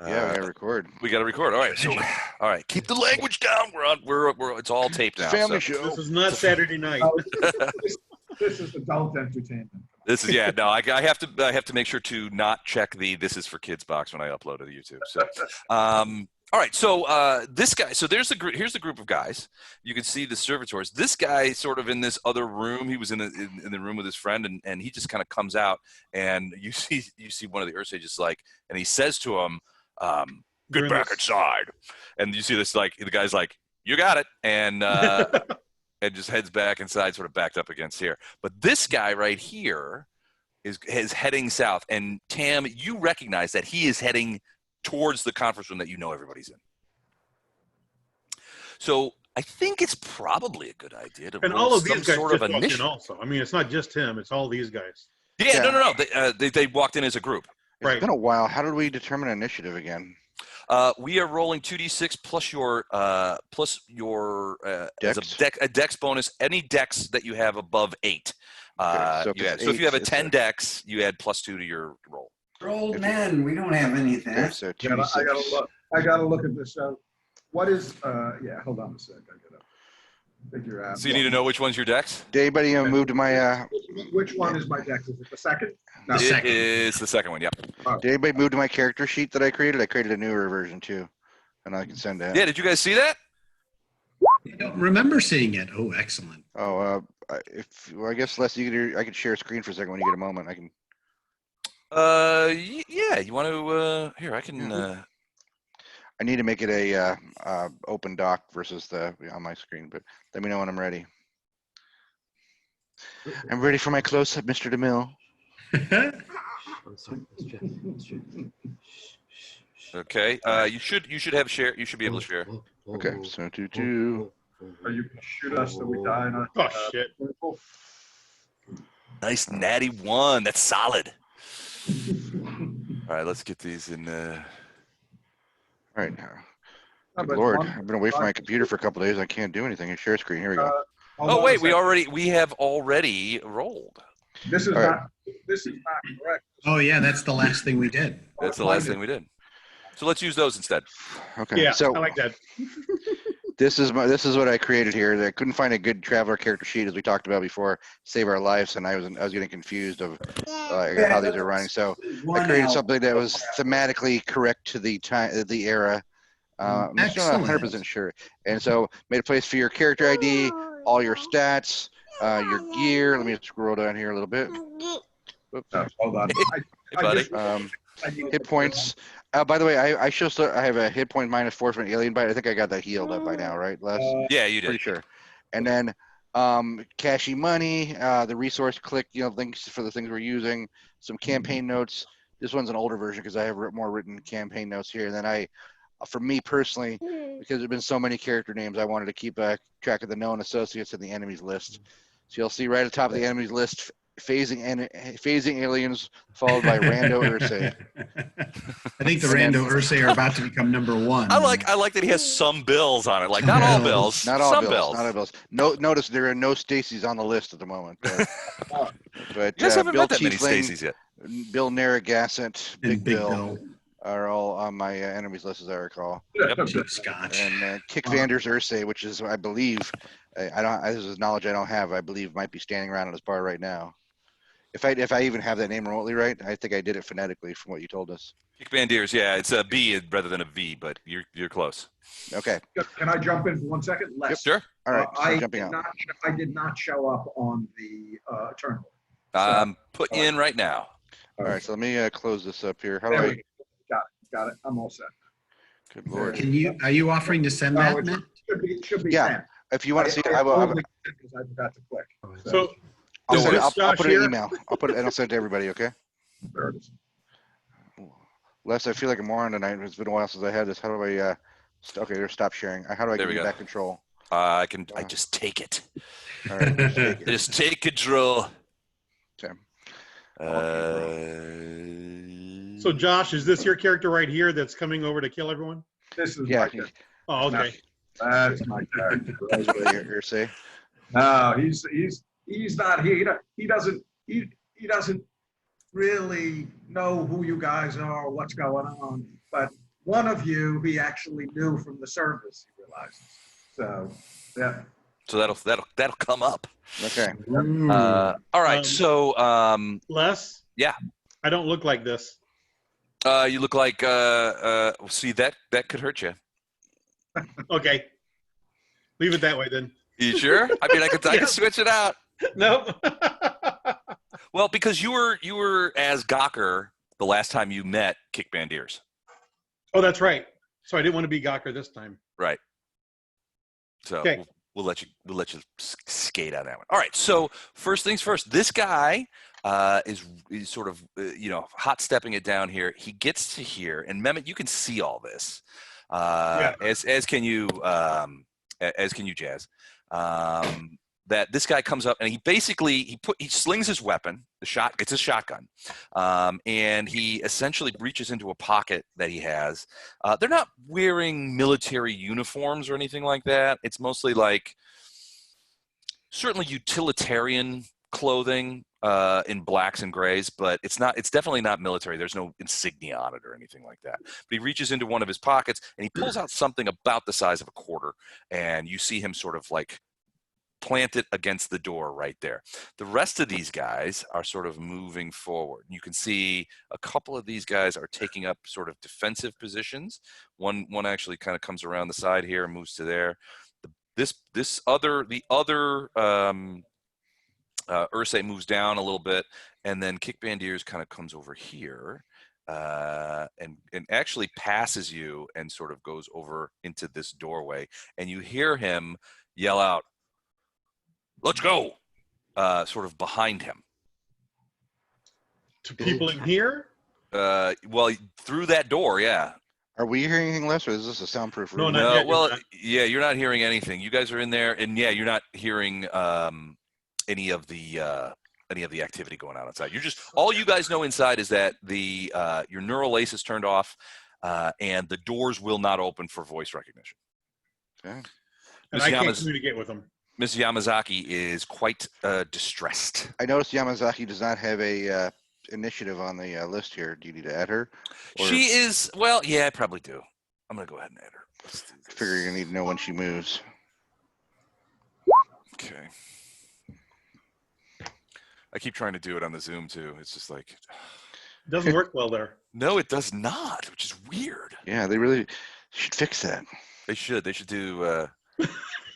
Yeah, we got to record. We got to record. All right. So, all right. Keep the language down. We're it's all taped now. Family so. show. This is not Saturday night. This is adult entertainment. This is I have to make sure to not check the "this is for kids" box when I upload to YouTube. So, all right. So this guy. So there's the group. Here's the group of guys. You can see the servitors. This guy sort of in this other room. He was in the room with his friend, and he just kind of comes out, and you see one of the Ursages like, and he says to him, "Get back inside." And you see this like the guy's like, "You got it," and and just heads back inside, sort of backed up against here. But this guy right here is heading south, and Tam, you recognize that he is heading towards the conference room that you know everybody's in. So I think it's probably a good idea to and roll all of these guys sort just of walked in initiative. also. I mean, it's not just him; it's all these guys. Yeah, no. They walked in as a group. It's been a while. How did we determine initiative again? We are rolling 2d6 plus your Dex? as a dex bonus. Any dex that you have above 8. Okay, So if you have a 10 dex, you add +2 to your roll. We're old men. We don't have anything. Okay, so I gotta 2d6. look. I gotta look at this. What is? Yeah, hold on a sec. I gotta figure out. So you need to know which one's your dex? Did anybody move to my? Which one is my dex? Is it the second? No, It is the second one. Yep. Did anybody move to my character sheet that I created? I created a newer version too, and I can send it. Yeah. Did you guys see that? I don't remember seeing it. Oh, excellent. Oh, I guess Les, I could share a screen for a second when you get a moment. I can. Yeah. You want to? Here, I can. I need to make it a open doc versus the on my screen, but let me know when I'm ready. I'm ready for my close-up, Mr. DeMille. Okay. You should have share. You should be able to share. Okay, so 2. Or you can shoot us so we die. Oh shit! Nice natty 1. That's solid. All right. Let's get these in. All right. But Good Lord, one- I've been away from my computer for a couple of days. I can't do anything. Share screen. Here we go. hold Oh on a wait, second. we have already rolled. This is All right. not. This is not correct. Oh, yeah, that's the last thing we did. That's the last thing we did. So let's use those instead. Okay. Yeah, So I like that. this is what I created here. I couldn't find a good traveler character sheet as we talked about before. Save our lives, and I was getting confused of how these are running. So I created something that was thematically correct to the time, the era. I'm just not 100% sure. And so made a place for your character ID, all your stats, your gear. Let me scroll down here a little bit. Oops. Hold on. Hey, buddy. Hit points. By the way, I have a hit point -4 from an alien bite. I think I got that healed up by now, right, Les? Yeah, you did. Pretty sure. And then cashy money, the resource click, links for the things we're using, some campaign notes. This one's an older version because I have more written campaign notes here. And then for me personally, because there's been so many character names, I wanted to keep track of the known associates in the enemies list. So you'll see right at the top of the enemies list, phasing aliens, followed by Rando Ursay. I think the Rando Ursay are about to become #1. I like that he has some bills on it. Like not all bills, Not all some bills. Not all bills. No, notice there are no Stacys on the list at the moment. But You guys haven't Bill met that many Tiefling, Stacys yet. Bill Narragassett, And Big Bill are all on my enemies list, as I recall. Cheap Scotch. And Kykbandirz Ursay, which is, I believe, this is knowledge I don't have. I believe might be standing around at his bar right now. If I even have that name remotely right, I think I did it phonetically from what you told us. Kykbandirz, yeah, it's a B rather than a V, but you're close. Okay. Can I jump in for 1 second? Les. Sure. All right. I jumping out. I did not show up on the tournament. I'm putting in right now. All right. So let me close this up here. How do There I? we go. Got it. I'm all set. Good Lord. Are you offering to send that, Matt? Should be Yeah. 10. If you want to see, I I will. only did because I forgot to click. So I'll Is put this I'll Josh put it in here? email. I'll put it and I'll send it to everybody. Okay. There it is. Les, I feel like a moron tonight. It's been a while since I had this. How do I? Okay, there's stop sharing. How do I There give we you go. back control? I just take it. All right. just take it. Just take control. Okay. So Josh, is this your character right here that's coming over to kill everyone? This is Yeah. my character. Oh, okay. That's my character. That's what you're saying. No, he's not here. He doesn't really know who you guys are or what's going on. But one of you he actually knew from the service, he realizes. So, yeah. So that'll come up. Okay. All right. So Les? Yeah. I don't look like this. you look like see that could hurt you. Okay. Leave it that way then. You sure? I mean, I could switch it out. No. Well, because you were as Gawker the last time you met Kykbandirz. Oh, that's right. So I didn't want to be Gawker this time. Right. So Okay. we'll let you skate on that one. All right. So first things first. This guy is sort of hot stepping it down here. He gets to here, and Mehmet, you can see all this. As can you Jazz. That this guy comes up and he basically he slings his weapon, it's a shotgun, and he essentially reaches into a pocket that he has. They're not wearing military uniforms or anything like that. It's mostly like certainly utilitarian clothing in blacks and grays, but it's definitely not military. There's no insignia on it or anything like that. But he reaches into one of his pockets and he pulls out something about the size of a quarter, and you see him sort of like plant it against the door right there. The rest of these guys are sort of moving forward. You can see a couple of these guys are taking up sort of defensive positions. One actually kind of comes around the side here and moves to there. The other Ursay moves down a little bit, and then Kykbandirz kind of comes over here and actually passes you and sort of goes over into this doorway, and you hear him yell out, "Let's go!" Sort of behind him. To people in here? Well, through that door, yeah. Are we hearing anything less, or is this a soundproof room? No, not yet, Well, you're not. yeah, you're not hearing anything. You guys are in there, and yeah, you're not hearing any of the activity going on outside. You're just all you guys know inside is that your neural lace is turned off, and the doors will not open for voice recognition. Okay. And I can't communicate with them. Ms. Yamazaki is quite distressed. I noticed Yamazaki does not have a initiative on the list here. Do you need to add her? Or She is, well, yeah, I probably do. I'm going to go ahead and add her. Let's do I this. figure you're going to need to know when she moves. Okay. I keep trying to do it on the Zoom too. It's just like, It doesn't work well there. no, it does not, which is weird. Yeah, they really should fix that. They should do,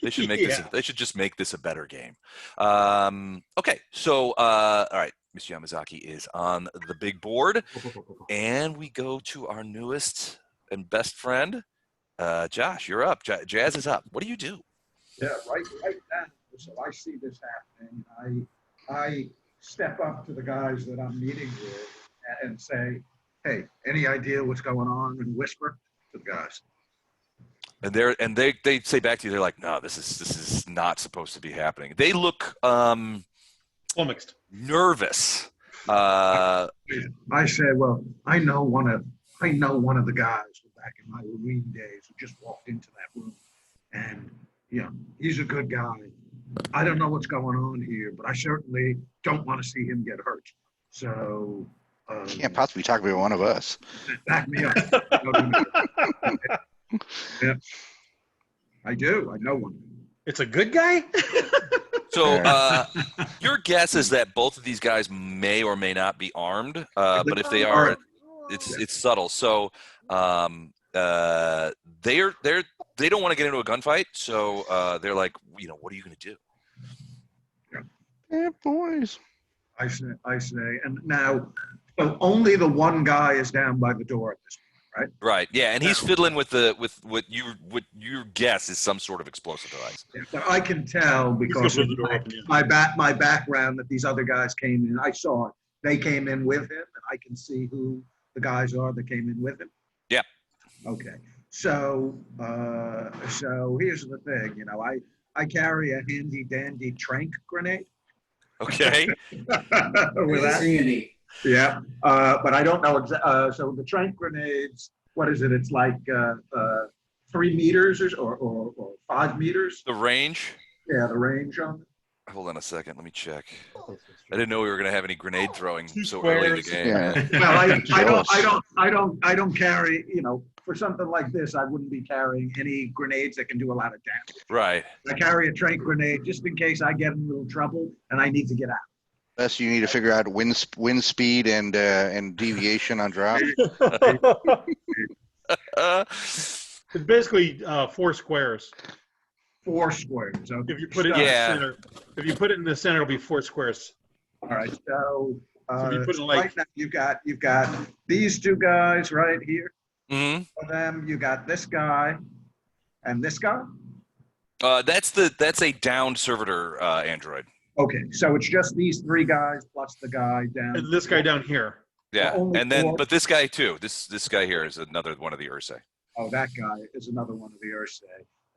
they should make this, Yeah. they should just make this a better game. Okay. So, all right. Miss Yamazaki is on the big board, and we go to our newest and best friend, Josh. You're up. Jazz is up. What do you do? Yeah, right now. So I see this happening. I step up to the guys that I'm meeting with and say, "Hey, any idea what's going on?" And whisper to the guys. And they say back to you, they're like, "No, this is not supposed to be happening." They look Flummoxed. nervous. I say, "Well, I know one of the guys from back in my Marine days who just walked into that room, and he's a good guy. I don't know what's going on here, but I certainly don't want to see him get hurt. So You can't possibly talk about one of us. back me up." Yeah, I do. I know one. It's a good guy? So your guess is that both of these guys may or may not be armed, but if they are, it's subtle. So they don't want to get into a gunfight, so they're like, what are you going to do? Yeah, boys. I say, and now, so only the one guy is down by the door at this point, right? Right. Yeah, and he's fiddling with what your guess is some sort of explosive device. Yeah, but I can tell because of my background that these other guys came in. I saw it. They came in with him, and I can see who the guys are that came in with him. Yeah. Okay. So here's the thing. I carry a handy dandy tranq grenade. Okay. With that. Yeah, but I don't know so the tranq grenades, what is it? It's like 3 meters or 5 meters. The range? Yeah, the range on it. Hold on a second. Let me check. I didn't know we were going to have any grenade throwing so squares. early in the game. Yeah. Well, I don't carry for something like this, I wouldn't be carrying any grenades that can do a lot of damage. Right. I carry a trank grenade just in case I get in a little trouble and I need to get out. Unless you need to figure out wind speed and deviation on drop. It's basically 4 squares. 4 squares. Okay. If you put it in the center, if you put it in the center, it'll be 4 squares. All right. So, So if you put it like, right now you've got these 2 guys right here. Mm-hmm. For them, you got this guy and this guy. That's a downed servitor android. Okay, so it's just these 3 guys plus the guy down. and this guy down here. Yeah, only and then 4. but this guy too. This guy here is another one of the Ursay. Oh, that guy is another one of the Ursay.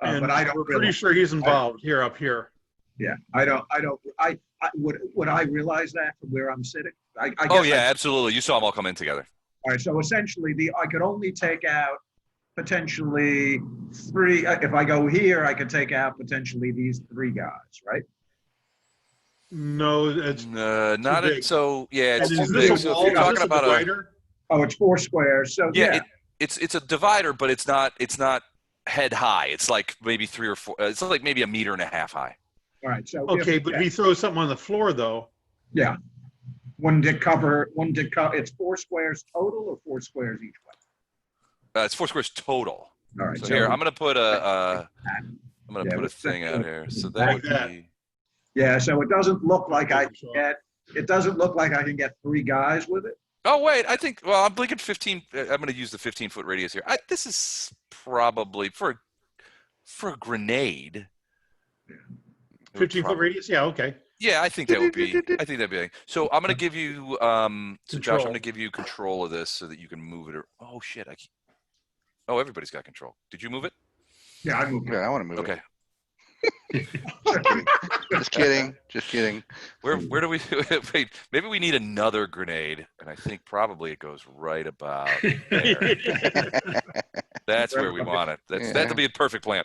And But I don't we're pretty really. sure he's involved here up here. Yeah, I would I realize that from where I'm sitting? I Oh guess yeah, absolutely. You saw them all come in together. All right, so essentially, I could only take out potentially 3. If I go here, I could take out potentially these 3 guys, right? No, it's Not big. so. Yeah, it's and too is this big. a So if wall? you're Is talking this a about a divider? Oh, it's 4 squares. So yeah, it's a divider, but it's not head high. It's like maybe 3 or 4. It's like maybe 1.5 meters high. All right. So Okay, but if he throws something on the floor, though, yeah, one did cover. It's 4 squares total, or 4 squares each way. It's 4 squares total. All right. So here, I'm gonna put a Yeah, put a thing out here. So that would be. Yeah. So it doesn't look like I can get. It doesn't look like I can get 3 guys with it. Oh wait, I think. Well, I'm thinking 15. I'm going to use the 15-foot radius here. This is probably for a grenade. 15-foot radius. Yeah, okay. Yeah, I think that would be. I think that'd be. So I'm going to give you. So Josh, I'm Control. going to give you control of this so that you can move it. Oh shit! Oh, everybody's got control. Did you move it? Yeah, I moved. Yeah, I want to move Okay. it. Just kidding. Just kidding. Where do we? Wait, maybe we need another grenade, and I think probably it goes right about there. That's where we want it. That'd be a perfect plan.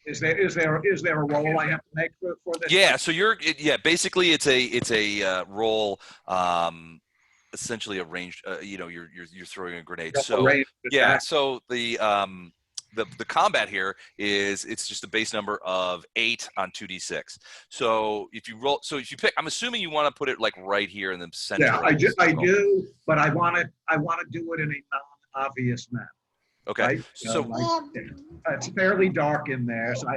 Is there a roll I have to make for this? Yeah. So basically it's a roll. Essentially a ranged. You're throwing a grenade. So yeah. So the combat here is it's just a base number of 8 on 2d6. So if you pick, I'm assuming you want to put it like right here in the center. Yeah, I do, but I want to do it in a non-obvious manner. Okay. Right? So It's fairly dark in there, so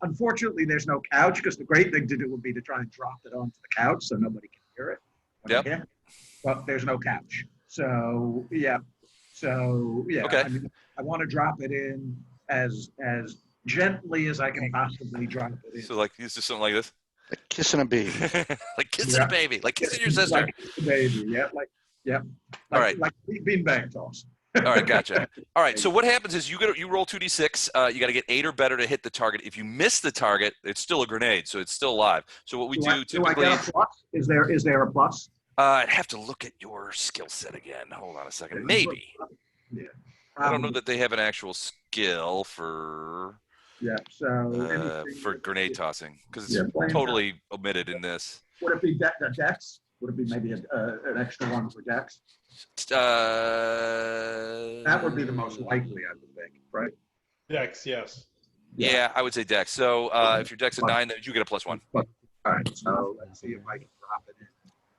unfortunately there's no couch, because the great thing to do would be to try and drop it onto the couch so nobody can hear it. Yep. Yeah. But there's no couch. So yeah. Okay. I mean, I want to drop it in as gently as I can possibly drop it in. So like it's just something like this. Like kissing a baby. Like kissing a baby, like kissing your sister. Like a baby, yeah, All right. like beanbag toss. All right, gotcha. All right, so what happens is you roll 2d6. You got to get 8 or better to hit the target. If you miss the target, it's still a grenade, so it's still alive. So what we do typically, do I get a plus? Is there a plus? I'd have to look at your skill set again. Hold on a second. Maybe. Yeah. I don't know that they have an actual skill for Yeah. So for grenade tossing because it's Yeah, totally omitted in this. would it be dex? Would it be maybe an extra one for dex? That would be the most likely, I would think, right? Dex, yes. Yeah, I would say dex. So if your dex at 9, then you get a +1. All right. So let's see if I can drop it in.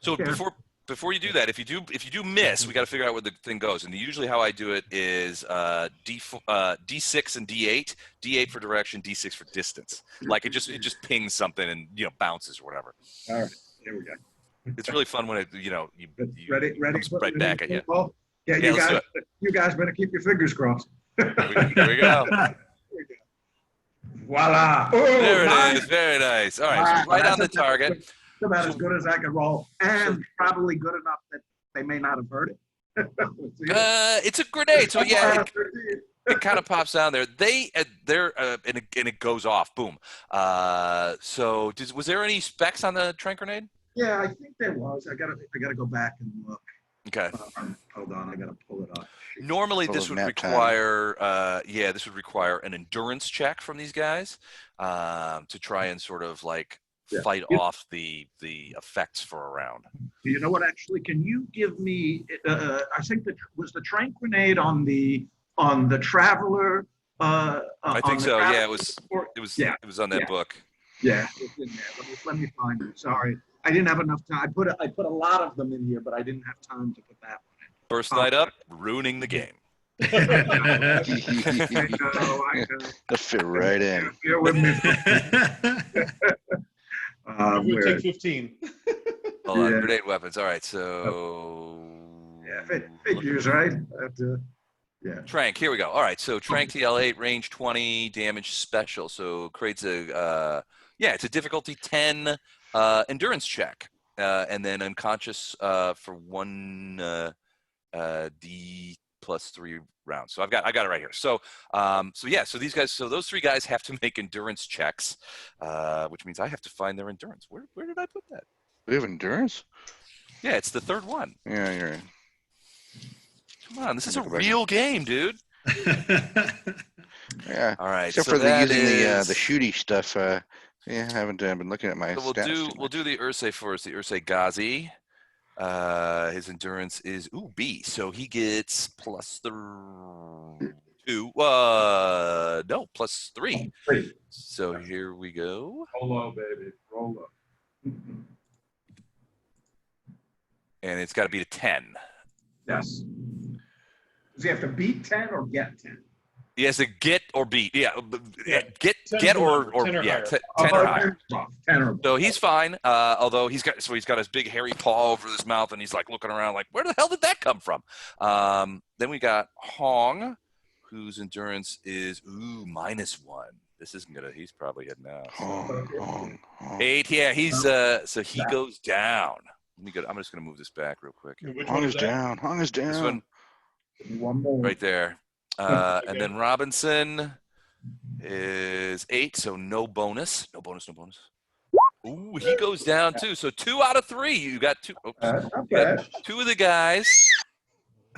So Yeah. before you do that, if you do miss, we got to figure out where the thing goes. And usually how I do it is D6 and D8. D8 for direction, D6 for distance. Like it just pings something and bounces or whatever. All right. Here we go. It's really fun when it Ready? comes right back at you. Oh, yeah, Yeah, let's do you guys better keep your fingers crossed. Here we go. Voila! Oh, There it nice. is. Very nice. All right, so right on the target. It's about as good as I can roll, and probably good enough that they may not have heard it. It's a grenade, so yeah, it kind of pops down there. And it goes off. Boom. So was there any specs on the trank grenade? Yeah, I think there was. I gotta go back and look. Okay. Hold on, I gotta pull it up. Normally, Full this of would nap time. require an endurance check from these guys to try and sort of like fight off the effects for a round. You know what? Actually, can you give me? I think that was the tranq grenade on the traveler. I think so. Yeah, it was. Yeah, it was on that book. Yeah, it's in there. Let me find it. Sorry, I didn't have enough time. I put a lot of them in here, but I didn't have time to put that one in. First night up, ruining the game. I know. That fit right in. Bear with me. We take 15. Hold on, grenade weapons. All right, so figures, right? Tranq, here we go. All right, so Tranq TL8, range 20, damage special. So creates a it's a difficulty 10 endurance check, and then unconscious for 1 D plus 3 rounds. So I got it right here. So so these guys, so those 3 guys have to make endurance checks, which means I have to find their endurance. Where did I put that? We have endurance? Yeah, it's the 3rd one. Yeah, you're right. Come on, this is a real game, dude. Yeah. All right. Except so for using the shooty stuff. I haven't been looking at my stats. We'll do the Ursay first. The Ursay Ghazi. His endurance is B, so he gets plus 2. No, plus 3. So here we go. Roll up, baby. Roll up. And it's got to beat a 10. Yes. Does he have to beat 10 or get 10? He has to get or beat. Yeah, get or 10 or higher. 10 or higher. 10 or So he's fine. Although he's got his big hairy paw over his mouth, and he's like looking around, like, where the hell did that come from? Then we got Hong, whose endurance is -1. This isn't gonna. He's probably heading out. Hong. 8. Yeah, he's so he goes down. Let me go. I'm just gonna move this back real quick. Hong is down. Hong is down. This one more. right there. And then Robinson is 8, so no bonus. No bonus. Ooh, he goes down too. So 2 out of 3. You got 2. Oops. You got 2 of the guys.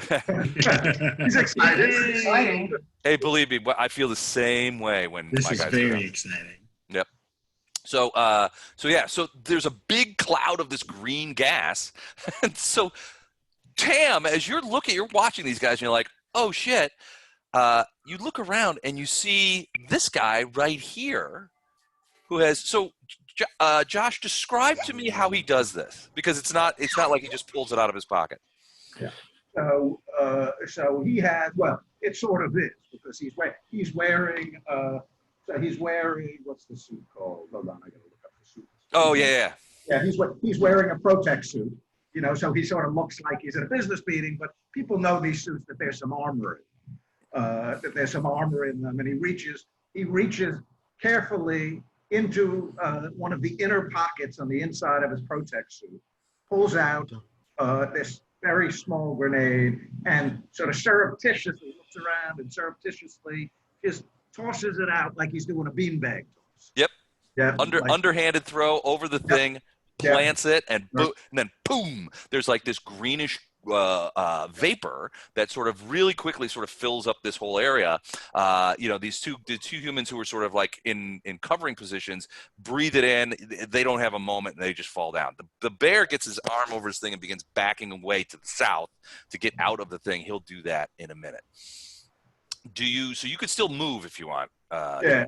He's excited. It's exciting. Hey, believe me, I feel the same way when This my is guys very exciting. Yep. So there's a big cloud of this green gas. And so Tam, as you're watching these guys and you're like, oh shit, you look around and you see this guy right here who has, Josh, describe to me how he does this, because it's not like he just pulls it out of his pocket. Yeah. So he has, well, it sort of is, because he's wearing what's the suit called? Hold on, I gotta look up the suit. Oh yeah. Yeah, he's wearing a Protect suit, so he sort of looks like he's at a business meeting, but people know these suits that there's some armor in them, and he reaches carefully into one of the inner pockets on the inside of his Protect suit, pulls out this very small grenade, and sort of surreptitiously looks around and surreptitiously just tosses it out like he's doing a beanbag toss. Yep. Yeah. Underhanded throw over the thing, plants it, and then boom! There's like this greenish vapor that sort of really quickly sort of fills up this whole area. The two humans who are sort of like in covering positions breathe it in. They don't have a moment and they just fall down. The bear gets his arm over his thing and begins backing away to the south to get out of the thing. He'll do that in a minute. So you could still move if you want. I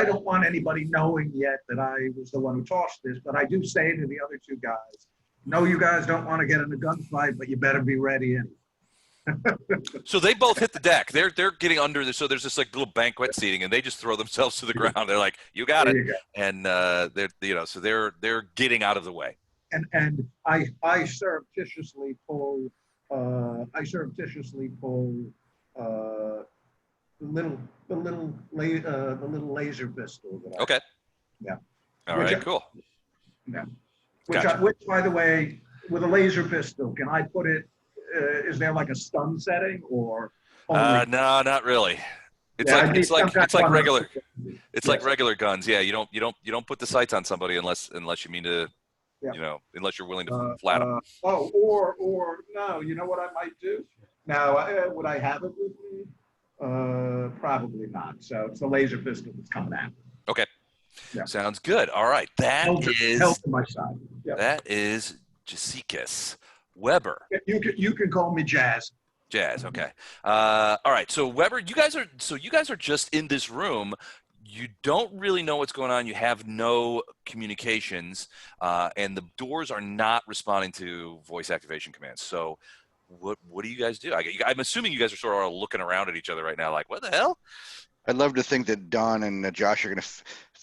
don't want anybody knowing yet that I was the one who tossed this, but I do say to the other 2 guys, no, you guys don't want to get in a gunfight, but you better be ready anyway. So they both hit the deck. They're getting under this. So there's this like little banquet seating, and they just throw themselves to the ground. They're like, "You got it," and they're getting out of the way. And I surreptitiously pull the little laser pistol. Okay. Yeah. All right. Cool. Yeah. Gotcha. Which, by the way, with a laser pistol, can I put it? Is there like a stun setting or? No, not really. It's like regular guns. Yeah, you don't put the sights on somebody unless you mean to, unless you're willing to flat them. Or no, you know what I might do? Now, would I have it with me? Probably not. So it's the laser pistol that's coming at me. Okay. Yeah. Sounds good. All right. Held to my side. Yeah. That is Jasikas Weber. You can call me Jazz. Jazz. Okay. All right. So Weber, you guys are just in this room. You don't really know what's going on. You have no communications, and the doors are not responding to voice activation commands. So what do you guys do? I'm assuming you guys are sort of looking around at each other right now, like, what the hell? I'd love to think that Don and Josh are going to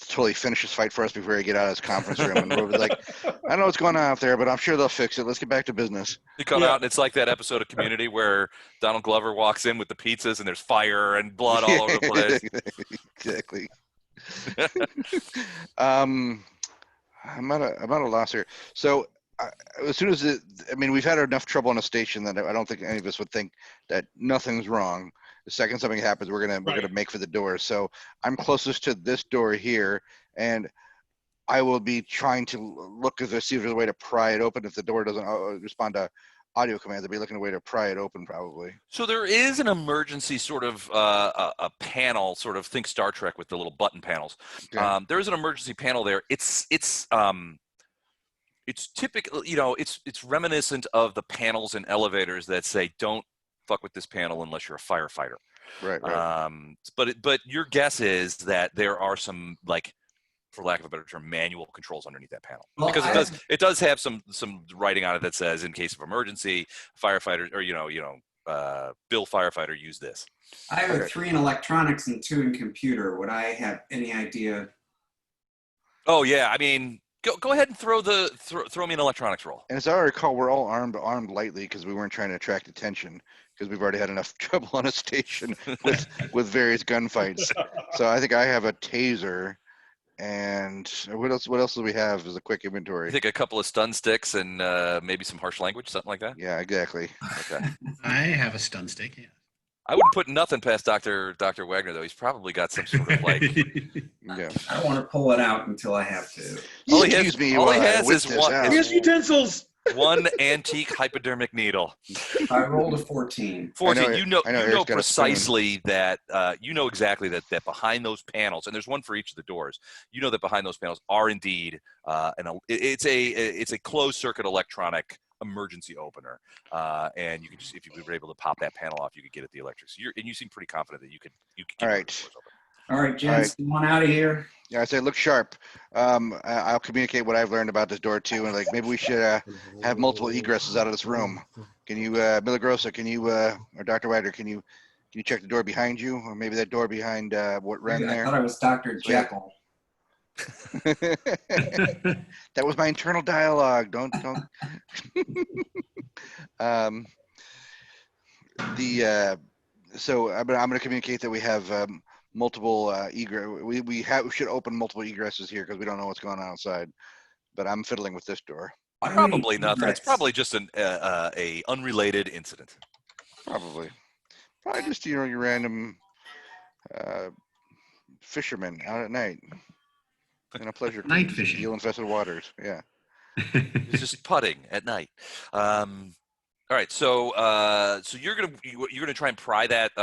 totally finish this fight for us before we get out of this conference room. And we'll be like, I don't know what's going on out there, but I'm sure they'll fix it. Let's get back to business. You come out, and it's like that episode of Community where Donald Glover walks in with the pizzas, and there's fire and blood all over the place. Exactly. I'm at a loss here. So as soon as we've had enough trouble on a station that I don't think any of us would think that nothing's wrong. The second something happens, we're gonna make for the door. So I'm closest to this door here, and I will be trying to look to see if there's a way to pry it open. If the door doesn't respond to audio commands, I'll be looking at a way to pry it open, probably. So there is an emergency sort of a panel, sort of think Star Trek with the little button panels. Okay. There is an emergency panel there. It's typical, it's reminiscent of the panels in elevators that say don't fuck with this panel unless you're a firefighter. Right. But your guess is that there are some, like, for lack of a better term, manual controls underneath that panel, because it does have some writing on it that says in case of emergency, firefighters or Bill firefighter use this. I have a 3 in electronics and 2 in computer. Would I have any idea? Oh yeah, I mean, go ahead and throw me an electronics roll. And as I recall, we're all armed lightly because we weren't trying to attract attention, because we've already had enough trouble on a station with various gunfights. So I think I have a taser, and what else do we have as a quick inventory? I think a couple of stun sticks and maybe some harsh language, something like that. Yeah, exactly. Okay. I have a stun stick. Yeah. I wouldn't put nothing past Dr. Wagner, though. He's probably got some sort of like. Yeah. I don't want to pull it out until I have to. All he has is one. Here's utensils. One antique hypodermic needle. I rolled a 14. 14. You know Eric's got a precisely that. You know exactly that behind those panels, and there's one for each of the doors. You know that behind those panels are indeed, it's a closed circuit electronic emergency opener, and you can just, if you were able to pop that panel off, you could get at the electric. So you seem pretty confident that you could get All right. those doors open. All right, gents, come on out of here. Yeah, I say look sharp. I'll communicate what I've learned about this door too, and like maybe we should have multiple egresses out of this room. Can you, Milagrosa? Can you, or Dr. Wagner? Can you check the door behind you, or maybe that door behind what Ren there? I thought I was Dr. Jekyll. That was my internal dialogue. Don't. So I'm going to communicate that we have multiple egress. We should open multiple egresses here because we don't know what's going on outside. But I'm fiddling with this door. Probably nothing. It's probably just a unrelated incident. Probably just your random fishermen out at night in a pleasure Night cruise, fishing. eel-infested waters. Yeah. It's just putting at night. All right, so you're gonna try and pry that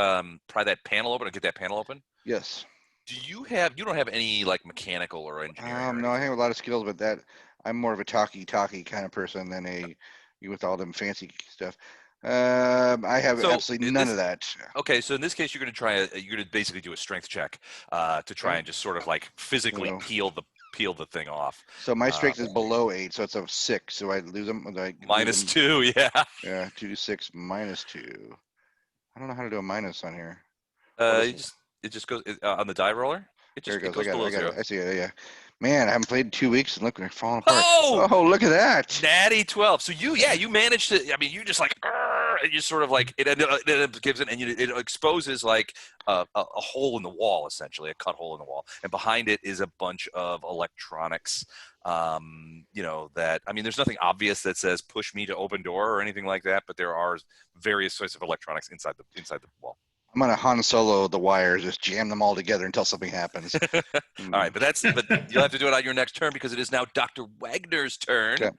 panel open and get that panel open. Yes. You don't have any like mechanical or engineering? No, I have a lot of skills, but I'm more of a talky kind of person than you with all them fancy stuff. I have absolutely none of that. Okay, so in this case, you're gonna basically do a strength check to try and just sort of like physically peel the thing off. So my strength is below 8, so it's a 6. So I lose them. -2, yeah. Yeah, 2d6 -2. I don't know how to do a minus on here. It just goes on the die roller. There it goes. Below I got zero. it. I see it. Yeah. Man, I haven't played in 2 weeks and look, they're falling apart. Oh, look at that. Natty 12. So you managed to. I mean, you just like. And you sort of like it gives it, and it exposes like a hole in the wall, essentially a cut hole in the wall, and behind it is a bunch of electronics. That I mean, there's nothing obvious that says "push me to open door" or anything like that, but there are various sorts of electronics inside the wall. I'm gonna Han Solo the wires, just jam them all together until something happens. All right, but you'll have to do it on your next turn because it is now Dr. Wagner's turn. Okay.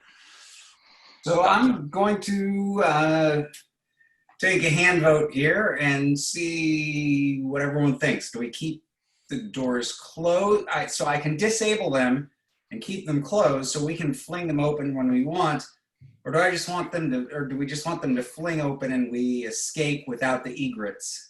So I'm going to take a hand vote here and see what everyone thinks. Do we keep the doors closed, so I can disable them and keep them closed so we can fling them open when we want? Or do I just want them to, or do we just want them to fling open and we escape without the egrets?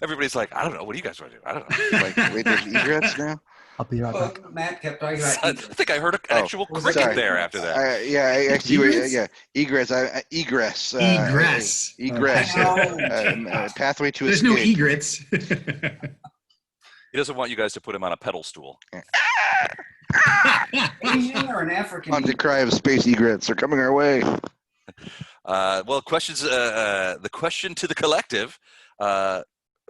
Everybody's like, I don't know. What do you guys want to do? I don't know. Like, wait, there's egrets now? I'll be right Well, back. Matt kept talking about I egrets. think I heard an actual cricket sorry. there after that. Yeah, I see. Where, Egrets? yeah, egress. Egress. Egress. Egress. I Pathway to There's escape. no egrets. He doesn't want you guys to put him on a pedal stool. Asian or an African? On the cry of space egrets are coming our way. Well, questions. The question to the collective: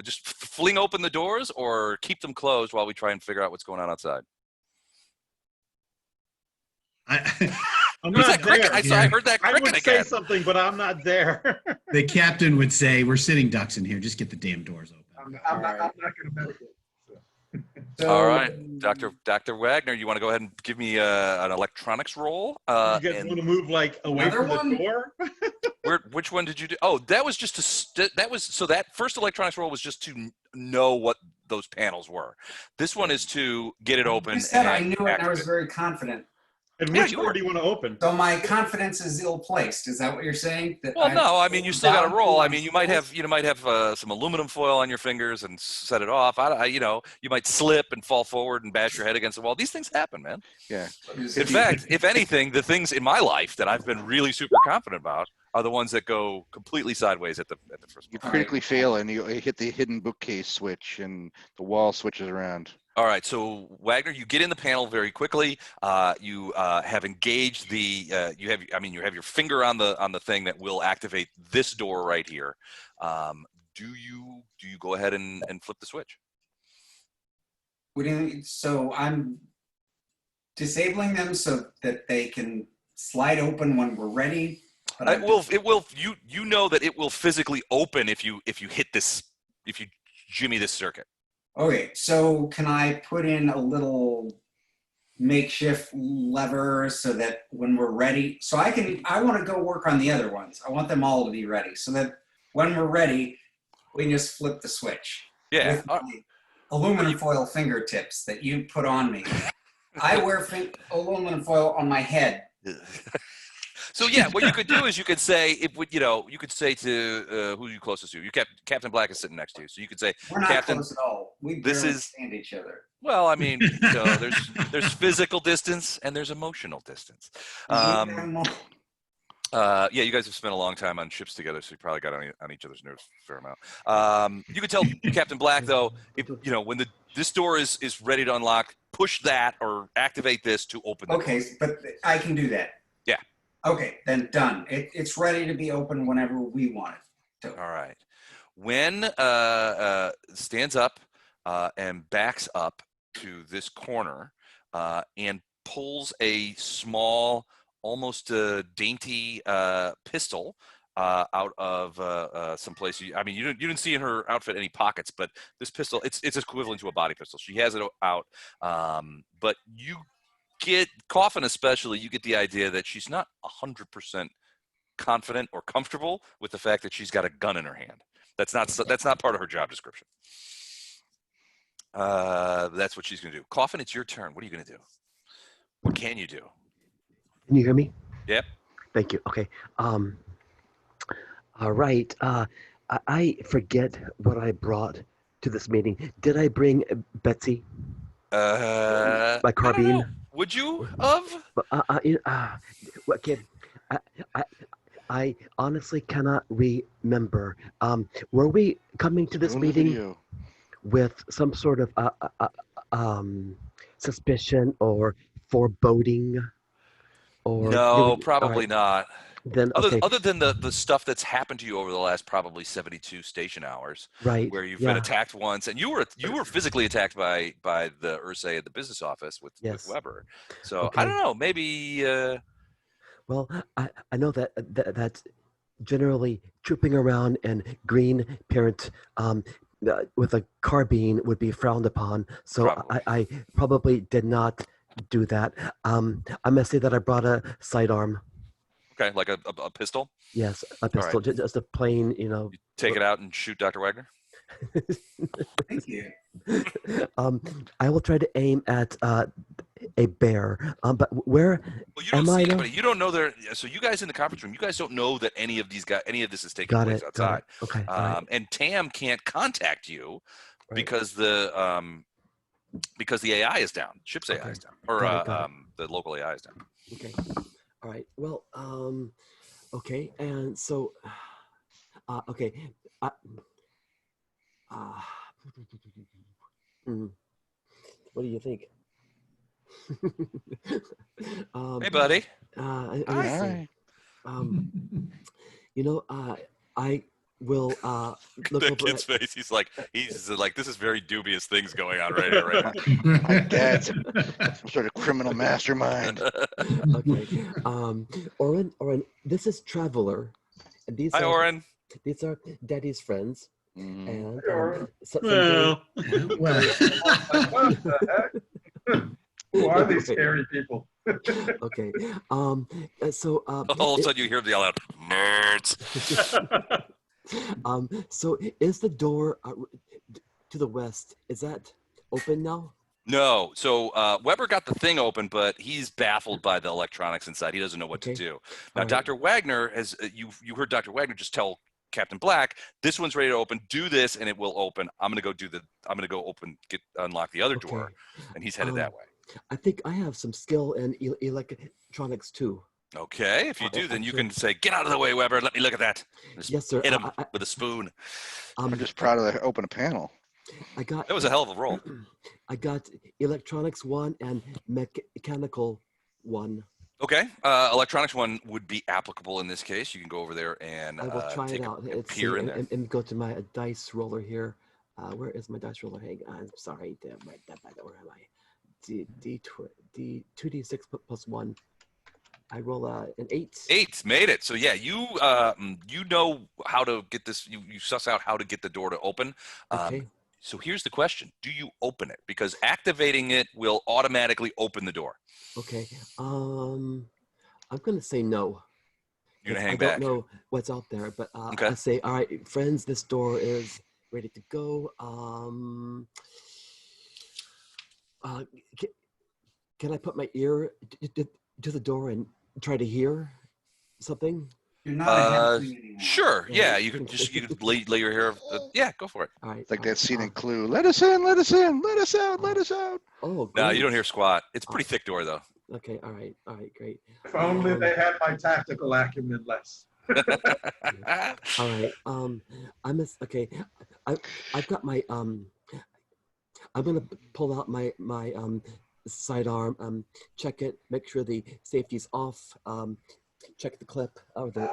just fling open the doors or keep them closed while we try and figure out what's going on outside. I'm Was not that cricket? there. I heard that I cricket would say again. something, but I'm not there. The captain would say, "We're sitting ducks in here. Just get the damn doors open." I'm not going to medicate. So, All right, Dr. Wagner, you want to go ahead and give me an electronics roll? You guys And want to move like away Another from one? the door? which one did you do? Oh, that was just so that first electronics roll was just to know what those panels were. This one is to get it open. you said I and knew it and I activate. was very confident. And Yeah, which you door were. do you want to open? So my confidence is ill-placed. Is that what you're saying? That Well, no, I mean you still got to bound roll. to I mean you might have some aluminum foil on your fingers and set it off. You might slip and fall forward and bash your head against the wall. These things happen, man. Yeah. In fact, if anything, the things in my life that I've been really super confident about are the ones that go completely sideways at the first You moment. critically fail and you hit the hidden bookcase switch and the wall switches around. All right, so Wagner, you get in the panel very quickly. You have engaged the. You have your finger on the thing that will activate this door right here. Do you go ahead and flip the switch? So I'm disabling them so that they can slide open when we're ready. But It will. You know that it will physically open if you hit this, if you jimmy this circuit. Okay, so can I put in a little makeshift lever so that when we're ready, I want to go work on the other ones. I want them all to be ready so that when we're ready, we can just flip the switch. Yeah. With my aluminum foil fingertips that you put on me. I wear aluminum foil on my head. So yeah, what you could do is you could say you could say to who are you closest to? Captain Black is sitting next to you, so you could say, We're not Captain, close at all. We this barely is- stand each other. well, I mean, there's physical distance and there's emotional distance. Yeah, you guys have spent a long time on ships together, so you probably got on each other's nerves a fair amount. You could tell Captain Black though, if when this door is ready to unlock, push that or activate this to open. Okay, but I can do that. Yeah. Okay, then done. It's ready to be open whenever we want it. All right. When stands up and backs up to this corner and pulls a small, almost dainty pistol out of someplace. You didn't see in her outfit any pockets, but this pistol, it's equivalent to a body pistol. She has it out, but you get Coffin especially. You get the idea that she's not 100% confident or comfortable with the fact that she's got a gun in her hand. That's not part of her job description. That's what she's going to do. Coffin, it's your turn. What are you going to do? What can you do? Can you hear me? Yep. Thank you. Okay. All right. I forget what I brought to this meeting. Did I bring Betsy? My I don't carbine? know. Would you have? What kid? I honestly cannot remember. Were we coming to this Go to meeting video. with some sort of suspicion or foreboding? Or No, all probably right, not. Then okay, Other than the stuff that's happened to you over the last probably 72 station hours, right? where you've yeah. been attacked once, and you were physically attacked by the Ursay at the business office with Yes. Weber. So Okay. I don't know, maybe. Well, I know that generally trooping around in green parent with a carbine would be frowned upon. So Probably. I probably did not do that. I must say that I brought a sidearm. Okay, like a pistol. Yes, a pistol, just a plain, You take it out and shoot Dr. Wagner. Thank you. I will try to aim at a bear. But where Well, you don't am see I now? anybody. You don't know there. So you guys in the conference room, you guys don't know that any of this is taking Got place it. outside. Okay. All right. And Tam can't contact you Right. because the AI is down. Ship's AI is down, or Got it. the local AI is down. Okay. All right. Well. Okay. And so. Okay. What do you think? Hey, buddy. Let me Hi. see. You know, I will look The over. kid's face. He's like, this is very dubious things going on right here, right now. My dad's some sort of criminal mastermind. Okay. Oren, this is Traveler. And Hi, Oren. These are Daddy's friends. Mhm. And Well, Well, What the heck? Who are these scary people? okay. So All of a sudden, you hear them yell out, "Nerds!" So is the door to the west? Is that open now? No. So Weber got the thing open, but he's baffled by the electronics inside. He doesn't know what to Okay. do. Now, All right. Dr. Wagner has you heard Dr. Wagner just tell Captain Black, this one's ready to open. Do this, and it will open. I'm gonna go unlock the other door, and he's headed that way. I think I have some skill in electronics too. Okay, if you do, then you can say, "Get out of the way, Weber. Let me look at that." Just Yes, sir. hit him with a spoon. I'm just proud of open a panel. I got. That was a hell of a roll. I got electronics 1 and mechanical 1. Okay, electronics 1 would be applicable in this case. You can go over there and I will try it out. and peer in there. And go to my dice roller here. Where is my dice roller? Hang on. I'm sorry. Where am I? D2d6 plus 1. I roll an 8. 8 made it. So yeah, you know how to get this. You suss out how to get the door to open. Okay. So here's the question: do you open it? Because activating it will automatically open the door. Okay. I'm gonna say no. You're gonna hang I back. don't know what's out there, but Okay. I say, all right, friends, this door is ready to go. Can I put my ear to the door and try to hear something? You're not ahead of me anymore. Sure. Yeah. Yeah, you can lay your hair. Yeah, go for it. All right. It's like that scene in Clue. Let us in, let us in, let us out, let us out. Oh, No, great. you don't hear squat. It's a pretty thick door though. Okay. All right, great. If only they had my tactical acumen less. All right. Okay. I've got my I'm gonna pull out my sidearm, check it, make sure the safety's off, check the clip or the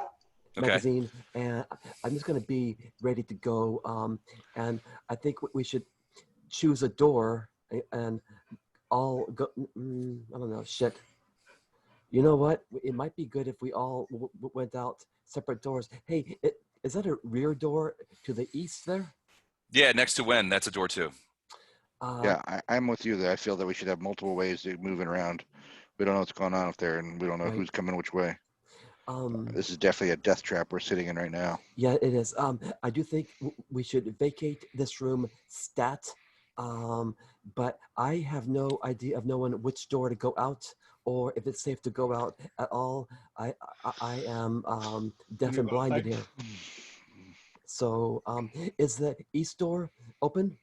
magazine, and I'm just gonna be ready to go. And I think we should choose a door and all go. I don't know. Shit. You know what? It might be good if we all went out separate doors. Hey, is that a rear door to the east there? Yeah, next to Wen, that's a door too. Yeah, I'm with you there. I feel that we should have multiple ways to move it around. We don't know what's going on up there, and we don't know Right. who's coming which way. This is definitely a death trap we're sitting in right now. Yeah, it is. I do think we should vacate this room stat. But I have no idea of knowing which door to go out or if it's safe to go out at all. I am deaf and blinded here. So is the east door open?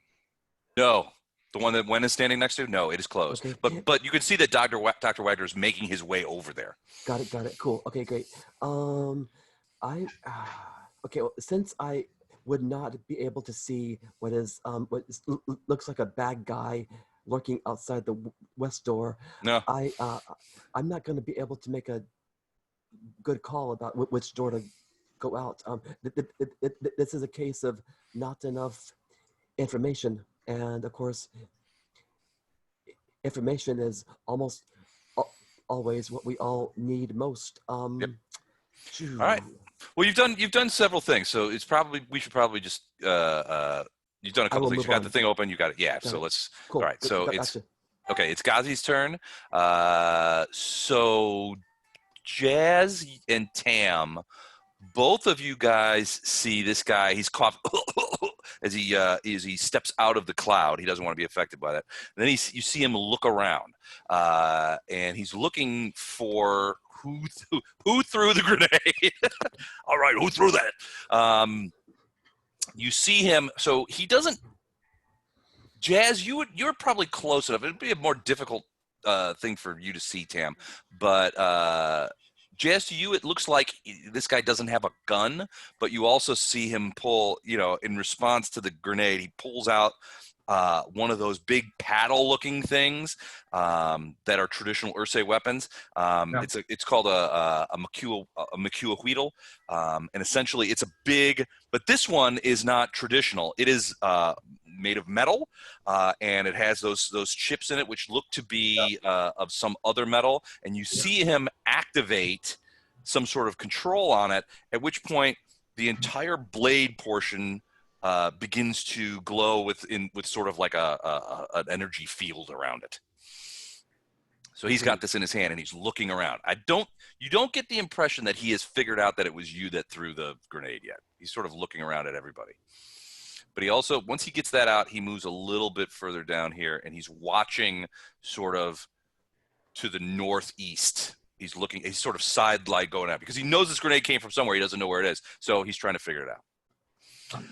No, the one that Wen is standing next to. No, it is closed. Okay. But you can see that Dr. Wagner is making his way over there. Got it. Cool. Okay, great. Okay. Well, since I would not be able to see what looks like a bad guy lurking outside the west door, No. I'm not going to be able to make a good call about which door to go out. This is a case of not enough information, and of course, information is almost always what we all need most. Yep. All right. Well, you've done several things, so we should probably just you've done a couple things. You got the thing open, you got it. Yeah. So let's. Cool. All right. So Gotcha. it's Ghazi's turn. So Jazz and Tam, both of you guys see this guy. He's coughing as he steps out of the cloud. He doesn't want to be affected by that. And then you see him look around, and he's looking for who threw the grenade. All right, who threw that? You see him. So he doesn't. Jazz, you're probably close enough. It'd be a more difficult thing for you to see, Tam, but Jazz, to you, it looks like this guy doesn't have a gun, but you also see him pull, in response to the grenade, he pulls out one of those big paddle-looking things that are traditional Ursay weapons. It's called a Makua-Huitl, and essentially it's a big, but this one is not traditional. It is made of metal, and it has those chips in it, which look to be of some other metal, and you see him activate some sort of control on it, at which point the entire blade portion begins to glow with sort of like an energy field around it. So he's got this in his hand and he's looking around. You don't get the impression that he has figured out that it was you that threw the grenade yet. He's sort of looking around at everybody. But he also, once he gets that out, he moves a little bit further down here and he's watching sort of to the northeast. He's sort of side-light going out because he knows this grenade came from somewhere. He doesn't know where it is. So he's trying to figure it out.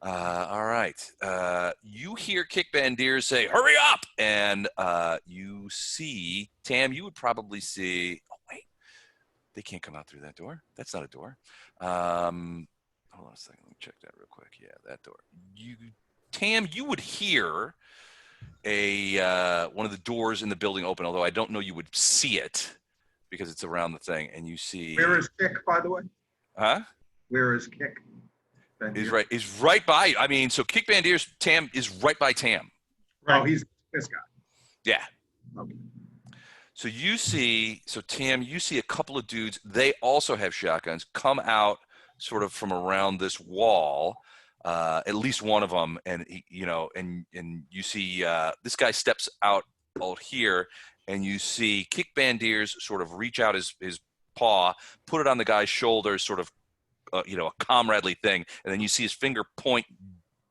All right. You hear Kykbandirz say, "Hurry up!" And you see, Tam, you would probably see, oh, wait. They can't come out through that door. That's not a door. Hold on a second. Let me check that real quick. Yeah, that door. Tam, you would hear one of the doors in the building open, although I don't know you would see it because it's around the thing. And you see... Where is Kick, by the way? Huh? Where is Kick? He's right by you. I mean, so Kykbandirz, Tam is right by Tam. Right. Oh, he's this guy. Yeah. Okay. So Tam, you see a couple of dudes. They also have shotguns come out sort of from around this wall. At least one of them, and and you see this guy steps out here, and you see Kykbandirz sort of reach out his paw, put it on the guy's shoulder, sort of a comradely thing, and then you see his finger point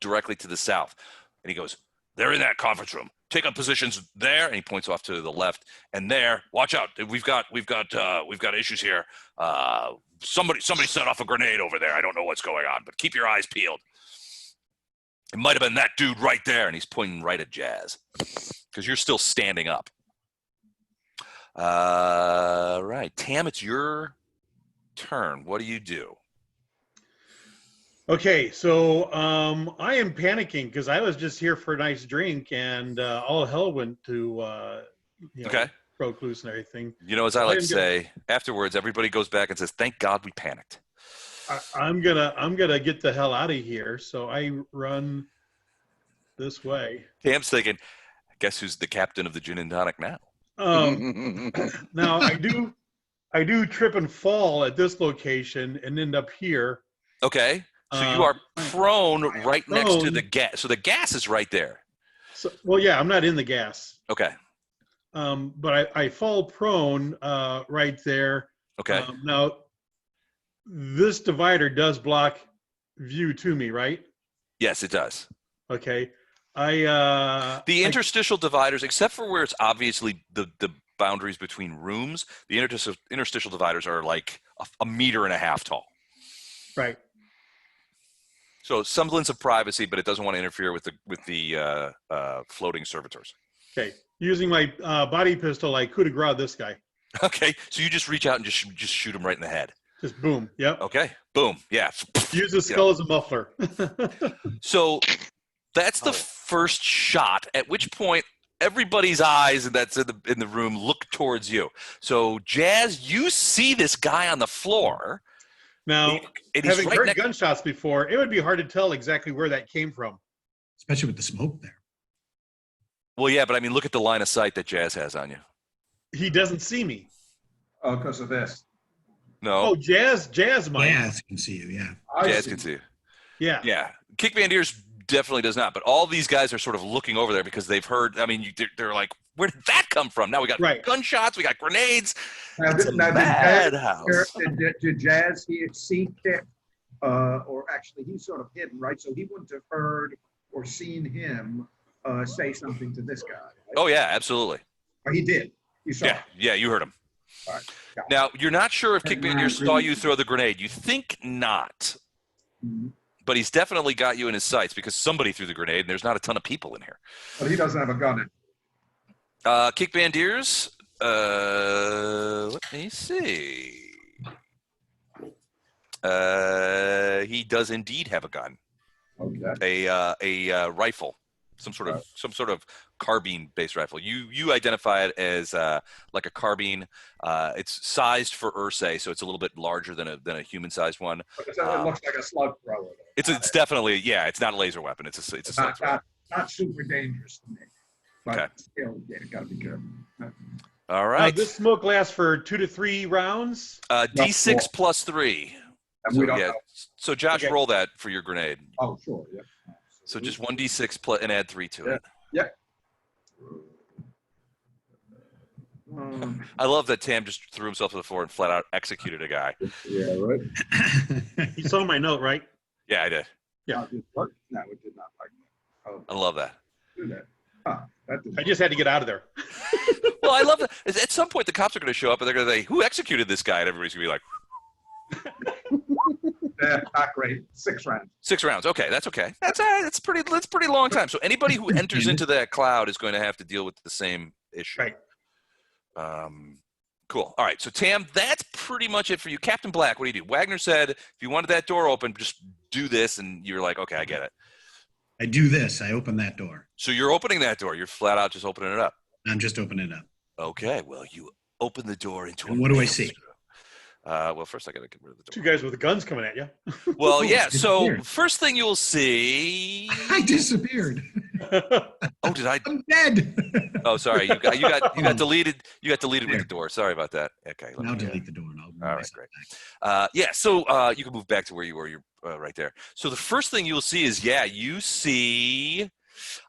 directly to the south, and he goes, "They're in that conference room. Take up positions there," and he points off to the left. And there, watch out. We've got issues here. Somebody set off a grenade over there. I don't know what's going on, but keep your eyes peeled. It might have been that dude right there, and he's pointing right at Jazz because you're still standing up. Right, Tam, it's your turn. What do you do? Okay, so I am panicking because I was just here for a nice drink, and all hell went to Okay. broke loose and everything. As I like to say, afterwards, everybody goes back and says, "Thank God we panicked." I'm gonna get the hell out of here, so I run this way. Tam's thinking, "Guess who's the captain of the gin and tonic now?" Now I do trip and fall at this location and end up here. Okay. So you are prone right next to the gas. So the gas is right there. So, well, yeah, I'm not in the gas. Okay. But I fall prone right there. Okay. Now, this divider does block view to me, right? Yes, it does. Okay. The interstitial dividers, except for where it's obviously the boundaries between rooms, the interstitial dividers are like a meter and a half tall. Right. So semblance of privacy, but it doesn't want to interfere with the floating servitors. Okay. Using my body pistol, I coup de grace this guy. Okay. So you just reach out and just shoot him right in the head. Just boom. Yep. Okay. Boom. Yeah. Use the skull as a muffler. So that's the first shot, at which point everybody's eyes that's in the room look towards you. So Jazz, you see this guy on the floor. Now, and having right heard gunshots before, it would be hard to tell exactly where that came from. Especially with the smoke there. Well, yeah, but I mean, look at the line of sight that Jazz has on you. He doesn't see me. Oh, because of this. No. Oh, Jazz might. Jazz can see you, yeah. Jazz can see you. Yeah. Yeah. Kykbandirz, Definitely does not. But all these guys are sort of looking over there because they've heard. I mean, they're like, "Where did that come from?" Now we got gunshots, we got grenades. It's a madhouse. Did Jazz see Kip? Or actually, he's sort of hidden, right? So he wouldn't have heard or seen him say something to this guy. Right? Oh yeah, absolutely. Or he did. You saw. Yeah, you heard him. All right. Now you're not sure if Kykbandirz saw you throw the grenade. You think not. Mm-hmm. But he's definitely got you in his sights because somebody threw the grenade, and there's not a ton of people in here. But he doesn't have a gun. Kykbandirz, let me see. He does indeed have a gun. Okay. A rifle, some sort of carbine-based rifle. You identify it as like a carbine. It's sized for Ursay, so it's a little bit larger than a human-sized one. But it looks like a slug thrower. It's definitely it's not a laser weapon. It's a slug thrower. Not super dangerous to me. But okay. Still, gotta be careful. All right. This smoke lasts for 2 to 3 rounds. D6 plus 3. And we don't know. So Josh, roll that for your grenade. Oh, sure. Yeah. So just 1d6 plus and add 3 to it. Yeah. I love that Tam just threw himself to the floor and flat out executed a guy. Yeah, right. You saw my note, right? Yeah, I did. Yeah. No, it did not like that. Oh, I love that. do that. I just had to get out of there. Well, I love that. At some point, the cops are going to show up and they're going to say, "Who executed this guy?" And everybody's going to be like, not great. 6 rounds. 6 rounds. Okay, that's okay. That's pretty long time. So anybody who enters into that cloud is going to have to deal with the same issue. Right. Cool. All right. So Tam, that's pretty much it for you. Captain Black, what do you do? Wagner said, if you wanted that door open, just do this, and you're like, okay, I get it. I do this. I open that door. So you're opening that door. You're flat out just opening it up. I'm just opening it up. Okay. Well, you open the door into and what do I see? Well, first I got to get rid of the door. 2 guys with guns coming at you. Well, yeah. So first thing you'll see. I disappeared. Oh, did I? I'm dead. Oh, sorry. You got deleted. You got deleted with the door. Sorry about that. Okay. Now delete the door. And all right, great. Yeah. So you can move back to where you were. You're right there. So the first thing you'll see is, you see.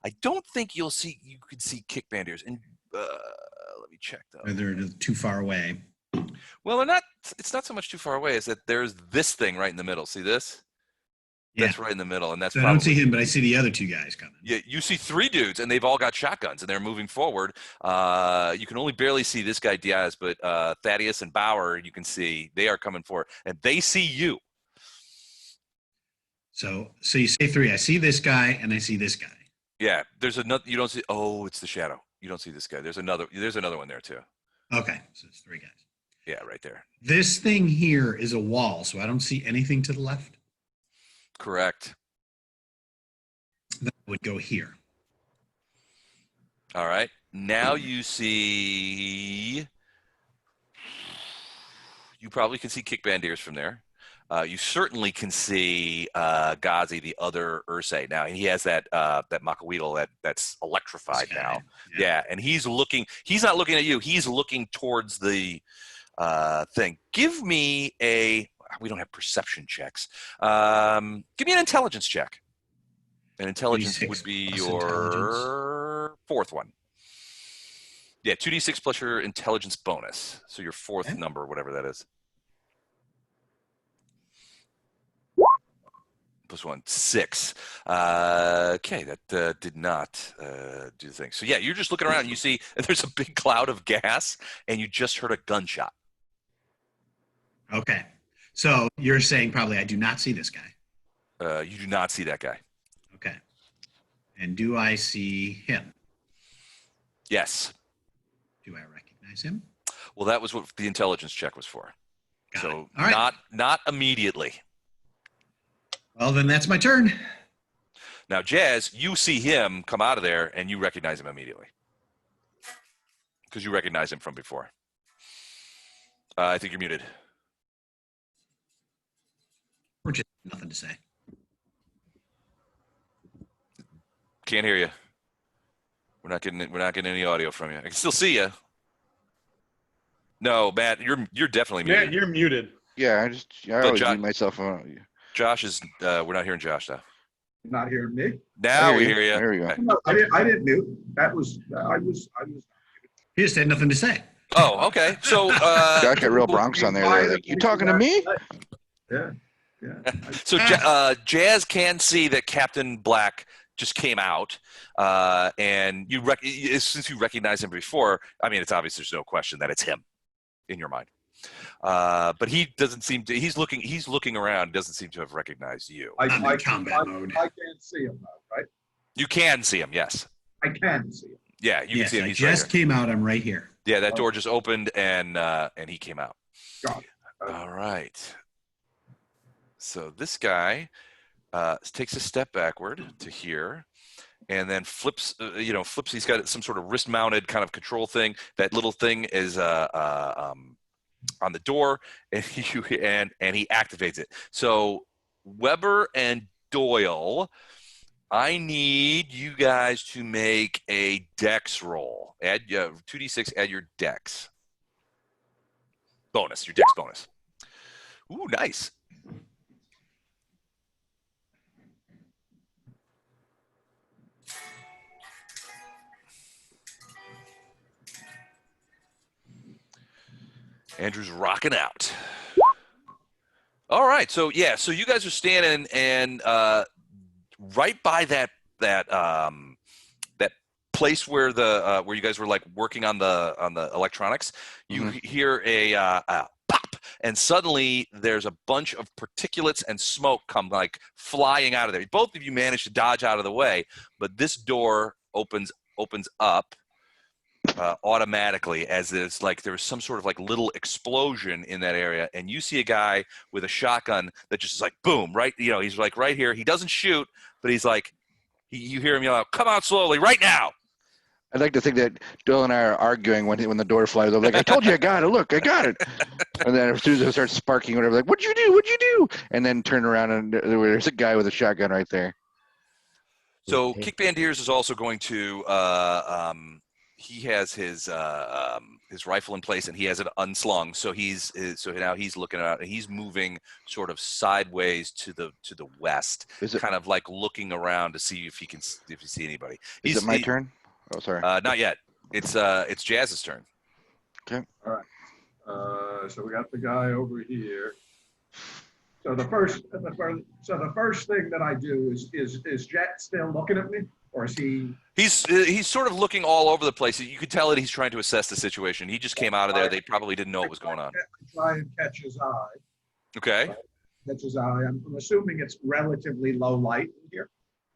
I don't think you could see Kykbandirz. And let me check though. They're too far away. Well, they're not. It's not so much too far away as that there's this thing right in the middle. See this? Yeah. That's right in the middle, and that's. So I don't see him, but I see the other 2 guys coming. Yeah, you see 3 dudes, and they've all got shotguns, and they're moving forward. You can only barely see this guy Diaz, but Thaddeus and Bauer, you can see they are coming forward, and they see you. So you say 3. I see this guy, and I see this guy. Yeah, there's another. You don't see. Oh, it's the shadow. You don't see this guy. There's another one there too. Okay, so it's 3 guys. Yeah, right there. This thing here is a wall, so I don't see anything to the left. Correct. That would go here. All right. Now you see. You probably can see Kykbandirz from there. You certainly can see Ghazi, the other Ursay. Now he has that Makaweedle that's electrified now. Yeah, and he's looking. He's not looking at you. He's looking towards the thing. Give me a. We don't have perception checks. Give me an intelligence check. And intelligence would be your 4th one. Yeah, 2d6 plus your intelligence bonus. So your 4th number, whatever that is. Plus 1, 6. Okay, that did not do the thing. So yeah, you're just looking around and you see there's a big cloud of gas and you just heard a gunshot. Okay. So you're saying probably I do not see this guy. You do not see that guy. Okay. And do I see him? Yes. Do I recognize him? Well, that was what the intelligence check was for. Got it. So All right. not immediately. Well, then that's my turn. Now, Jazz, you see him come out of there and you recognize him immediately. Because you recognize him from before. I think you're muted. Or just nothing to say. Can't hear you. We're not getting any audio from you. I can still see you. No, Matt, you're definitely muted. Matt, you're muted. Yeah, I always mute myself. Josh is. We're not hearing Josh though. You're not hearing me? Now we hear you. There we go. No, I didn't mute. That was, I was. He just had nothing to say. Oh, okay. So, Josh got real Bronx on there. They're like, you talking to me? Yeah, yeah. so Jazz can see that Captain Black just came out, and since you recognized him before, I mean, it's obvious there's no question that it's him in your mind. But he doesn't seem to. He's looking around. Doesn't seem to have recognized you. I'm in combat mode. I can't see him now, right? You can see him. Yes. I can see him. Yeah, you can see him. I He's just right here. came out. I'm right here. Yeah, that door just opened, and he came out. Got it. All right. So this guy takes a step backward to here, and then flips. He's got some sort of wrist-mounted kind of control thing. That little thing is on the door, and he activates it. So Weber and Doyle, I need you guys to make a dex roll. Add 2d6. Add your dex bonus. Your dex bonus. Ooh, nice. Andrew's rocking out. All right, so you guys are standing and right by that place where where you guys were like working on the electronics. You hear a pop, and suddenly there's a bunch of particulates and smoke come like flying out of there. Both of you manage to dodge out of the way, but this door opens up automatically, as it's like there's some sort of like little explosion in that area, and you see a guy with a shotgun that just is like boom, right? He's like right here. He doesn't shoot, but he's like, you hear him yell out, "Come out slowly, right now!" I'd like to think that Doyle and I are arguing when the door flies. I'm like, I told you I got it. Look, I got it. And then as soon as it starts sparking, whatever, like, what'd you do? What'd you do? And then turn around and there's a guy with a shotgun right there. So Kykbandirz is also going to. He has his rifle in place, and he has it unslung. So now he's looking out, and he's moving sort of sideways to the west, kind of like looking around to see if he see anybody. Is it my turn? Oh, sorry. Not yet. It's Jazz's turn. Okay. All right. So we got the guy over here. So the first thing that I do is Jet still looking at me, or is he? He's sort of looking all over the place. You could tell that he's trying to assess the situation. He just came out of there. They probably didn't know what was going on. Try and catch his eye. Okay. Catch his eye. I'm assuming it's relatively low light in here.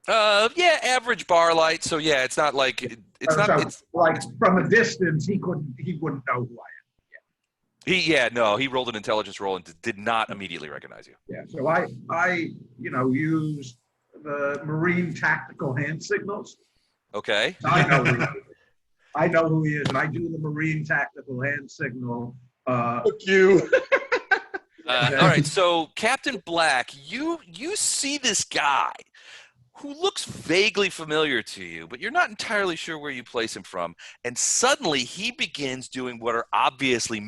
Yeah, average bar light. So yeah, it's not like it's like from a distance he wouldn't know who I am. He rolled an intelligence roll and did not immediately recognize you. Yeah. So I use the Marine tactical hand signals. Okay. I know who he is, and I do the Marine tactical hand signal. Fuck you. All right. So Captain Black, you see this guy who looks vaguely familiar to you, but you're not entirely sure where you place him from. And suddenly he begins doing what are obviously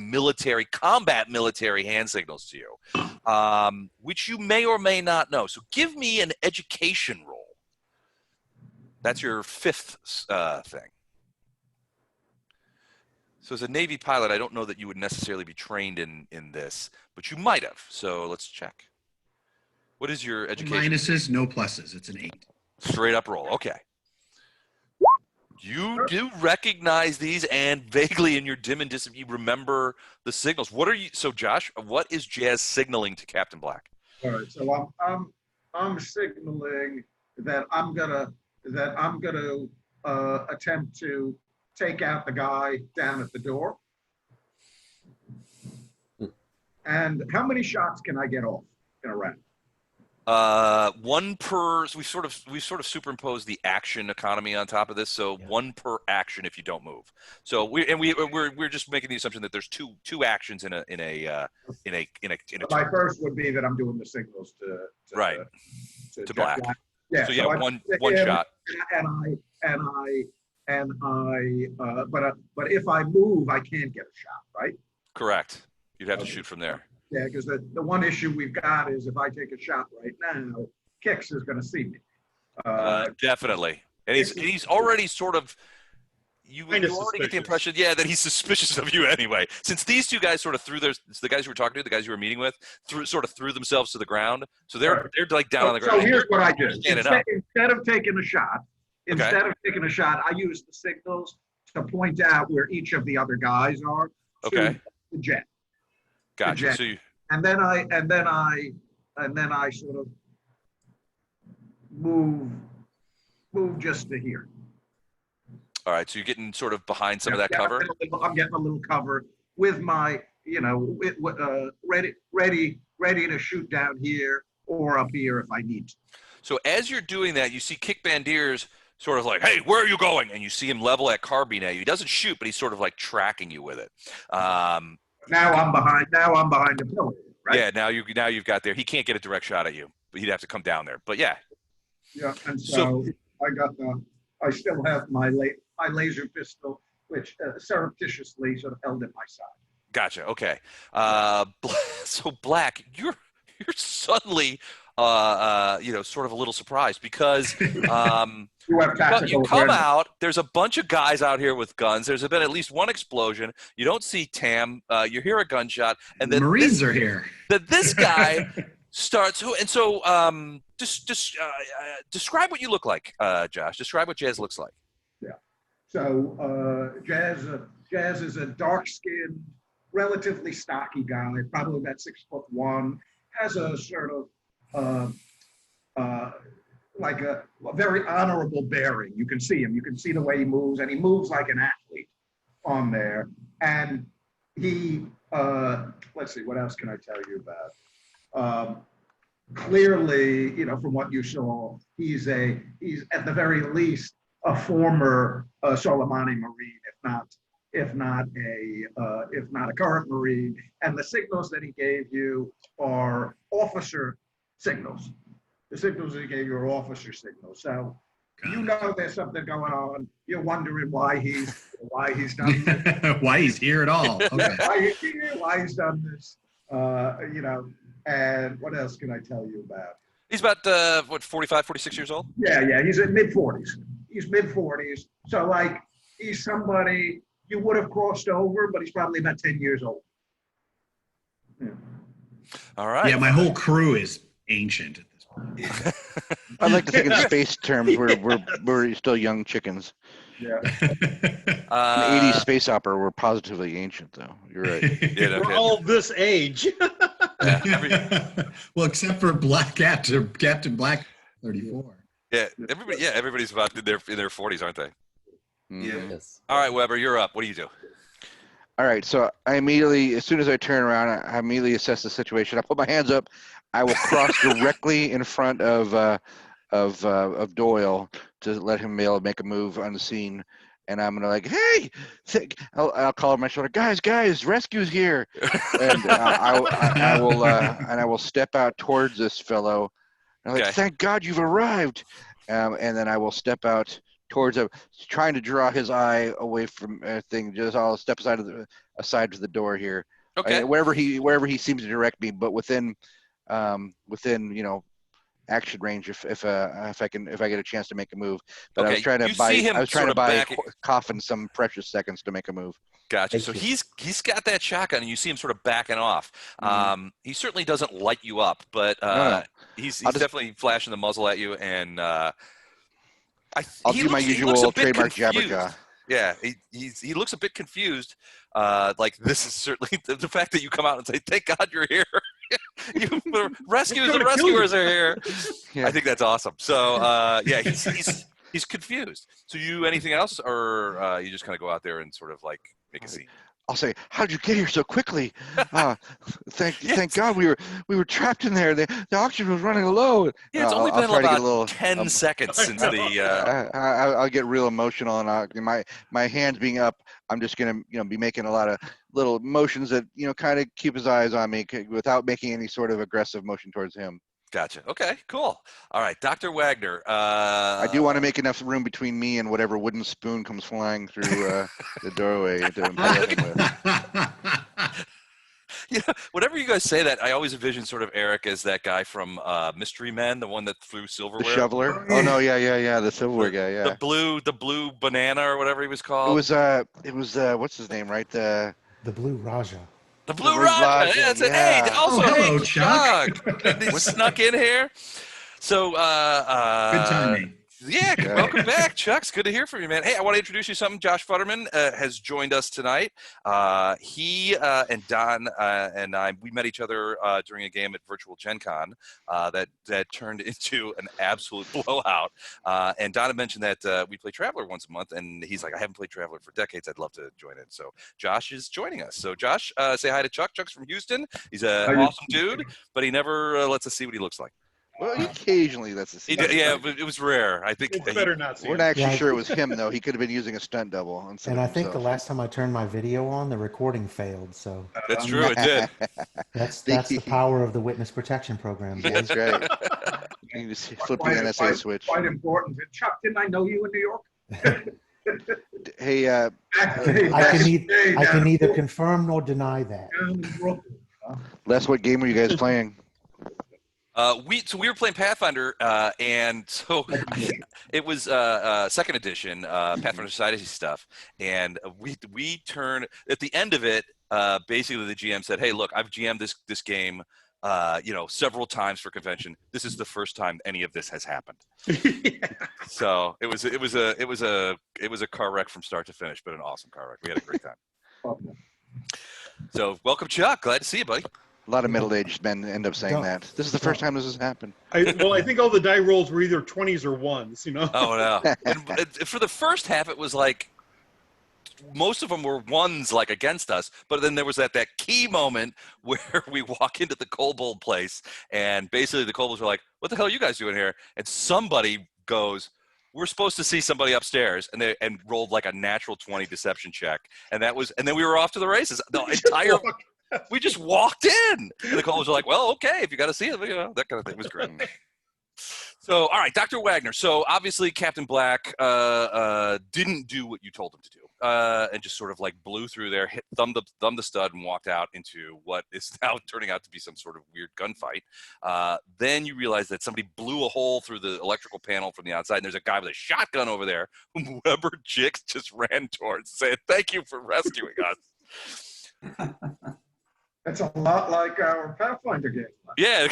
combat military hand signals to you, which you may or may not know. So give me an education roll. That's your fifth thing. So as a Navy pilot, I don't know that you would necessarily be trained in this, but you might have. So let's check. What is your education? Minuses, no pluses. It's an 8. Straight up roll. Okay. You do recognize these, and vaguely in your dim and distant, you remember the signals. So Josh, what is Jazz signaling to Captain Black? All right. So I'm signaling that I'm gonna attempt to take out the guy down at the door. And how many shots can I get off in a round? One per. So we sort of superimposed the action economy on top of this. So one per action if you don't move. So we're just making the assumption that there's two actions in a. My first would be that I'm doing the signals to Black. Yeah. So one shot. But if I move, I can't get a shot, right? Correct. You'd have to shoot from there. Yeah, because the one issue we've got is if I take a shot right now, Kix is going to see me. Definitely. And he's already sort of you Kinda already get the suspicious. impression, yeah, that he's suspicious of you anyway. Since these two guys sort of the guys you were talking to, the guys you were meeting with, threw themselves to the ground. So they're like down on the ground. So here's what I do. Standing up. Instead of taking a shot, I use the signals to point out where each of the other guys are. Okay. To the jet. Gotcha. jet. So you, And then I sort of move just to here. all right. So you're getting sort of behind some of that cover. I'm getting a little cover with my, ready to shoot down here or up here if I need to. So as you're doing that, you see Kykbandirz sort of like, hey, where are you going? And you see him level that carbine at you. He doesn't shoot, but he's sort of like tracking you with it. Now I'm behind the pillar, right? Yeah, now you've got there. He can't get a direct shot at you, but he'd have to come down there. But yeah. Yeah, and so I still have my laser pistol, which surreptitiously sort of held at my side. Gotcha. Okay. So Black, you're suddenly sort of a little surprised because you come out, there's a bunch of guys out here with guns. There's been at least one explosion. You don't see Tam. You hear a gunshot, and then Marines are here. This guy starts. And so, describe what you look like, Josh. Describe what Jazz looks like. Yeah. So Jazz is a dark-skinned, relatively stocky guy, probably about 6'1", has a sort of like a very honorable bearing. You can see him. You can see the way he moves, and he moves like an athlete on there. And he, let's see, what else can I tell you about? Clearly, from what you saw, he's at the very least a former Soleimani Marine, if not a current Marine. And the signals that he gave you are officer signals. The signals that he gave you are officer signals. So there's something going on. You're wondering why he's done this. Why he's here at all. Okay. Why he's here, why he's done this. And what else can I tell you about? He's about 45, 46 years old? Yeah, he's in mid-40s. He's mid-40s. So like he's somebody you would have crossed over, but he's probably about 10 years old. Yeah. All right. Yeah, my whole crew is ancient at this point. I like to think in space terms. We're still young chickens. Yeah. An 80s space opera. We're positively ancient, though. You're right. Yeah, We're all this age. Well, except for Captain Black, 34. Yeah, everybody's about in their 40s, aren't they? Mhm. Yes. All right, Weber, you're up. What do you do? All right, so I immediately, as soon as I turn around, I immediately assess the situation. I put my hands up. I will cross directly in front of Doyle to let him be able to make a move on the scene. And I'm gonna hey, I'll call on my shoulder, guys, rescue's here, and I will step out towards this fellow. And I'm like, thank God you've arrived, and then I will step out towards him, trying to draw his eye away from everything. Just I'll step aside to the door here. Okay. Wherever he seems to direct me, but within action range if I get a chance to make a move. But okay. I was trying to buy Coffin some precious seconds to make a move. Gotcha. So he's got that shotgun, and you see him sort of backing off. Mm-hmm. He certainly doesn't light you up, but No. he's definitely flashing the muzzle at you, and I'll do my usual trademark jabberjaw. Yeah, he looks a bit confused. Like this is certainly the fact that you come out and say, "Thank God you're here." The rescuers are here. Yeah. I think that's awesome. So he's confused. So you anything else, or you just kind of go out there and sort of like make a scene? I'll say, "How did you get here so quickly? Thank God we were trapped in there. The oxygen was running low." Yeah, it's only been about 10 seconds since the. I'll get real emotional, and my hands being up, I'm just gonna be making a lot of little motions that kind of keep his eyes on me without making any sort of aggressive motion towards him. Gotcha. Okay, cool. All right, Dr. Wagner. I do want to make enough room between me and whatever wooden spoon comes flying through the doorway to impale him with. Whenever you guys say that, I always envision sort of Eric as that guy from Mystery Men, the one that threw The silverware. shoveler. Oh, Oh no, yeah, the silverware guy. Yeah. The blue banana or whatever he was It called. was what's his name, right? The Blue Raja. The Blue Blue Raja. Raja, Yeah, that's it. Hey, yeah. also, Oh, hello, hey, Chuck. He snuck in here. So, Good timing. yeah, Yeah. welcome back, Chuck. It's good to hear from you, man. Hey, I want to introduce you to something. Josh Futterman has joined us tonight. He and Don and I, we met each other during a game at Virtual Gen Con that turned into an absolute blowout. And Don had mentioned that we play Traveler once a month, and he's like, I haven't played Traveler for decades. I'd love to join in. So Josh is joining us. So Josh, say hi to Chuck. Chuck's from Houston. He's an awesome dude, but he never lets us see what he looks like. Well, occasionally that's the. Yeah, but it was rare. I think It's better not see We're him. not actually Yeah, sure it was him though. He could have been using a stunt double. And I think the last time I turned my video on, the recording failed. So that's true. It did. that's the power of the witness protection program. boys. That's right. You can just flip the NSA switch. Quite important. Chuck, didn't I know you in New York? Hey, I can neither confirm nor deny that. Les, what game were you guys playing? We were playing Pathfinder, and so it was second edition Pathfinder Society stuff, and we turned at the end of it. Basically, the GM said, "Hey, look, I've GM'd this game, several times for convention. This is the first time any of this has happened." So it was a car wreck from start to finish, but an awesome car wreck. We had a great time. So welcome, Chuck. Glad to see you, buddy. A lot of middle-aged men end up saying that. This is the first time this has happened. I think all the die rolls were either 20s or 1s, you know? Oh, no. And for the first half, it was like most of them were ones like against us, but then there was that key moment where we walk into the kobold place, and basically the kobolds were like, what the hell are you guys doing here? And somebody goes, we're supposed to see somebody upstairs, and rolled like a natural 20 deception check. And then we were off to the races. The entire... We just walked in. And the kobolds were like, well, okay, if you got to see it, that kind of thing. It was great. So, all right, Dr. Wagner. So, obviously, Captain Black didn't do what you told him to do, and just sort of like blew through there, hit thumb the stud, and walked out into what is now turning out to be some sort of weird gunfight. Then you realize that somebody blew a hole through the electrical panel from the outside, and there's a guy with a shotgun over there whom Weber Jix just ran towards, saying, thank you for rescuing us. That's a lot like our Pathfinder game. Yeah.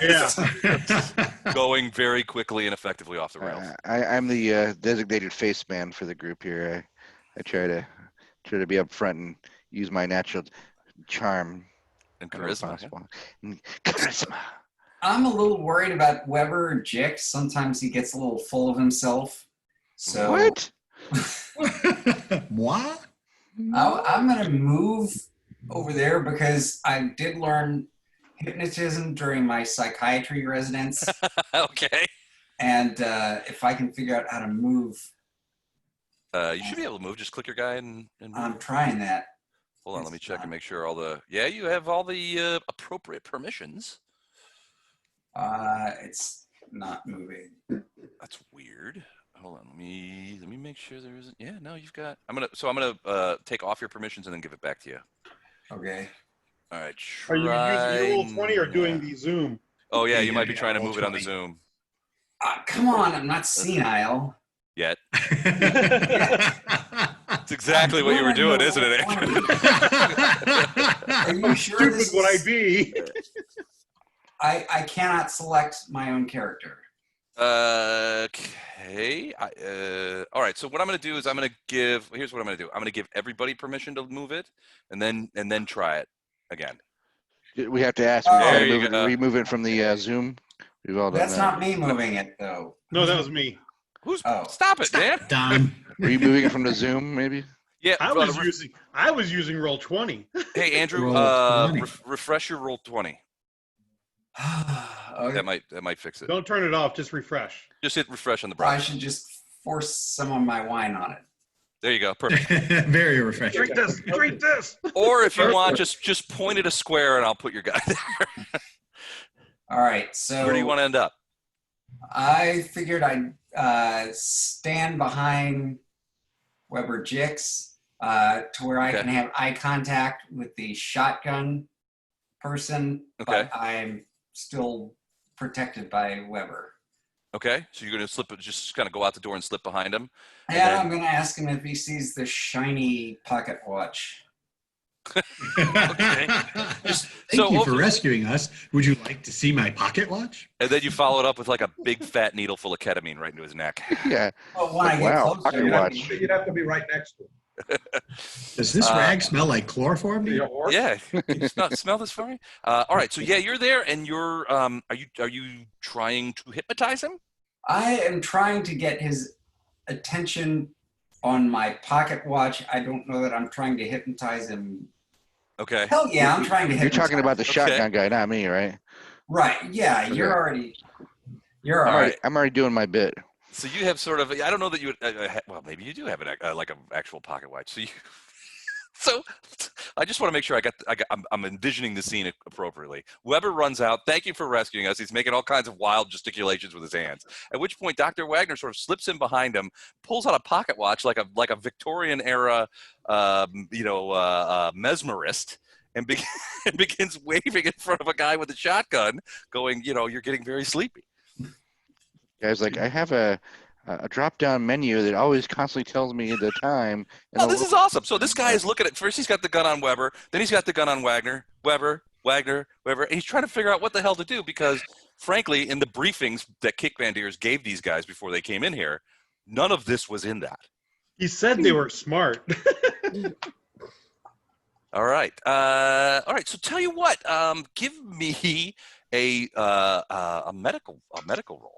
Yeah. Going very quickly and effectively off the rails. I'm the designated face man for the group here. I try to be up front and use my natural charm And whenever charisma. possible. Charisma. I'm a little worried about Weber Jick. Sometimes he gets a little full of himself. So What? What? I'm going to move over there because I did learn hypnotism during my psychiatry residence. Okay. And if I can figure out how to move, You should be able to move. Just click your guy and move. I'm trying that. Hold on, let me check and make sure all the... Yeah, you have all the appropriate permissions. It's not moving. That's weird. Hold on, let me make sure there isn't... Yeah, no, you've got... I'm gonna take off your permissions and then give it back to you. Okay. All right. Are you using your roll 20 or doing the... the Zoom? Oh, yeah, you might be trying to roll move it on the 20. Zoom. Come on, I'm not senile. Yet. That's exactly what you were doing, isn't it, Andrew? Are you sure Stupid this would I is- be? I cannot select my own character. Okay. All right. So what I'm going to do is here's what I'm going to do. I'm going to give everybody permission to move it, and then try it again. We have to ask. Oh, We gotta there you move go. it, remove it from the Zoom. We've all done That's that. not me moving it, though. No, that was me. Oh. Stop it, man? Don. Are you moving it from the Zoom, maybe? Yeah. I was using roll 20. Hey, Andrew. Roll 20. Refresh your roll 20. Okay. That might fix it. Don't turn it off. Just refresh. Just hit refresh on the I browser. should just force some of my wine on it. There you go. Perfect. Very refreshing. Drink this. Drink this. Or if you want, just point at a square and I'll put your guy there. All right, so Where do you want to end up? I figured I'd stand behind Weber Jix to where I Okay. can have eye contact with the shotgun person, Okay. but I'm still protected by Weber. Okay, so you're going to just kind of go out the door and slip behind him. And then, I'm going to ask him if he sees the shiny pocket watch. Okay. Thank you for rescuing us. Would you like to see my pocket watch? And then you follow it up with like a big fat needle full of ketamine right into his neck. Yeah. Well, when I get Wow, closer, pocket watch. You'd have to be right next to him. Does this rag smell like chloroform to you? Yeah, can you smell this for me? All right, so yeah, you're there, and you're are you trying to hypnotize him? I am trying to get his attention on my pocket watch. I don't know that I'm trying to hypnotize him. Okay. Hell yeah, I'm trying to hypnotize. You're talking about the Okay. shotgun guy, not me, right? Right. Yeah, Okay. you're already right. I'm already doing my bit. So you have sort of, I don't know that you, well, maybe you do have like an actual pocket watch. So you, so I just want to make sure I'm envisioning the scene appropriately. Weber runs out. Thank you for rescuing us. He's making all kinds of wild gesticulations with his hands. At which point, Dr. Wagner sort of slips in behind him, pulls out a pocket watch like a Victorian era, mesmerist, and begins waving in front of a guy with a shotgun, going, you're getting very sleepy. Guys, like I have a drop-down menu that always constantly tells me the time. Oh, this is awesome. So this guy is looking at, first he's got the gun on Weber, then he's got the gun on Wagner, Weber, and he's trying to figure out what the hell to do because, frankly, in the briefings that Kykbandirz gave these guys before they came in here, none of this was in that. He said they were smart. All right. So tell you what, give me a medical roll.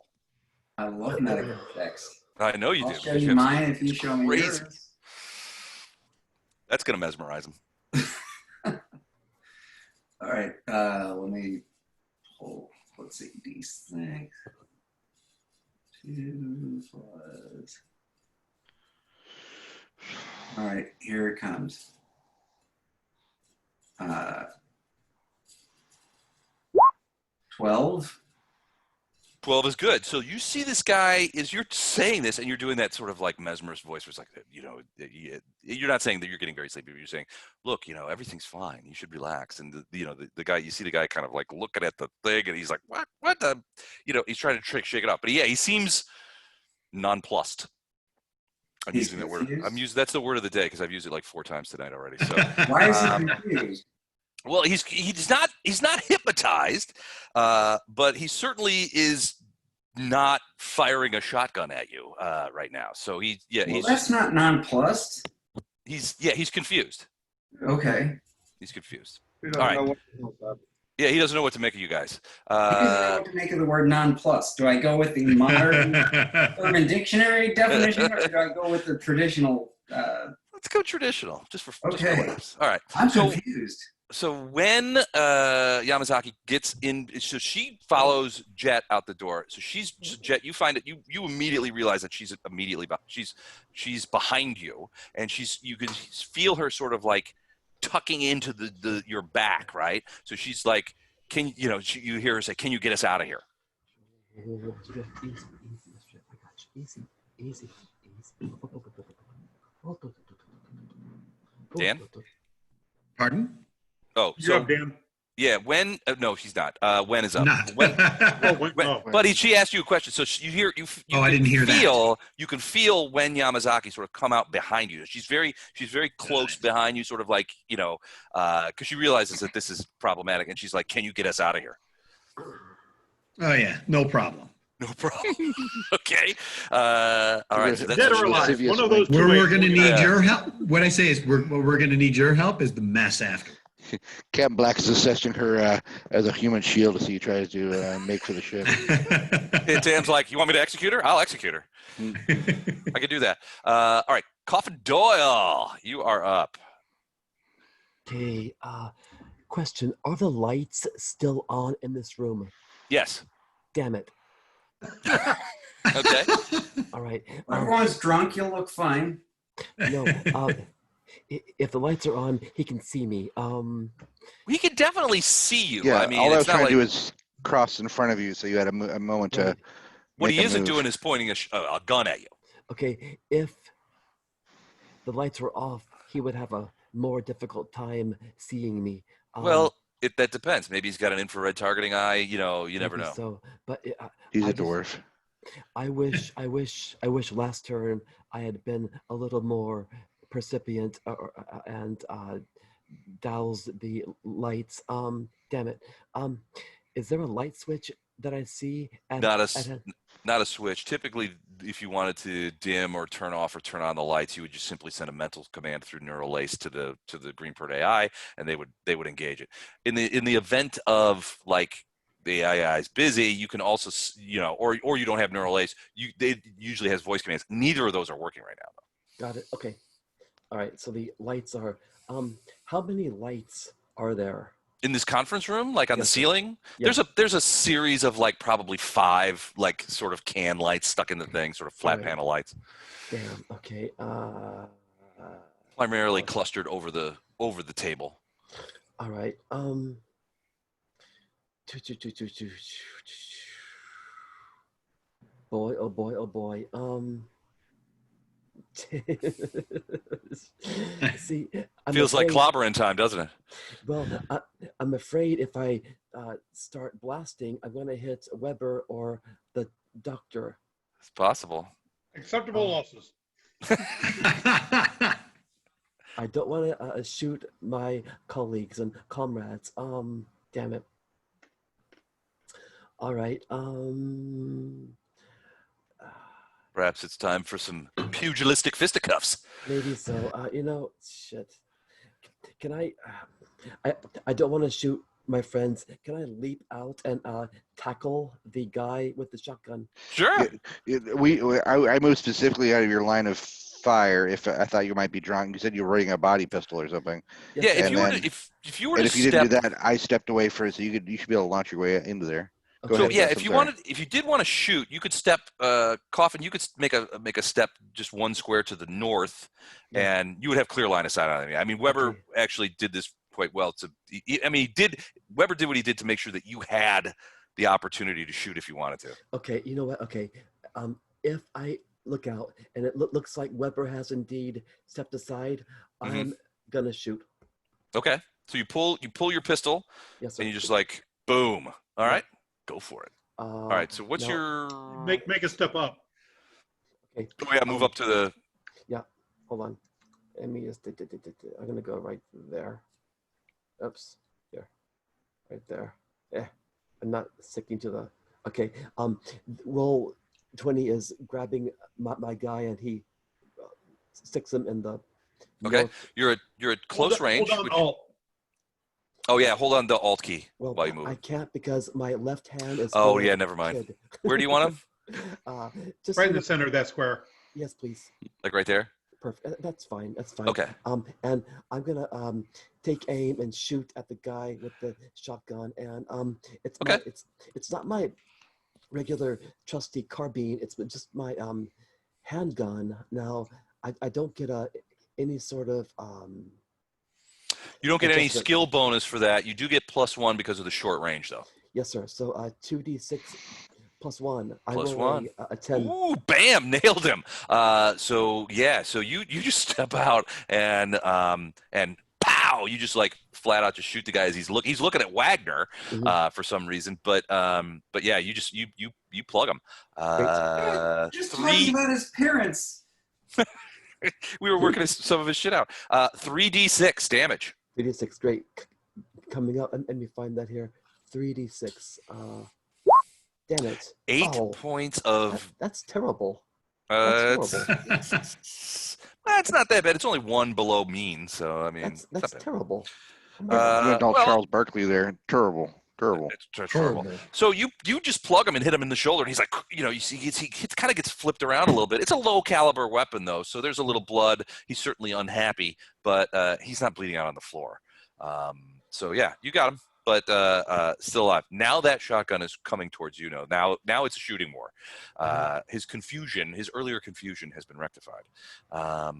I love medical effects. I know you I'll do. show you mine if you show me crazy. yours. That's gonna mesmerize him. All right, let me pull, let's see, D6. 2 plus. All right, here it comes. 12. 12 is good. So you see this guy, as you're saying this, and you're doing that sort of like mesmerist voice, where it's like, you're not saying that you're getting very sleepy, but you're saying, look, everything's fine. You should relax. And the guy, you see the guy kind of like looking at the thing, and he's like, what the, he's trying to shake it up. But yeah, he seems nonplussed. I'm using that word. That's the word of the day because I've used it like 4 times tonight already. So Why is he confused? well, he's not hypnotized, but he certainly is not firing a shotgun at you right now. So That's not nonplussed. He's confused. Okay. He's confused. All right. Yeah, he doesn't know what to make of you guys. He doesn't know what to make of the word nonplussed. Do I go with the modern Urban Dictionary definition, or do I go with the traditional? Let's go traditional, just for okay. Just all right. I'm confused. So when Yamazaki gets in, so she follows Jet out the door. So Jet. You find it. You immediately realize that she's behind you, and you can feel her sort of like tucking into your back, right? So she's like, you hear her say, "Can you get us out of here?" Easy. Dan? Pardon? Oh, You're up, Dan. yeah. When? No, she's not. When is up? Not. But she asked you a question, so you I didn't hear that. You can feel when Yamazaki sort of come out behind you. She's very close behind you, sort of like because she realizes that this is problematic, and she's like, "Can you get us out of here?" Oh yeah, no problem. No problem. Okay. All right. So that's Dead or alive. One of those two. Where we're going to ways. need your help. What I say is, what we're going to need your help is the mess after. Captain Black is assessing her as a human shield as he tries to make for the ship. And Tam's like, "You want me to execute her? I'll execute her. I can do that." All right. Coffin Doyle, you are up. Okay, question. Are the lights still on in this room? Yes. Damn it. Okay. All right. When everyone's drunk, you'll look fine. No, if the lights are on, he can see me. He can definitely see you. Yeah, I mean, all I was it's not trying like, to do is cross in front of you, so you had a moment to. what make he a isn't move. doing is pointing a gun at you. Okay, if the lights were off, he would have a more difficult time seeing me. Well, that depends. Maybe he's got an infrared targeting eye. You know, you never Maybe know. So, but He's I a just- dwarf. I wish last turn I had been a little more percipient and doused the lights. Damn it. Is there a light switch that I see at Not a switch. Typically, if you wanted to dim or turn off or turn on the lights, you would just simply send a mental command through neural lace to the Greenport AI, and they would engage it. In the event of like the AI is busy, you can also, you know, or you don't have neural lace. They usually has voice commands. Neither of those are working right now, though. Got it. Okay. All right. So the lights are. How many lights are there? In this conference room, like on the Yes, sir. ceiling, Yeah. there's a series of like probably 5 like sort of can lights stuck in the thing, sort of flat Right. panel lights, Damn. Okay. primarily clustered over the table. All right. Boy, oh boy, oh boy. See, Feels like clobbering time, doesn't it? Well, I'm afraid if I start blasting, I'm going to hit Weber or the doctor. It's possible. Acceptable losses. I don't want to shoot my colleagues and comrades. Damn it. All right. Perhaps it's time for some pugilistic fisticuffs. Maybe so. You know, shit. Can I don't want to shoot my friends. Can I leap out and tackle the guy with the shotgun? Sure. I moved specifically out of your line of fire. If I thought you might be drunk, you said you were running a body pistol or something. Yes, Yeah. sir. If you didn't do that, I stepped away for it, so you should be able to launch your way into there. Go So ahead, yeah, Jess, if you did want to shoot, you could step, Coffin. You could make a step just 1 square to the north, and you would have clear line of sight on it. I mean, Weber actually did this quite well. Weber did what he did to make sure that you had the opportunity to shoot if you wanted to. Okay, you know what? Okay, if I look out and it looks like Weber has indeed stepped aside, I'm gonna shoot. Okay, so you pull your pistol, Yes, sir. and you just like boom. All right. Go for it. All right. So what's your make a step up? Okay. Oh yeah, move up to the. Yeah. Hold on. Let me just. I'm gonna go right there. Oops. Here. Right there. Yeah. I'm not sticking to the. Okay. Roll 20 is grabbing my guy and he sticks him in the. Okay. North. You're at close range. Hold on, Alt. Oh yeah, hold on the Alt key while you move. I can't because my left hand is. Oh yeah, never mind. Where do you want him? Just right in the center of that square. Yes, please. Like right there. Perfect. That's fine. That's fine. Okay. And I'm gonna take aim and shoot at the guy with the shotgun. And it's okay. It's not my regular trusty carbine. It's just my handgun. Now I don't get any sort of You don't get any skill bonus for that. You do get +1 because of the short range, though. Yes, sir. So 2d6 +1. +1. A 10. Ooh, bam! Nailed him. So yeah. So you just step out and pow! You just like flat out just shoot the guy as he's looking at Wagner for some reason. But yeah, you plug him. Just talking about his parents. We were working some of his shit out. 3d6 damage. 3d6, great. Coming up, let me find that here. 3d6. Damn it. 8 points of. That's terrible. That's not that bad. It's only 1 below mean, so I mean. That's terrible. Charles Barkley there. Terrible. It's terrible. So you just plug him and hit him in the shoulder, and he's like, you see, he kind of gets flipped around a little bit. It's a low caliber weapon though, so there's a little blood. He's certainly unhappy, but he's not bleeding out on the floor. So yeah, you got him, but still alive. Now that shotgun is coming towards you. Now it's a shooting war. His earlier confusion has been rectified. But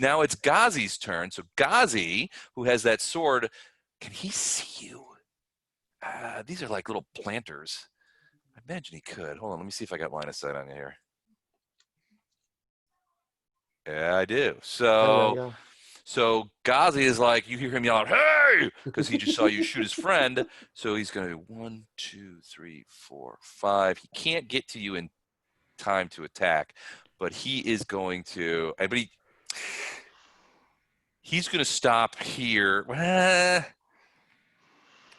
now it's Ghazi's turn. So Ghazi, who has that sword, can he see you? These are like little planters. I imagine he could. Hold on, let me see if I got line of sight on you here. Yeah, I do. So So Ghazi is like, you hear him yell out, "Hey!" because he just saw you shoot his friend. So he's going to do 1, 2, 3, 4, 5. He can't get to you in time to attack, but he is going to. But he's going to stop here.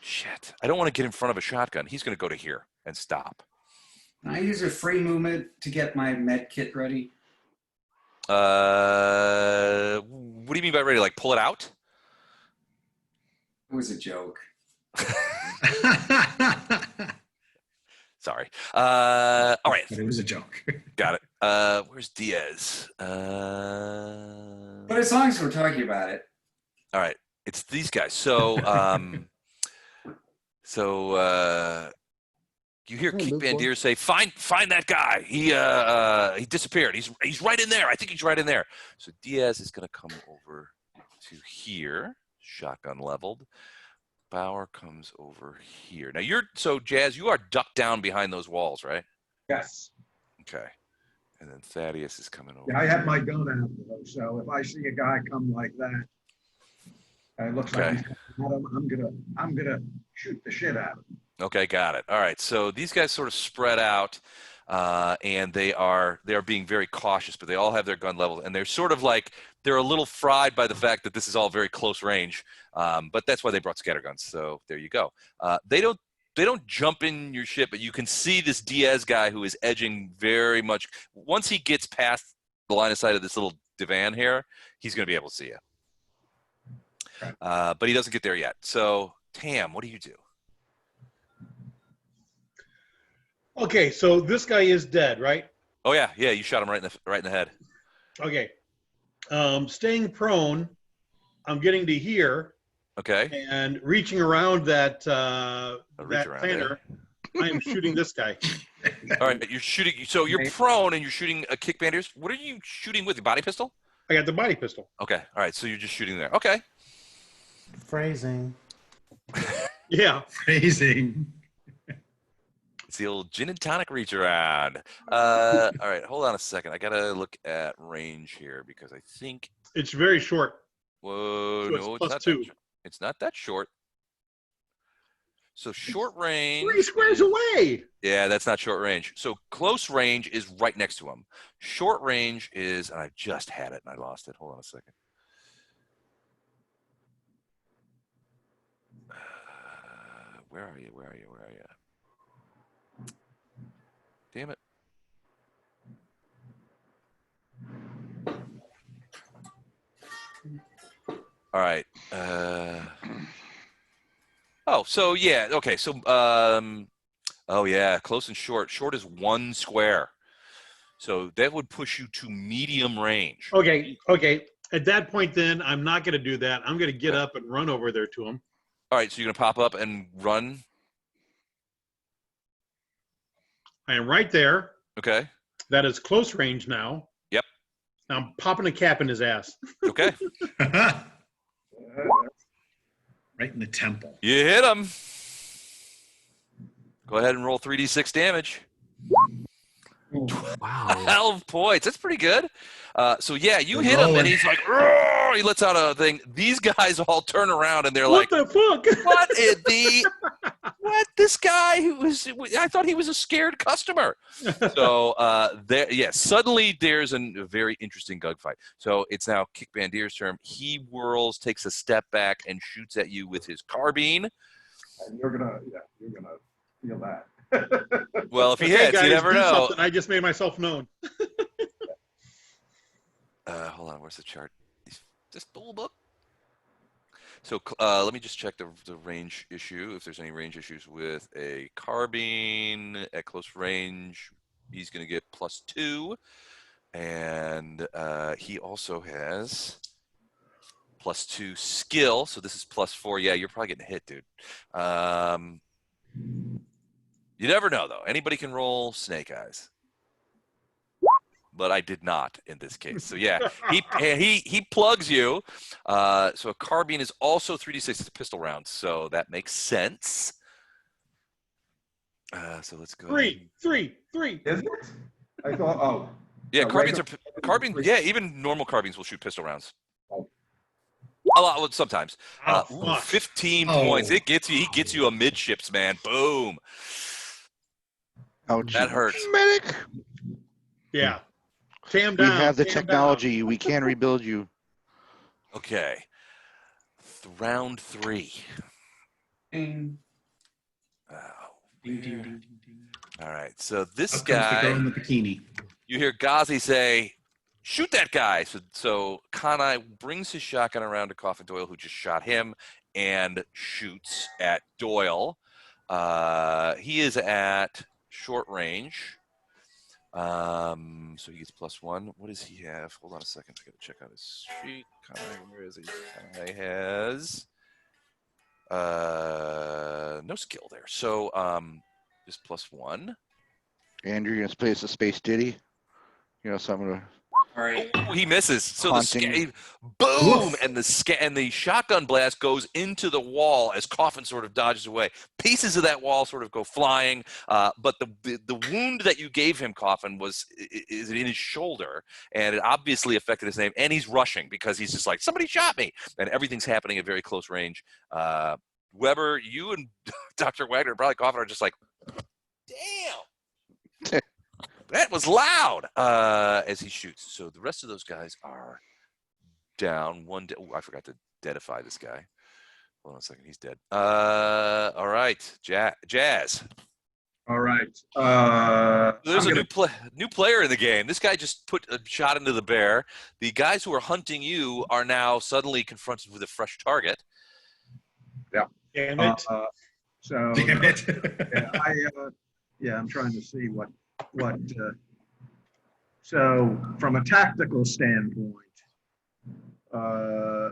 Shit! I don't want to get in front of a shotgun. He's going to go to here and stop. Can I use a free movement to get my med kit ready? What do you mean by ready? Like pull it out? It was a joke. Sorry. All right. But it was a joke. Got it. Where's Diaz? But as long as we're talking about it. All right. It's these guys. So, you hear Kykbandirz say, "Find that guy. He disappeared. He's right in there. I think he's right in there." So Diaz is going to come over to here, shotgun leveled. Bauer comes over here. Now Jazz, you are ducked down behind those walls, right? Yes. Okay. And then Thaddeus is coming over. Yeah, I have my gun out though, so if I see a guy come like that, it looks like he's coming at him, I'm gonna shoot the shit out of him. Okay, got it. All right. So these guys sort of spread out, and they are being very cautious, but they all have their gun levels, and they're sort of like they're a little fried by the fact that this is all very close range. But that's why they brought scatter guns. So there you go. They don't jump in your ship, but you can see this Diaz guy who is edging very much. Once he gets past the line of sight of this little divan here, he's going to be able to see you. But he doesn't get there yet. So Tam, what do you do? Okay, so this guy is dead, right? Oh yeah, you shot him right in the head. Okay. Staying prone, I'm getting to here. Okay. And reaching around that planter, I am shooting this guy. All right, you're shooting. So you're prone and you're shooting a Kykbandirz. What are you shooting with? Your body pistol? I got the body pistol. Okay. All right. So you're just shooting there. Okay. Phrasing. Yeah. Phrasing. It's the old gin and tonic reach around. All right, hold on a second. I gotta look at range here because I think it's very short. Whoa, so no, it's not +2. It's not that short. So short range. 3 squares away. Yeah, that's not short range. So close range is right next to him. Short range is, and I just had it and I lost it. Hold on a second. Where are you? Damn it. All right. Oh, so yeah. Okay. So, oh yeah, close and short. Short is 1 square. So that would push you to medium range. Okay. At that point, then, I'm not going to do that. I'm going to get up and run over there to him. All right. So you're going to pop up and run. I am right there. Okay. That is close range now. Yep. Now I'm popping a cap in his ass. Okay. Right in the temple. You hit him. Go ahead and roll 3d6 damage. Wow. 12 points. That's pretty good. So yeah, you hit him and he's like, "Roar!" He lets out a thing. These guys all turn around and they're What like, the fuck? what is what? This guy I thought he was a scared customer. So suddenly there's a very interesting gunfight. So it's now Kykbandirz's turn. He whirls, takes a step back and shoots at you with his carbine. And you're gonna feel that. Well, if he Okay, hits, guys, you never do know. something. I just made myself known. Hold on, where's the chart? Just pull up. So let me just check the range issue. If there's any range issues with a carbine at close range, he's going to get +2. And he also has +2 skill. So this is +4. Yeah, you're probably getting hit, dude. You never know, though. Anybody can roll snake eyes. But I did not in this case. So yeah, he plugs you. So a carbine is also 3d6. It's a pistol round, so that makes sense. So let's go. 3. Is it? I thought. Oh. Yeah, carbines. Yeah, even normal carbines will shoot pistol rounds. A lot, well, sometimes. Oh, Ooh, fuck. 15 Oh. points. It gets you. He gets you a midships, man. Boom. Ouch. That hurts. Medic. Yeah. Tam We down. have the tam technology. We can rebuild you. Okay. Round 3. Ding, Oh, ding, ding, ding, ding, ding. all right. So this Up comes the girl guy, in the bikini. you hear Ghazi say, shoot that guy. So Kanai brings his shotgun around to Coffin Doyle, who just shot him, and shoots at Doyle. He is at short range. So he gets +1. What does he have? Hold on a second. I gotta check out his sheet. Kanai, where is he? Kanai has no skill there. So just +1. Andrew, you're gonna play us a space ditty. You know, something to All right. Oh, he misses. So Haunting. boom, Woof. and the shotgun blast goes into the wall as Coffin sort of dodges away. Pieces of that wall sort of go flying, but the wound that you gave him, Coffin, is in his shoulder, and it obviously affected his name. And he's rushing because he's just like, somebody shot me, and everything's happening at very close range. Weber, you and Dr. Wagner, probably Coffin, are just like, damn. That was loud as he shoots. So the rest of those guys are down. I forgot to deadify this guy. Hold on a second. He's dead. All right. Jazz. All right. There's a new player in the game. This guy just put a shot into the bear. The guys who are hunting you are now suddenly confronted with a fresh target. Damn it. So Damn it. I'm trying to see what so from a tactical standpoint,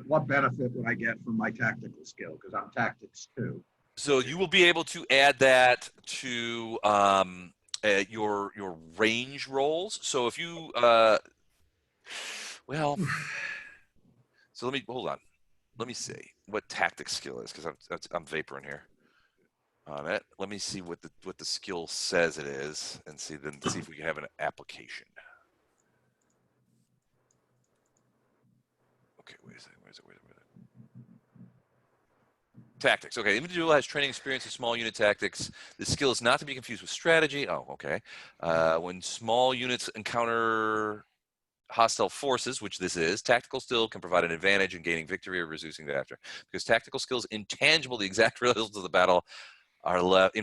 what benefit would I get from my tactical skill? Because I'm tactics too. So you will be able to add that to your range rolls. So if you so let me hold on. Let me see what tactics skill is, because I'm vaporing here on it. Let me see what the skill says it is, and see if we can have an application. Okay, wait a second. Where is it? Tactics. Okay, individual has training experience in small unit tactics. The skill is not to be confused with strategy. Oh, okay. When small units encounter hostile forces, which this is, tactical skill can provide an advantage in gaining victory or reducing that after. Because tactical skills intangible, the exact results of the battle are left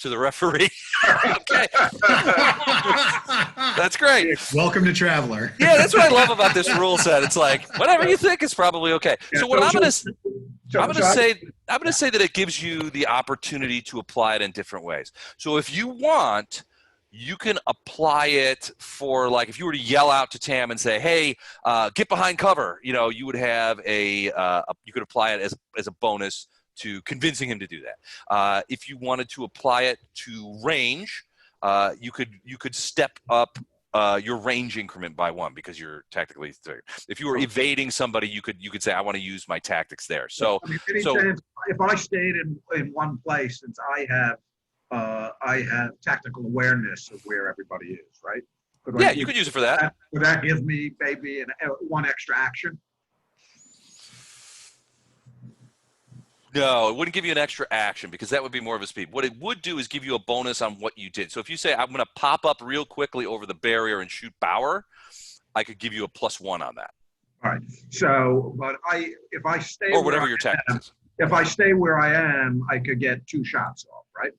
to the referee. Okay. That's great. Welcome to Traveler. Yeah, that's what I love about this rule set. It's like whatever you think is probably okay. So what I'm gonna say that it gives you the opportunity to apply it in different ways. So if you want, you can apply it for, like, if you were to yell out to Tam and say, "Hey, get behind cover," you would have you could apply it as a bonus to convincing him to do that. If you wanted to apply it to range, you could step up your range increment by 1 because you're tactically. If you were evading somebody, you could say, "I want to use my tactics there." So, if I stayed in one place, since I have tactical awareness of where everybody is, right? You could use it for that. Would that give me maybe one extra action? No, it wouldn't give you an extra action because that would be more of a speed. What it would do is give you a bonus on what you did. So if you say, "I'm going to pop up real quickly over the barrier and shoot Bauer," I could give you a +1 on that. All right. So, but if I stay or whatever your tactics is. If I stay where I am, I could get 2 shots off, right?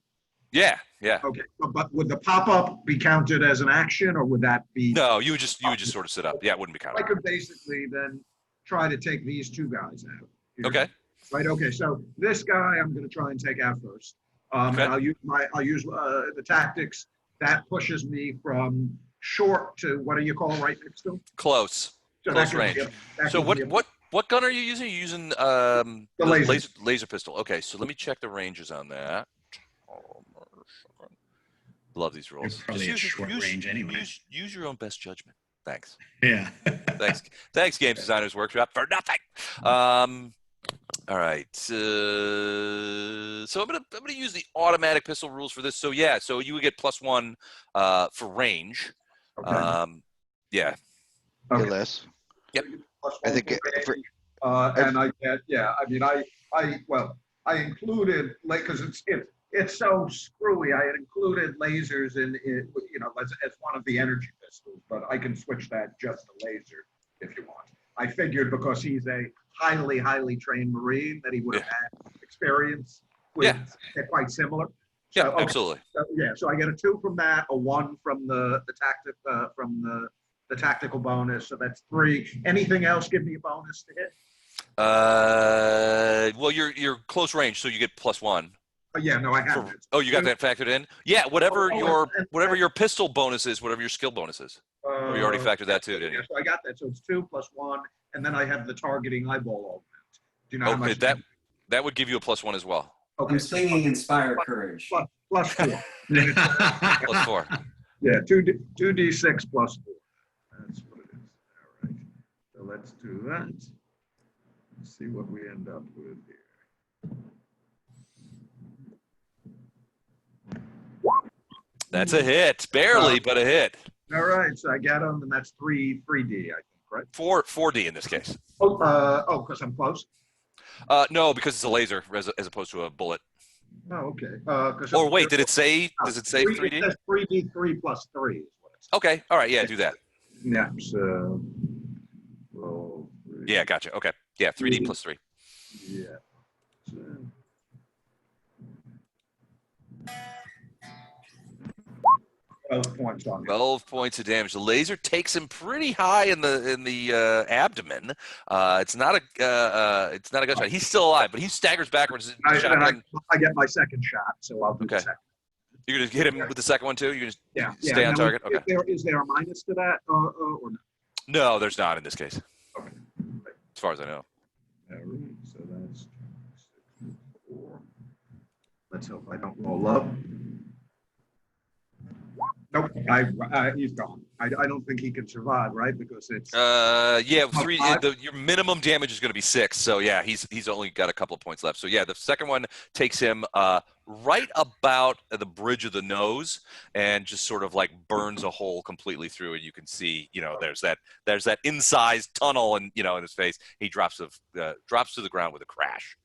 Yeah. Okay, but would the pop-up be counted as an action, or would that be? No, you would just sort of sit up. Yeah, it wouldn't be counted. I could basically then try to take these 2 guys out. Okay. Right. Okay. So this guy I'm going to try and take out first. Okay. I'll use the tactics that pushes me from short to what do you call right next to him? Close. So Close range. So what gun are you using? You're using the laser pistol. Okay. So let me check the ranges on that. Love these rolls. You're probably at short range anyway. Use your own best judgment. Thanks. Yeah. Thanks, Games Designers Workshop, for nothing. All right. So I'm gonna use the automatic pistol rules for this. So yeah. So you would get +1 for range. Okay. Yeah. Okay. Less. Yep. I think And I get, yeah, I mean, I included, like, because it's so screwy. I had included lasers in you know, as one of the energy pistols, but I can switch that just to laser if you want. I figured because he's a highly trained Marine that he would have had experience with. They're quite similar. So, yeah, absolutely. So I get a 2 from that, a 1 from the tactical bonus. So that's 3. Anything else give me a bonus to hit? Well, you're close range, so you get +1. Yeah, no, I have it. Oh, you got that factored in? Yeah, whatever your pistol bonus is, whatever your skill bonus is. Oh, you already factored that too, didn't you? So I got that. So it's 2 + 1, and then I have the targeting eyeball augment. Do you know how much? That would give you a +1 as well. Okay. I'm singing Inspire Courage. Plus 4. +4. Yeah, 2d6 + 4. That's what it is. All right. So let's do that. Let's see what we end up with here. That's a hit, barely, but a hit. All right, so I get them, and that's 3D, I think, right? 4D in this case. Oh, because I'm close. No, because it's a laser as opposed to a bullet. Oh, okay. Or wait, did it say? Does it say 3D? It says 3D 3 + 3 is what it says. Okay, all right, yeah, do that. Yeah. So, roll 3. Yeah, gotcha. Okay, yeah, 3D + 3. Yeah. So, 12 points on 12 points of damage. The laser takes him pretty high in the abdomen. It's not a gunshot. He's still alive, but he staggers backwards. I get my second shot, so I'll do the second. You're gonna hit him with the second one too. You're gonna stay on now, target. Okay. Is there a minus to that, or no? No, there's not in this case. Okay. Right. As far as I know. All right. So that's 6, 4. Let's hope I don't roll up. Nope, he's gone. I don't think he can survive, right? Because it's 3. Your minimum damage is going to be 6. So yeah, he's only got a couple of points left. So yeah, the second one takes him right about the bridge of the nose and just sort of like burns a hole completely through, and you can see, you know, there's that incised tunnel, and you know, in his face, he drops to the ground with a crash.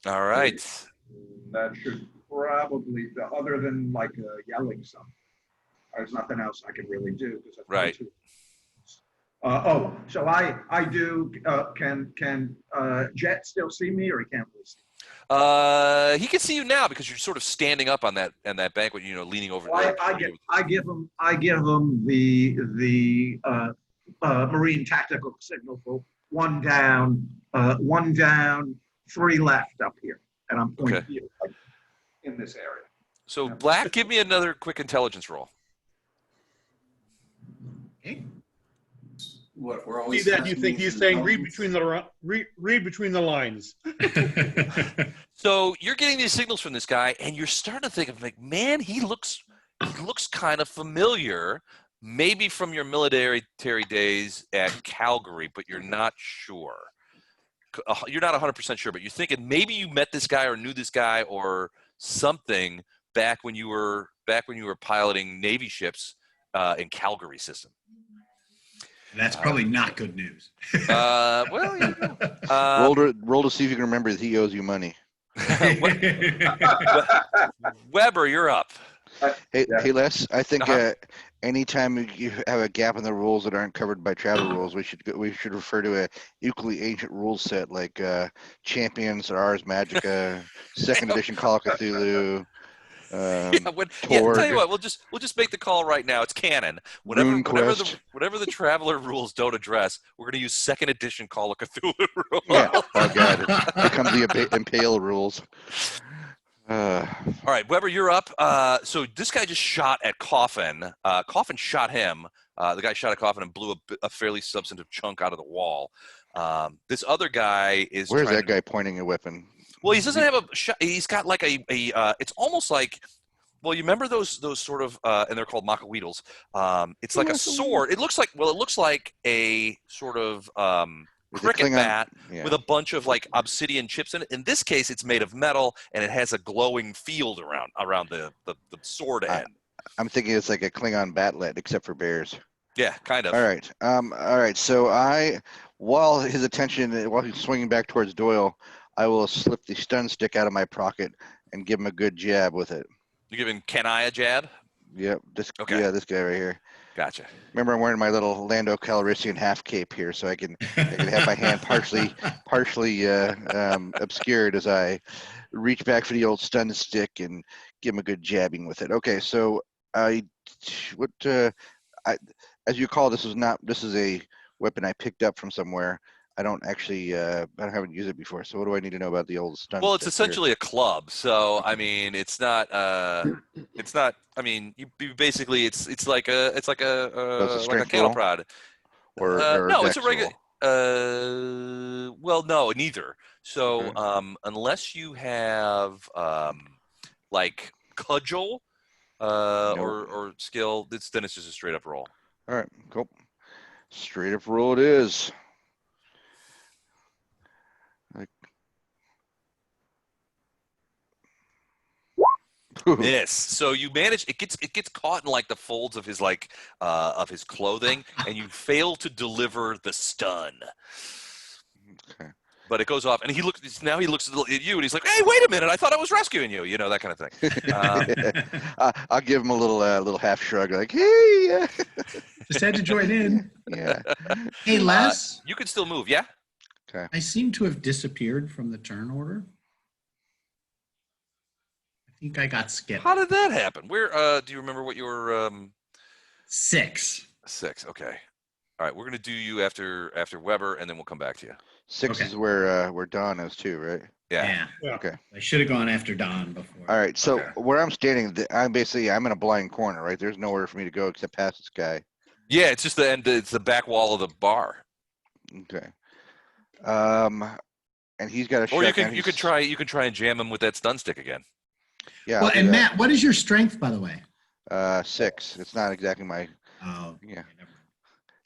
All right. That should probably, other than like yelling something, there's nothing else I can really do. Right. So I do. Can Jet still see me, or he can't really see? He can see you now because you're sort of standing up on that banquet, you know, leaning over. I give him the Marine tactical signal for 1 down, 3 left up here, and I'm pointing you in this area. So Black, give me another quick intelligence roll. Okay. What we're always see that you think he's saying read between the lines. So you're getting these signals from this guy, and you're starting to think of like, man, he looks kind of familiar, maybe from your military days at Calgary, but you're not sure. You're not 100% sure, but you're thinking maybe you met this guy or knew this guy or something back when you were piloting Navy ships in Calgary system. That's probably not good news. Well, you know. Roll to see if you can remember that he owes you money. Weber, you're up. Hey, Les, I think anytime you have a gap in the rules that aren't covered by travel rules, we should refer to a equally ancient rule set like Champions or Ars Magica, 2nd edition Call of Cthulhu. Tell you what, we'll just make the call right now. It's canon. Whatever the traveler rules don't address, we're going to use 2nd edition Call of Cthulhu rules. Yeah. Oh god, it becomes the Impale rules. All right, Weber, you're up. So this guy just shot at Coffin. Coffin shot him. The guy shot at Coffin and blew a fairly substantive chunk out of the wall. This other guy is. Where's that guy pointing a weapon? Well, he doesn't have a shot. He's got like it's almost like, well, you remember those sort of, and they're called macaweedles. It's like a sword. It looks like a sort of cricket bat with a bunch of like obsidian chips in it. In this case, it's made of metal and it has a glowing field around the sword end. I'm thinking it's like a Klingon batlet, except for bears. Yeah, kind of. All right. So while he's swinging back towards Doyle, I will slip the stun stick out of my pocket and give him a good jab with it. You're giving Kenai a jab? Yep. This Okay. Yeah, this guy right here. Gotcha. Remember, I'm wearing my little Lando Calrissian half cape here, so I can have my hand partially obscured as I reach back for the old stun stick and give him a good jabbing with it. Okay, so as you call, this is a weapon I picked up from somewhere. I haven't used it before. So what do I need to know about the old stun? Well, it's essentially a club. So I mean, it's not. I mean, you basically it's like a cattle prod. Or no, a it's a regular. Well, no, neither. So Okay. unless you have like cudgel or skill, then it's just a straight up roll. All right, cool. Straight up roll it is. Miss. So you manage. It gets caught in like the folds of his of his clothing, and you fail to deliver the stun. Okay. But it goes off, and he looks at you, and he's like, "Hey, wait a minute! I thought I was rescuing you." You know, that kind of thing. I'll give him a little half shrug, like, "Hey." Just had to join in. Yeah. Hey, Les. You can still move, yeah. Okay. I seem to have disappeared from the turn order. I think I got skipped. How did that happen? Where do you remember what your 6. 6? Okay. All right, we're gonna do you after Weber, and then we'll come back to you. 6 Okay. is where Don is too, right? Yeah. Okay. I should have gone after Don before. All right. So Okay. where I'm standing, I'm in a blind corner, right? There's nowhere for me to go except past this guy. Yeah, it's just the end. It's the back wall of the bar. Okay. And he's got a Or shotgun. you could try and jam him with that stun stick again. Yeah. Well, I'll do and that. Matt, what is your strength, by the way? 6. It's not exactly my. Oh, Yeah. okay, never mind.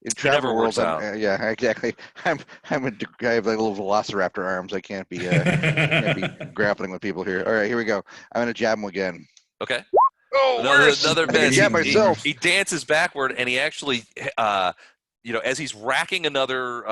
In It never travel works world, out. yeah, exactly. I have like little velociraptor arms. I can't be grappling with people here. All right, here we go. I'm gonna jab him again. Okay. Oh, Another I can miss. jab myself. He dances backward, and he actually, as he's racking another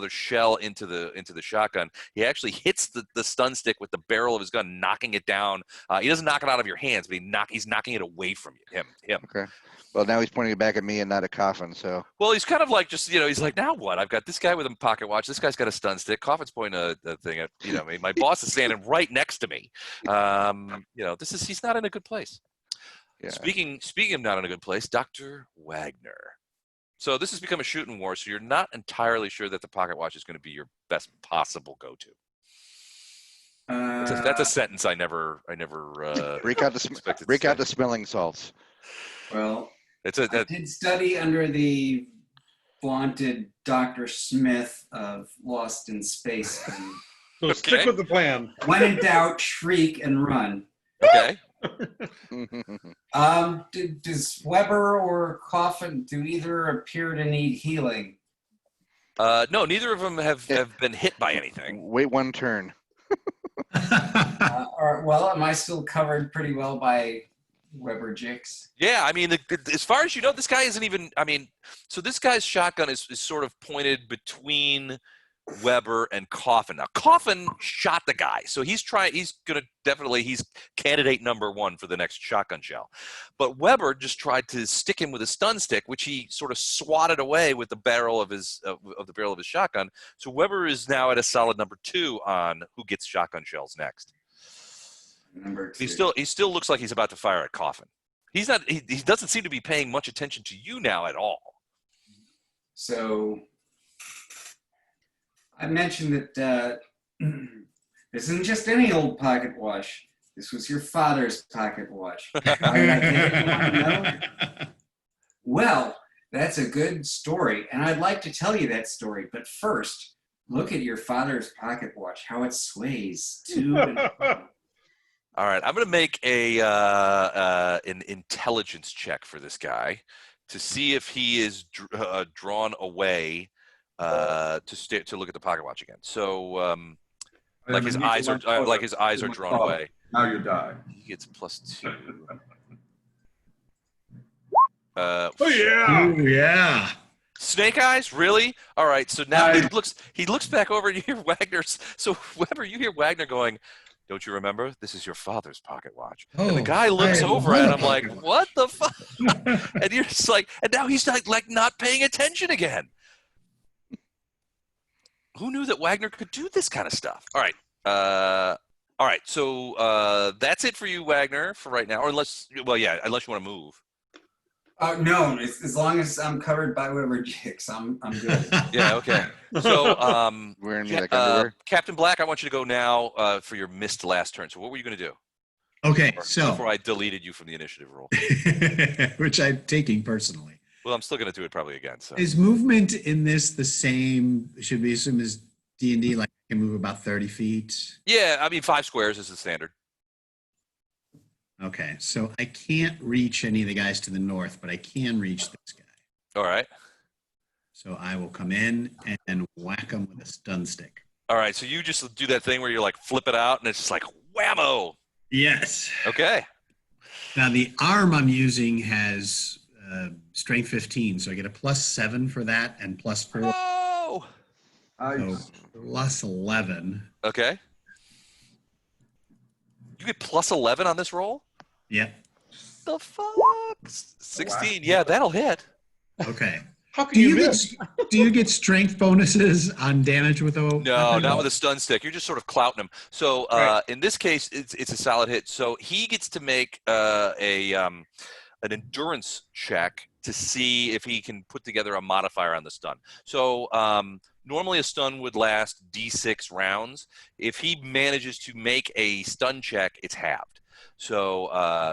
shell into the shotgun, he actually hits the stun stick with the barrel of his gun, knocking it down. He doesn't knock it out of your hands, but he's knocking it away from you. Him. Okay. Well, now he's pointing it back at me and not a coffin. So. Well, he's kind of like he's like, now what? I've got this guy with a pocket watch. This guy's got a stun stick. Coffin's pointing a thing at my boss is standing right next to me. He's not in a good place. Yeah. Speaking of not in a good place, Dr. Wagner. So this has become a shooting war. So you're not entirely sure that the pocket watch is going to be your best possible go-to. That's a sentence I never break out the smelling salts. Well, I did study under the vaunted Dr. Smith of Lost in Space. So stick with the plan. When in doubt, shriek and run. Okay. Does Weber or Coffin, do either appear to need healing? No, neither of them have been hit by anything. Wait one turn. Am I still covered pretty well by Weber Jix? Yeah, I mean, as far as you know, this guy isn't even. I mean, so this guy's shotgun is sort of pointed between Weber and Coffin. Now, Coffin shot the guy, so he's candidate number 1 for the next shotgun shell. But Weber just tried to stick him with a stun stick, which he sort of swatted away with the barrel of his shotgun. So Weber is now at a solid number 2 on who gets shotgun shells next. Number 2. He still looks like he's about to fire at Coffin. He's not. He doesn't seem to be paying much attention to you now at all. So I mentioned that this isn't just any old pocket watch. This was your father's pocket watch. Why did I get it? You want to know? Well, that's a good story, and I'd like to tell you that story. But first, look at your father's pocket watch, how it sways to and fro. All right, I'm going to make an intelligence check for this guy to see if he is drawn away to look at the pocket watch again. So, like his eyes are drawn away. Now you die. He gets +2. Oh yeah. Ooh, yeah. Snake Eyes, really? All right. So now he looks back over and you hear Wagner's. So Weber, you hear Wagner going, "Don't you remember? This is your father's pocket watch." Oh, and the guy looks I over love and a I'm like, pocket watch. "What the fuck?" And you're just like, and now he's like not paying attention again. Who knew that Wagner could do this kind of stuff? All right. All right. So that's it for you, Wagner, for right now. Or unless you want to move. No, as long as I'm covered by whatever jigs, I'm good. Yeah. Okay. So Wearing me like underwear. Captain Black, I want you to go now for your missed last turn. So what were you going to do? Okay, so before I deleted you from the initiative roll, which I'm taking personally. Well, I'm still going to do it probably again. So is movement in this the same? Should we assume as D&D? Like I can move about 30 feet. Yeah, I mean 5 squares is the standard. Okay, so I can't reach any of the guys to the north, but I can reach this guy. All right. So I will come in and whack him with a stun stick. All right, so you just do that thing where you like flip it out and it's just like whammo. Yes. Okay. Now the arm I'm using has strength 15, so I get a +7 for that and +4. Oh. So +11. Okay. You get +11 on this roll? Yep. The fuck? 16. Yeah, that'll hit. Okay. How can you miss? Do you get strength bonuses on damage with a? No, not with a stun stick. You're just sort of clouting him. So in this case, it's a solid hit. So he gets to make an endurance check to see if he can put together a modifier on the stun. So normally a stun would last D6 rounds. If he manages to make a stun check, it's halved. So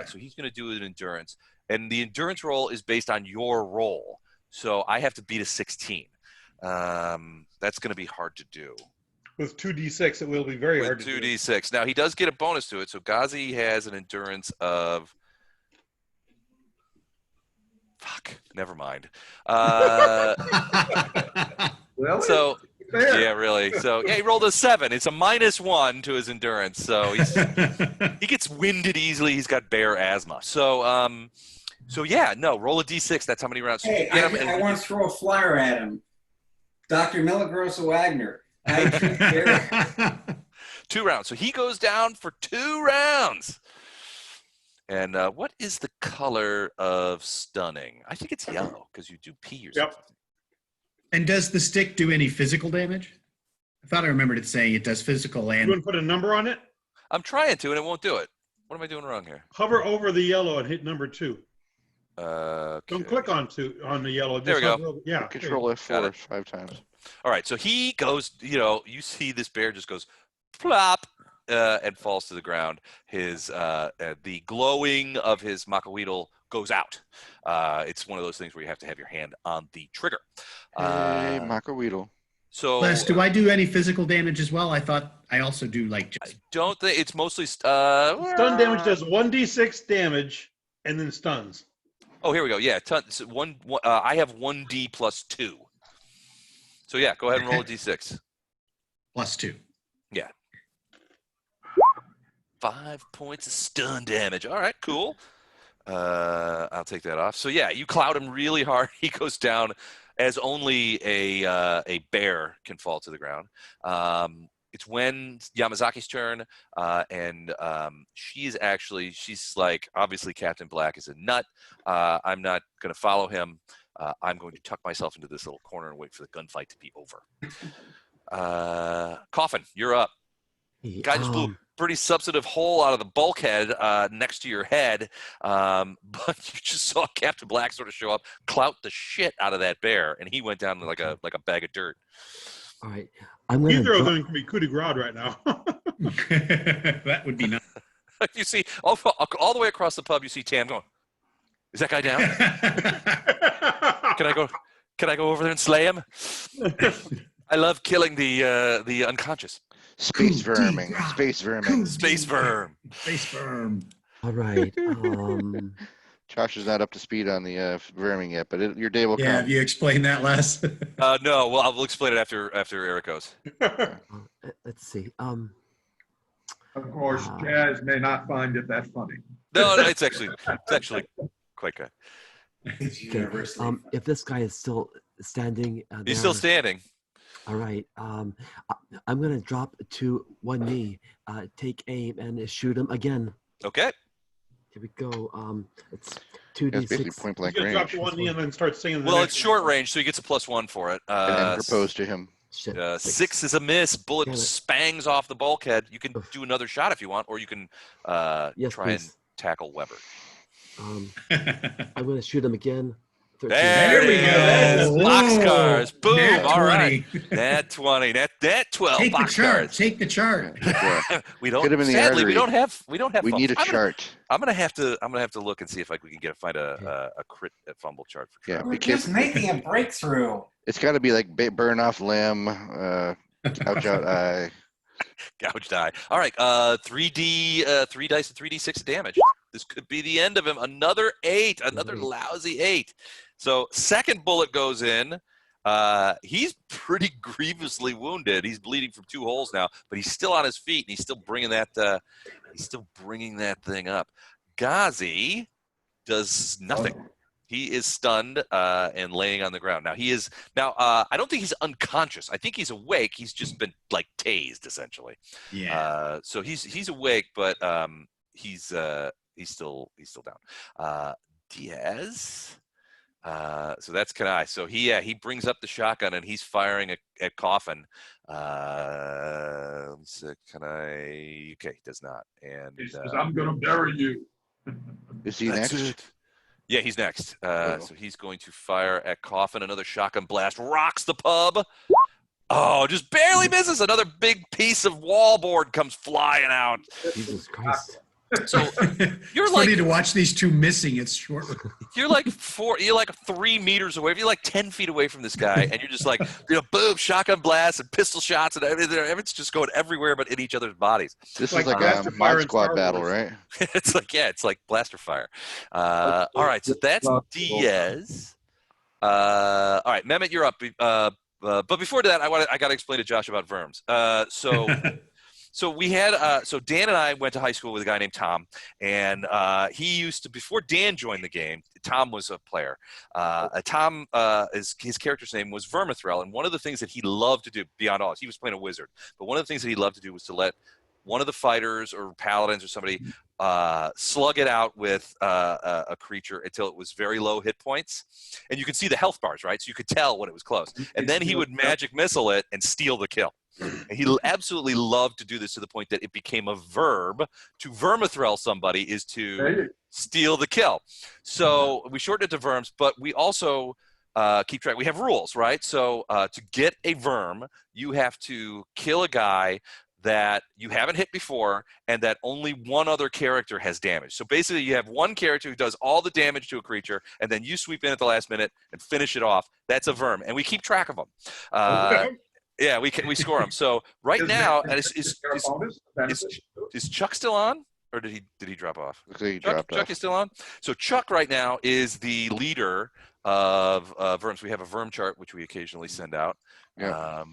so he's going to do an endurance, and the endurance roll is based on your roll. So I have to beat a 16. That's going to be hard to do. With 2d6, it will be very hard to do. With 2d6. Now, he does get a bonus to it. So Ghazi has an endurance of... Fuck. Never mind. Really? So, Fair. yeah, really. So, yeah, he rolled a 7. It's a -1 to his endurance. So he gets winded easily. He's got bear asthma. So, so yeah, no, roll a d6. That's how many rounds. Hey, I want to throw a flyer at him. Dr. Milagrosa Wagner. 2 rounds. So he goes down for 2 rounds. And what is the color of stunning? I think it's yellow because you do pee or something. And does the stick do any physical damage? I thought I remembered it saying it does physical and... You want to put a number on it? I'm trying to, and it won't do it. What am I doing wrong here? Hover over the yellow and hit number 2. Okay. Don't click on the yellow. There we hover go. over- Yeah. Control F4 5 times. All right, so he goes, you see this bear just goes plop and falls to the ground. His the glowing of his macaweedle goes out. It's one of those things where you have to have your hand on the trigger. Hey, macaweedle. So Les, do I do any physical damage as well? I thought I also do like I just... don't think it's mostly Stun damage does 1d6 damage and then stuns. Oh, here we go. Yeah, I have 1d plus 2. So yeah, go ahead and roll a d6. +2. Yeah. 5 points of stun damage. All right, cool. I'll take that off. So yeah, you cloud him really hard. He goes down as only a bear can fall to the ground. It's when Yamazaki's turn, and she's like, obviously Captain Black is a nut. I'm not going to follow him. I'm going to tuck myself into this little corner and wait for the gunfight to be over. Coffin, you're up. Guy just blew a pretty substantive hole out of the bulkhead next to your head, but you just saw Captain Black sort of show up, clout the shit out of that bear, and he went down like a bag of dirt. All right. I'm gonna Either of them can be coup de grace right now. That would be nice. You see, all the way across the pub, you see Tam going, "Is that guy down? Can I go over there and slay him? I love killing the unconscious." Space vermin. Space vermin. Space verm. Space verm. All right. Josh is not up to speed on the verming yet, but your day will come. Have you explained that last? No, well, I'll explain it after Eric goes. Let's see. Of course, Jazz may not find it that funny. No, it's actually quite good. Okay, if this guy is still standing. He's still there. standing. All right. I'm gonna drop to one knee, take aim, and shoot him again. Okay. Here we go. It's It's basically 2d6. point You blank just drop range. to one knee and then start singing. Well, it's short range, so he gets a +1 for it. And then propose to him. Shit. 6 is a miss. Bullet Damn it. spangs off the bulkhead. You can Oof. do another shot if you want, or you can Yes, try and please. tackle Weber. I'm gonna shoot him again. 13. There we go. Boxcars. Boom. Nat All right. 20. Nat 20. Nat 12. Take the chart. Boxcars. Take the chart. Yeah. We don't. Get him in the Sadly, we artery. don't have. We fumbles. need a chart. I'm gonna have to look and see if we can find a crit at fumble chart for Yeah. Trevor. We're just making a breakthrough. It's got to be like burn off limb, gouge out eye. Gouged eye. All right. 3D, 3 dice and 3d6 damage. This could be the end of him. Another 8. Another lousy 8. So second bullet goes in. He's pretty grievously wounded. He's bleeding from 2 holes now, but he's still on his feet and he's still bringing that. He's still bringing that thing up. Ghazi does nothing. He is stunned and laying on the ground. Now he is. Now I don't think he's unconscious. I think he's awake. He's just been like tased essentially. Yeah. So he's awake, but he's still down. Diaz. So that's Kanai. So he brings up the shotgun and he's firing at Coffin. So Kanai. Okay, he does not. And He says, "I'm gonna bury you." Is he that's next? it. Yeah, he's next. So he's going to fire at Coffin. Another shotgun blast rocks the pub. Oh, just barely misses. Another big piece of wallboard comes flying out. Jesus Christ. So you're It's like funny to watch these two missing. It's short. you're like 3 meters away. You're like 10 feet away from this guy, and you're just like, boom, shotgun blasts and pistol shots, and everything's just going everywhere but in each other's bodies. This Like is like a Blaster Fire mod in squad Star battle, Wars. right? It's like blaster fire. All right, so that's Diaz. All right, Mehmet, you're up. But before that, I got to explain to Josh about Verms. So we had so Dan and I went to high school with a guy named Tom, and he used to, before Dan joined the game, Tom was a player. Tom, his character's name was Vermithrel, and one of the things that he loved to do, beyond all, he was playing a wizard, but one of the things that he loved to do was to let one of the fighters or paladins or somebody slug it out with a creature until it was very low hit points. And you could see the health bars, right? So you could tell when it was close. And then he would magic missile it and steal the kill. And he absolutely loved to do this to the point that it became a verb. To vermithrel somebody is to steal the kill. So we shortened it to verms, but we also keep track. We have rules, right? So to get a verm, you have to kill a guy that you haven't hit before and that only one other character has damage. So basically you have one character who does all the damage to a creature, and then you sweep in at the last minute and finish it off. That's a verm, and we keep track of them. Yeah, we score them. So right now, and is Chuck still on, or did he drop off? Chuck is still on. So Chuck right now is the leader of verms. We have a verm chart which we occasionally send out. Yeah.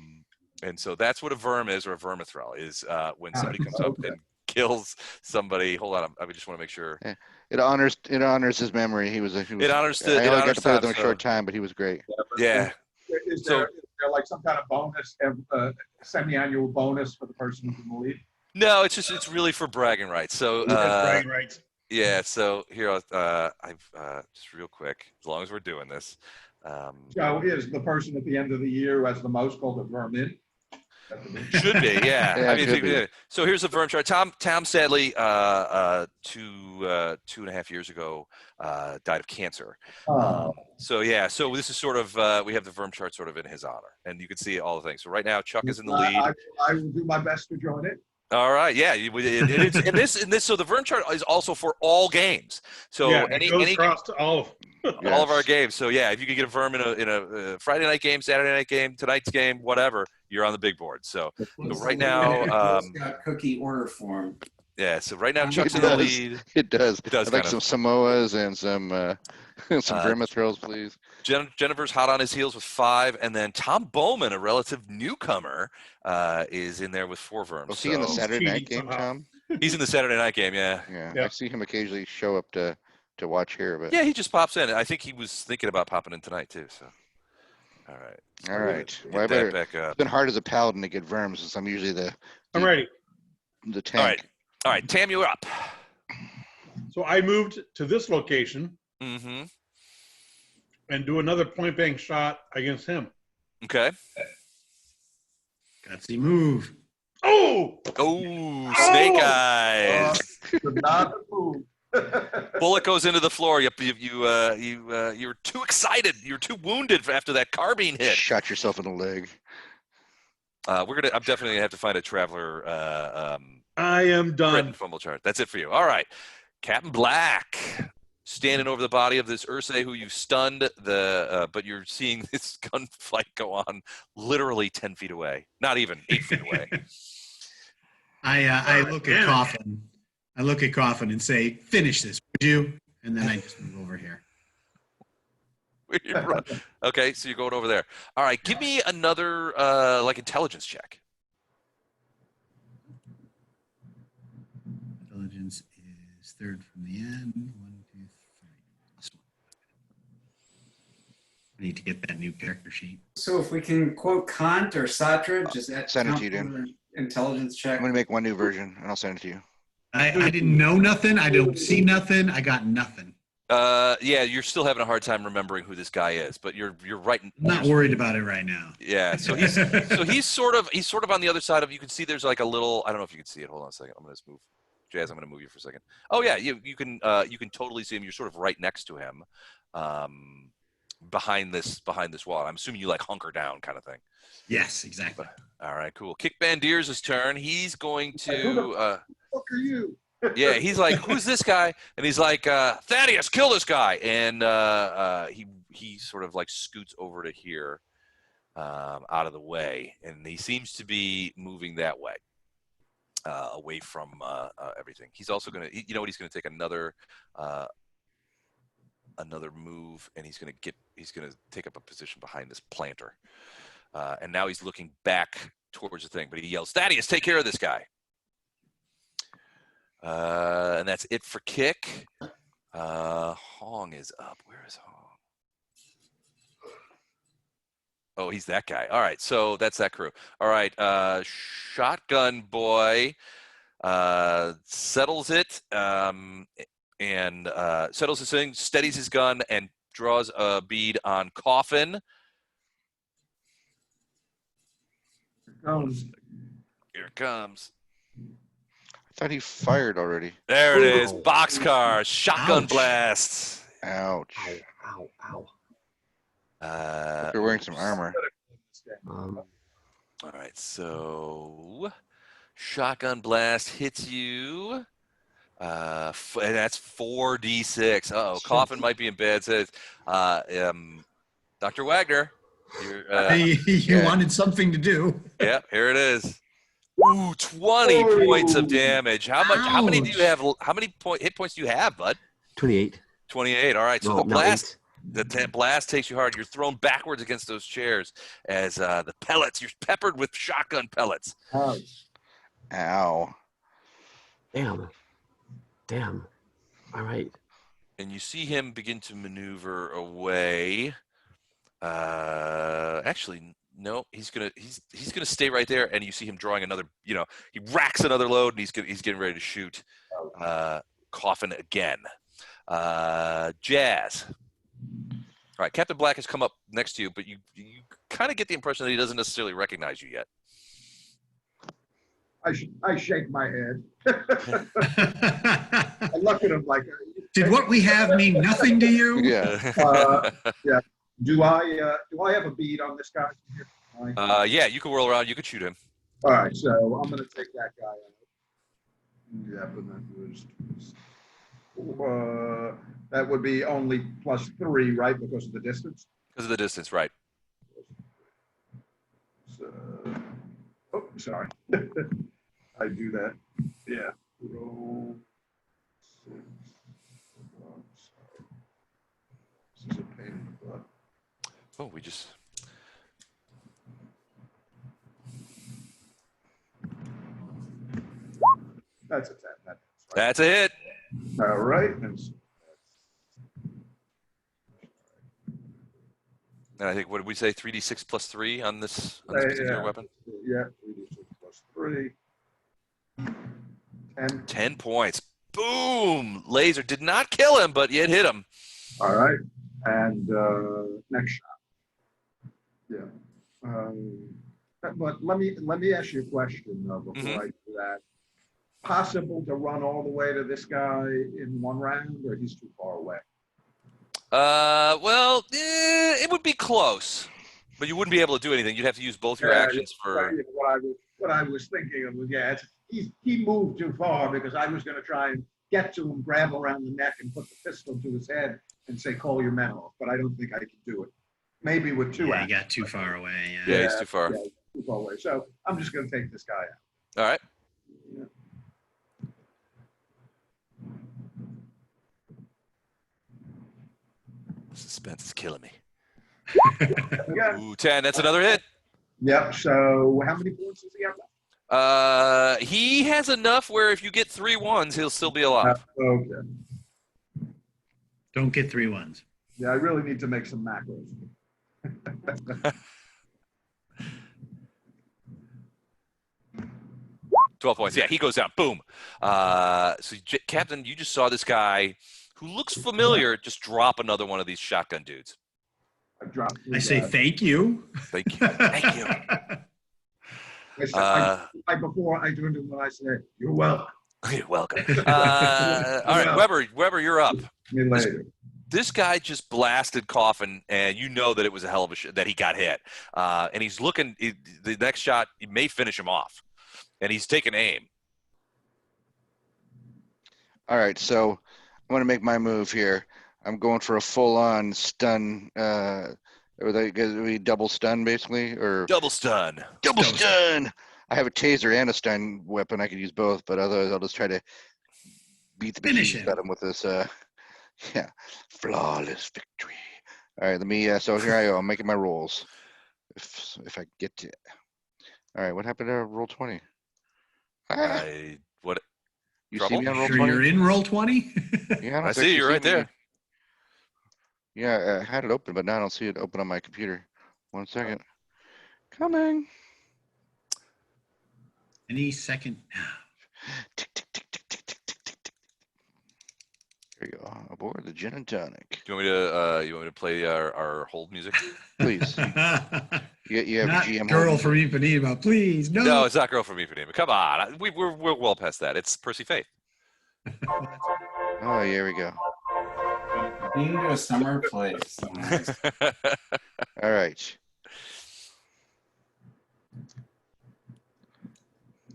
And so that's what a verm is, or a vermithrel is, when somebody comes up and kills somebody. Hold on, I just want to make sure. Yeah. It honors his memory. He was. It honors I only got to play with him Tom, a short time, but he was great. Yeah. Is there like some kind of bonus, semi-annual bonus for the person who's in the lead? No, it's really for bragging rights. So bragging rights. yeah. So here, I've just real quick, as long as we're doing this. So is the person at the end of the year who has the most called a vermin? Should be, yeah. Yeah, I mean, should be. so here's a verm chart. Tom sadly, 2.5 years ago, died of cancer. So yeah, so this is sort of, we have the verm chart sort of in his honor, and you can see all the things. So right now, Chuck is in the lead. I will do my best to join it. All right, yeah. And this. So the verm chart is also for all games. So Yeah, any across to all of them. all of our games. So yeah, if you could get a verm in a Friday night game, Saturday night game, tonight's game, whatever, you're on the big board. So right now, It's got cookie order form. yeah. So right now, It Chuck's in the does. lead. It does. It does I'd like kind some Samoas and some vermithrels, please. Jennifer's hot on his heels with 5, and then Tom Bowman, a relative newcomer, is in there with 4 verms. Was he in the So Saturday night cheating game, somehow. Tom? he's in the Saturday night game. Yeah. Yeah, Yeah. I see him occasionally show up to watch here, but Yeah, he just pops in. I think he was thinking about popping in tonight too. So All right. All right. Get Well, I that better. back up. It's been hard as a paladin to get verms since I'm usually I'm ready. the All right. tank. All right. Tam, you're up. So I moved to this location Mm-hmm. and do another point blank shot against him. Okay. Gutsy move. Oh! Oh, snake eyes. Not a move. Bullet goes into the floor. You were too excited. You were too wounded after that carbine hit. Shot yourself in the leg. I'm definitely gonna have to find a traveler. I am Crit done. and fumble chart. That's it for you. All right, Captain Black, standing over the body of this Ursay who you stunned. But you're seeing this gunfight go on literally 10 feet away. Not even 8 feet away. I look at Coffin. I look at Coffin and say, "Finish this, would you?" And then I just move over here. Okay, so you're going over there. All right, give me another intelligence check. Intelligence is third from the end. 1, 2, 3. This one. I need to get that new character sheet. So if we can quote Kant or Sartre, just Send it to you, Dan. Intelligence check. I'm gonna make one new version and I'll send it to you. I didn't know nothing. I don't see nothing. I got nothing. Yeah, you're still having a hard time remembering who this guy is, but you're right. I'm not worried about it right now. Yeah, so he's sort of on the other side of. You can see there's like a little. I don't know if you can see it. Hold on a second. I'm gonna just move. Jazz, I'm gonna move you for a second. Oh yeah, you can totally see him. You're sort of right next to him, behind this wall. I'm assuming you like hunker down kind of thing. Yes, exactly. All right, cool. Kykbandirz' turn. He's going to. What are you? Yeah, he's like, who's this guy? And he's like, Thaddeus, kill this guy. And he sort of like scoots over to here, out of the way, and he seems to be moving that way, away from everything. He's also gonna, he's gonna take another move, and he's gonna take up a position behind this planter. And now he's looking back towards the thing, but he yells, Thaddeus, take care of this guy. And that's it for Kick. Hong is up. Where is Hong? Oh, he's that guy. All right, so that's that crew. All right, Shotgun Boy settles it, and settles his thing, steadies his gun, and draws a bead on Coffin. Here it comes. I thought he fired already. There it is. Boxcar. Shotgun Ouch. blast. Ouch. Ow, ow, ow. You're wearing some armor. All right, so shotgun blast hits you. And that's 4d6. Uh-oh, Coffin might be in bad sense. Dr. Wagner, You wanted something to do. yeah, here it is. Ooh, 20 points of damage. How many do you have? How many hit points do you have, bud? 28. 28. All right. So No, the not blast, 8. the blast takes you hard. You're thrown backwards against those chairs as the pellets. You're peppered with shotgun pellets. Ow. Damn. All right. And you see him begin to maneuver away. Actually, no. He's gonna stay right there. And you see him drawing another. He racks another load, and he's getting ready to shoot Coffin again. Jazz. All right, Captain Black has come up next to you, but you kind of get the impression that he doesn't necessarily recognize you yet. I shake my head. I look at him like. Did what we have mean nothing to you? Yeah. Yeah. Do I have a bead on this guy? Yeah, you can whirl around. You can shoot him. All right, so I'm going to take that guy out. Yeah, but that would be only +3, right? Because of the distance. Because of the distance, right? So, oh, sorry. I do that. Yeah. Roll 6. Oh, sorry. This is a pain in the butt. Oh, we just. That's a 10. That's a hit. All right. And I think, what did we say? 3d6 plus 3 on this particular weapon? Yeah, 3d6 plus 3. 10. 10 points. Boom! Laser did not kill him, but it hit him. All right. And next shot. Yeah. But let me ask you a question though before I do that. Possible to run all the way to this guy in one round, or he's too far away? Well, it would be close, but you wouldn't be able to do anything. You'd have to use both your actions for. What I was thinking of was, yeah, he moved too far because I was going to try and get to him, grab around the neck, and put the pistol to his head and say, "Call your men off." But I don't think I can do it. Maybe with two. Yeah, he got too far away. Yeah, he's too far. Yeah, too far away. So I'm just going to take this guy out. All right. Yeah. Suspense is killing me. Yeah. Ooh, 10. That's another hit. Yep. So how many points does he have left? He has enough where if you get 3 1s, he'll still be alive. Okay. Don't get 3 1s. Yeah, I really need to make some macros. 12 points. Yeah, he goes down. Boom. So, Captain, you just saw this guy who looks familiar just drop another one of these shotgun dudes. I say thank you. Thank you. Thank you. Before I do it, when I say, "You're welcome." You're welcome. All right, Weber, you're up. Me later. This guy just blasted Coffin, and you know that it was a hell of a that he got hit. And he's looking. The next shot, he may finish him off, and he's taking aim. All right, so I'm going to make my move here. I'm going for a full-on stun. We double stun, basically, or Double stun. double stun. I have a taser and a stun weapon. I could use both, but otherwise I'll just try to beat the Finish bejesus out of him with this. Yeah, flawless victory. All right, let me. So here I go. I'm making my rolls. If I get to. All right, what happened to roll 20? What? You trouble? see me on roll Sure 20? you're in roll 20? Yeah, I see you right there. Yeah, I had it open, but now I don't see it open on my computer. 1 second. Coming. Any second now. Tick, tick, tick, tick, tick, tick, tick, tick, tick. There you go. Aboard the gin and tonic. Do you want me to play our hold music? Please. You have Not GM girl hold. from Ipanema, please. No. No, it's not Girl from Ipanema. Come on, we're well past that. It's Percy Faith. Oh, here we go. Being to a summer place. All right.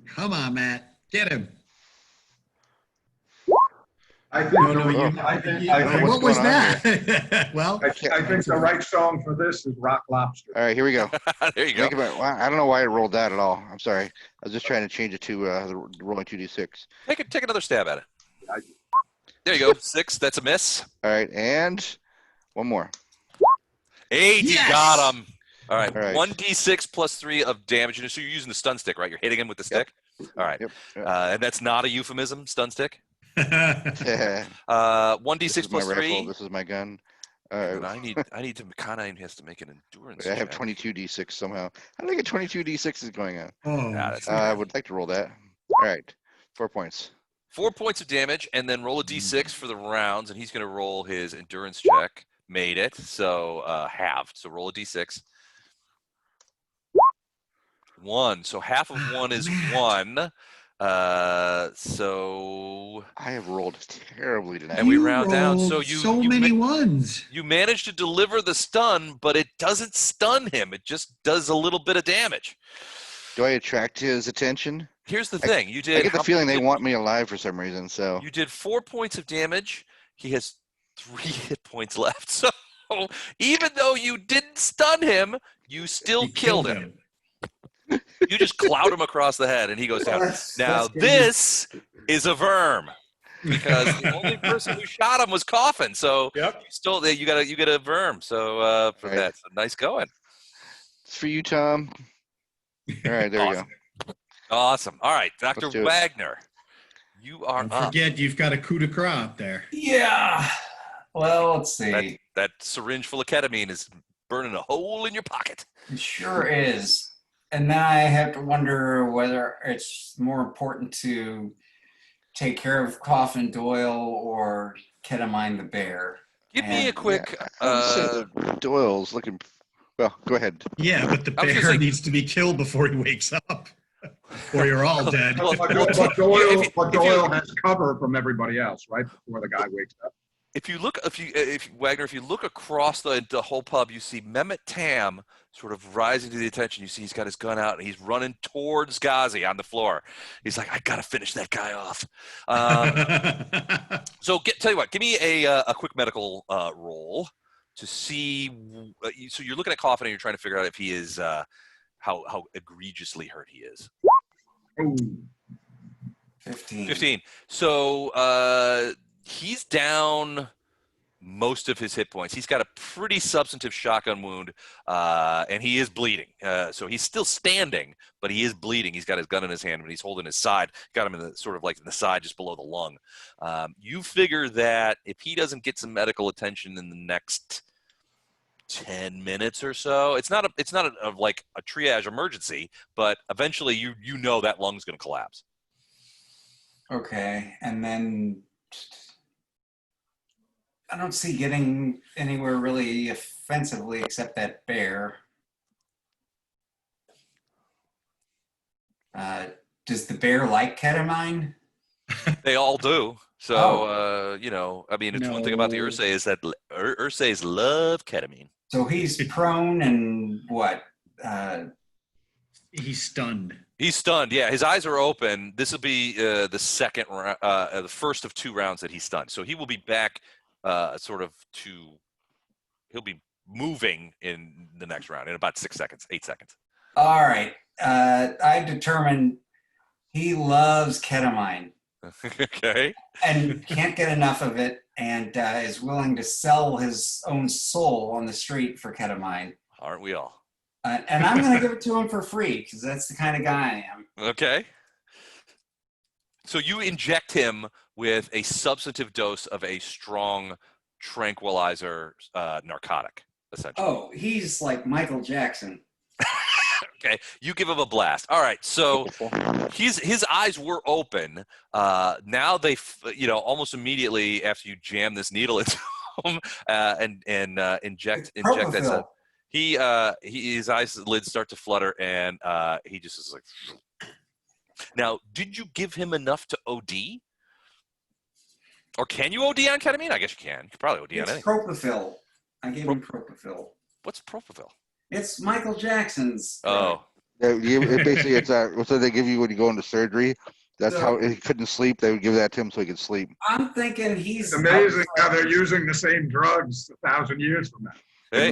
Come on, Matt. Get him. I think. No, I think, What was going on that? Well, I think the right song for this is Rock Lobster. All right, here we go. There you go. I don't know why I rolled that at all. I'm sorry. I was just trying to change it to the rolling 2d6. Take another stab at it. There you go. 6. That's a miss. All right, and one more. 8. Yes! You got him. All right. All right. 1d6 plus 3 of damage. So you're using the stun stick, right? You're hitting him with the stick. All right. Yep. And that's not a euphemism. Stun stick. This 1d6 is my plus rifle. 3. This is my gun. And I need to. Kana has to make an endurance. I have check. 22d6 somehow. How did I get 22d6 is going on? oh, Yeah, that's I would like to roll that. All right, 4 points. 4 points of damage, and then roll a d6 for the rounds, and he's going to roll his endurance check. Made it, so halved. So roll a d6. 1. So half of 1 is 1. So I have rolled terribly tonight. and we round down. rolled So so many ones. you managed to deliver the stun, but it doesn't stun him. It just does a little bit of damage. Do I attract his attention? Here's the thing: you did. I get the feeling they want me alive for some reason. So You did 4 points of damage. He has 3 hit points left. So even though you didn't stun him, you still You killed him. You just clout him across the head, and he goes down. Now this is a verm, because the only person who shot him was Coffin. So Yep. you got a verm. So for Right. that, so nice going. it's for you, Tom. All right, there Awesome. Awesome. All right, Dr. Let's do it. Wagner, you are Don't up. forget, you've got a coup de grace up there. Yeah. Well, let's see. That syringe full of ketamine is burning a hole in your pocket. It sure is. And then I have to wonder whether it's more important to take care of Coffin Doyle or Ketamine the bear. Give me a quick. I would say the Doyle's looking. Well, go ahead. Yeah, but the I was gonna bear say- needs to be killed before he wakes up, or you're all dead. Well, But if Doyle you- has cover from everybody else, right, before the guy wakes up. If you look across the whole pub, you see Mehmet Tam sort of rising to the attention. You see he's got his gun out and he's running towards Ghazi on the floor. He's like, I gotta finish that guy off. So tell you what, give me a quick medical roll to see. So you're looking at Coffin and you're trying to figure out if he is how egregiously hurt he is. Oh, 15. 15. So he's down most of his hit points. He's got a pretty substantive shotgun wound, and he is bleeding. So he's still standing, but he is bleeding. He's got his gun in his hand, and he's holding his side. Got him in the sort of like in the side, just below the lung. You figure that if he doesn't get some medical attention in the next 10 minutes or so, it's not like a triage emergency, but eventually you know that lung's going to collapse. Okay, and then I don't see getting anywhere really offensively except that bear. Does the bear like ketamine? They all do. So, I mean, it's one thing about the No. Ursay is that Ursays love ketamine. So he's prone and what? He's stunned. He's stunned. Yeah, his eyes are open. This will be the first of 2 rounds that he's stunned. So he will be back he'll be moving in the next round in about 8 seconds. All right. I determined he loves ketamine Okay. and can't get enough of it and is willing to sell his own soul on the street for ketamine. Aren't we all? And I'm going to give it to him for free because that's the kind of guy I am. Okay. So you inject him with a substantive dose of a strong tranquilizer narcotic, essentially. Oh, he's like Michael Jackson. Okay, you give him a blast. All right, so his eyes were open. Now they, almost immediately after you jam this needle into him and inject that. His eyes lids start to flutter and he just is like. Now, did you give him enough to OD? Or can you OD on ketamine? I guess you can. You can probably OD on It's anything. propofol. I gave him propofol. What's propofol? It's Michael Jackson's. Oh. Basically, it's what they give you when you go into surgery. That's how he couldn't sleep. They would give that to him so he could sleep. I'm thinking he's it's amazing how they're using the same drugs 1,000 years from now. Hey,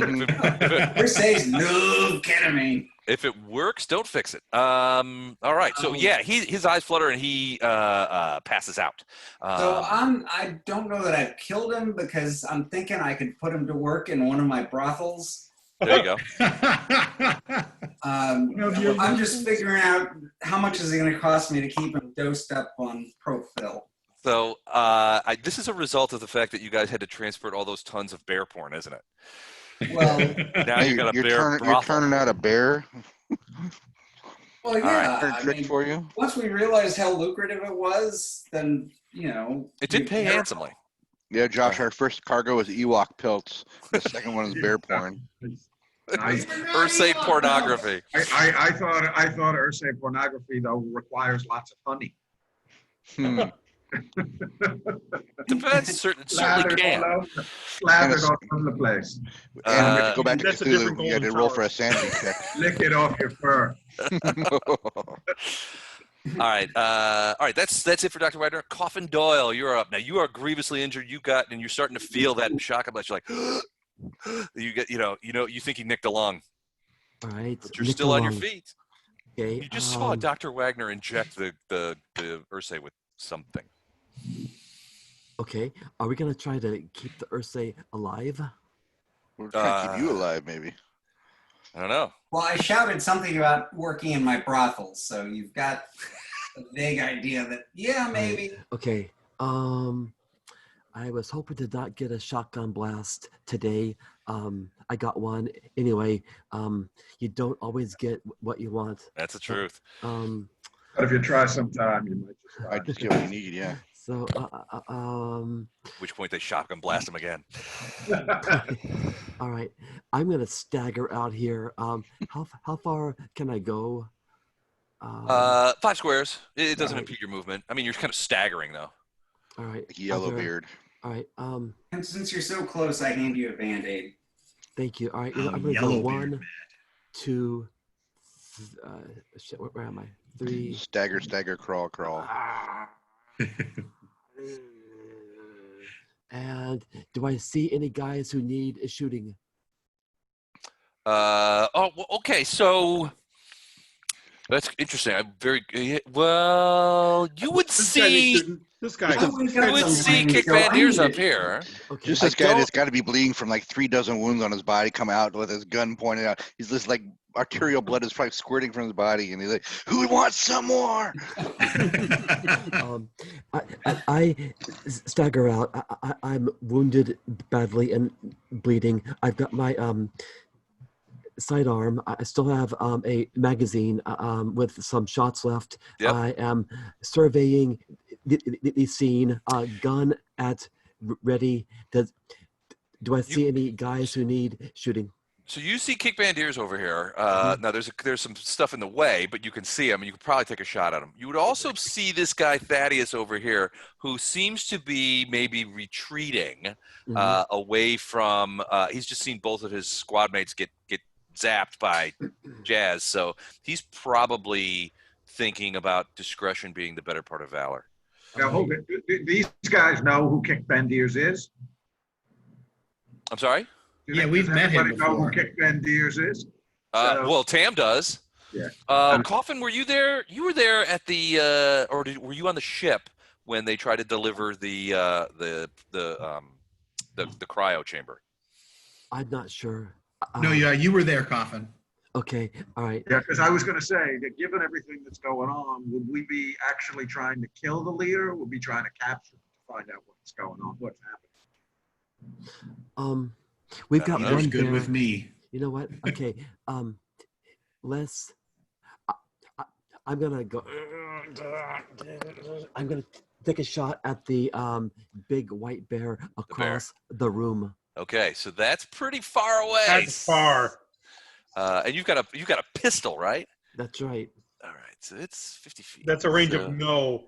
Versailles no ketamine. if it works, don't fix it. All right. So yeah, his eyes flutter and he passes out. So I don't know that I've killed him because I'm thinking I could put him to work in one of my brothels. There you go. I'm just figuring out how much is it going to cost me to keep him dosed up on Profil. So this is a result of the fact that you guys had to transport all those tons of bear porn, isn't it? Well, Now you got a bear you're brothel. turning out a bear. well, yeah. Bear I trick mean, for you. once we realized how lucrative it was, then It did pay handsomely. Yeah, Josh. Our first cargo was Ewok pelts. The second one is bear porn. Ursay pornography. I thought Ursay pornography though requires lots of honey. Depends. Certainly can. Slap it all over the place. And we have to go back to That's a different Cthulhu. You had to golden roll for a shower. sanity check. Lick it off your fur. All right. That's it for Dr. Widener. Coffin Doyle, you're up. Now you are grievously injured. And you're starting to feel that shock of You're like, you get, you think you nicked a lung, All right. but you're still on your feet. Okay. You just saw Dr. Wagner inject the Ursay with something. Okay. Are we gonna try to keep the Ursay alive? We're trying to keep you alive, maybe. I don't know. Well, I shouted something about working in my brothel, so you've got a vague idea that, yeah, maybe. Okay. I was hoping to not get a shotgun blast today. I got one. Anyway, you don't always get what you want. That's the truth. But if you try sometime, you might just I find just get what you need. Yeah. So, At which point they shotgun blast him again. all right, I'm gonna stagger out here. How far can I go? 5 squares. It doesn't Right. impede your movement. I mean, you're kind of staggering though. All right. Like yellow beard. All right. And since you're so close, I hand you a Band-Aid. Thank you. All right. Oh, I'm gonna go yellow 1, beard, 2. Shit. Where am I? 3. Stagger, stagger, crawl, crawl. And do I see any guys who need shooting? Okay. So that's interesting. I'm very well. You would This guy needs see. shooting. This guy. Oh, we've got You would some see lines, so I Kykbandirz need up to- here. Okay. Just I this guy don't- that's got to be bleeding from like 3 dozen wounds on his body come out with his gun pointed out. He's just like arterial blood is probably squirting from his body, and he's like, "Who wants some more?" I stagger out. I'm wounded badly and bleeding. I've got my sidearm. I still have a magazine with some shots left. Yep. I am surveying the scene. Gun at ready. Do I see any guys who need shooting? So you see Kykbandirz over here. Now there's some stuff in the way, but you can see him, and you could probably take a shot at him. You would also see this guy Thaddeus over here, who seems to be maybe retreating away from. He's just seen both of his squad mates get zapped by Jazz, so he's probably thinking about discretion being the better part of valor. Now, hold it. Do these guys know who Kykbandirz is? I'm sorry. Yeah, we've met him Does everybody know who before. Kykbandirz is? Well, Tam does. Yeah. Coffin, were you there? You were there at the, were you on the ship when they tried to deliver the cryo chamber? I'm not sure. No, yeah, you were there, Coffin. Okay. All right. Yeah, because I was going to say that given everything that's going on, would we be actually trying to kill the leader? Or would we be trying to capture him to find out what's going on, what's happening? We've I got don't know. Sounds one good bear. with me. You know what? Okay. I'm gonna go. I'm gonna take a shot at the big white bear across the room. Okay, so that's pretty far away. That's far. And you've got a pistol, right? That's right. All right, so it's 50 feet. That's a range So, of no.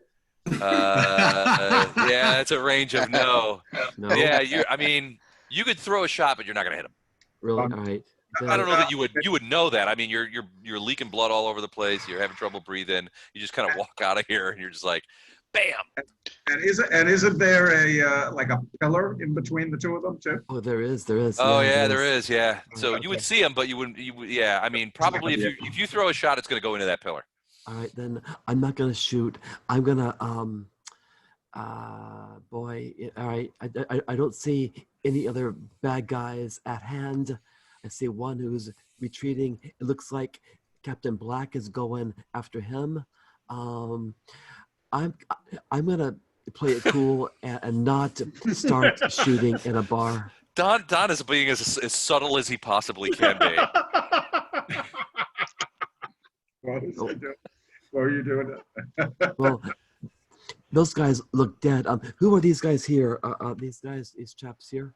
yeah, it's a range of no. No. Yeah, I mean, you could throw a shot, but you're not gonna hit him. Really? All right. I don't know that you would know that. I mean, you're leaking blood all over the place. You're having trouble breathing. You just kind of walk out of here, and you're just like, bam. And isn't there a like a pillar in between the two of them too? Oh, there is. There is. Oh yeah, there there is. Yeah. So you would Okay. see him, but you wouldn't. Yeah. I mean, probably if you throw a shot, it's gonna go into that pillar. All right, then I'm not gonna shoot. I'm gonna boy. All right. I don't see any other bad guys at hand. I see one who's retreating. It looks like Captain Black is going after him. I'm gonna play it cool and not start shooting in a bar. Don is being as subtle as he possibly can be. What is he doing? What are you doing? Well, those guys look dead. Who are these guys here? These chaps here?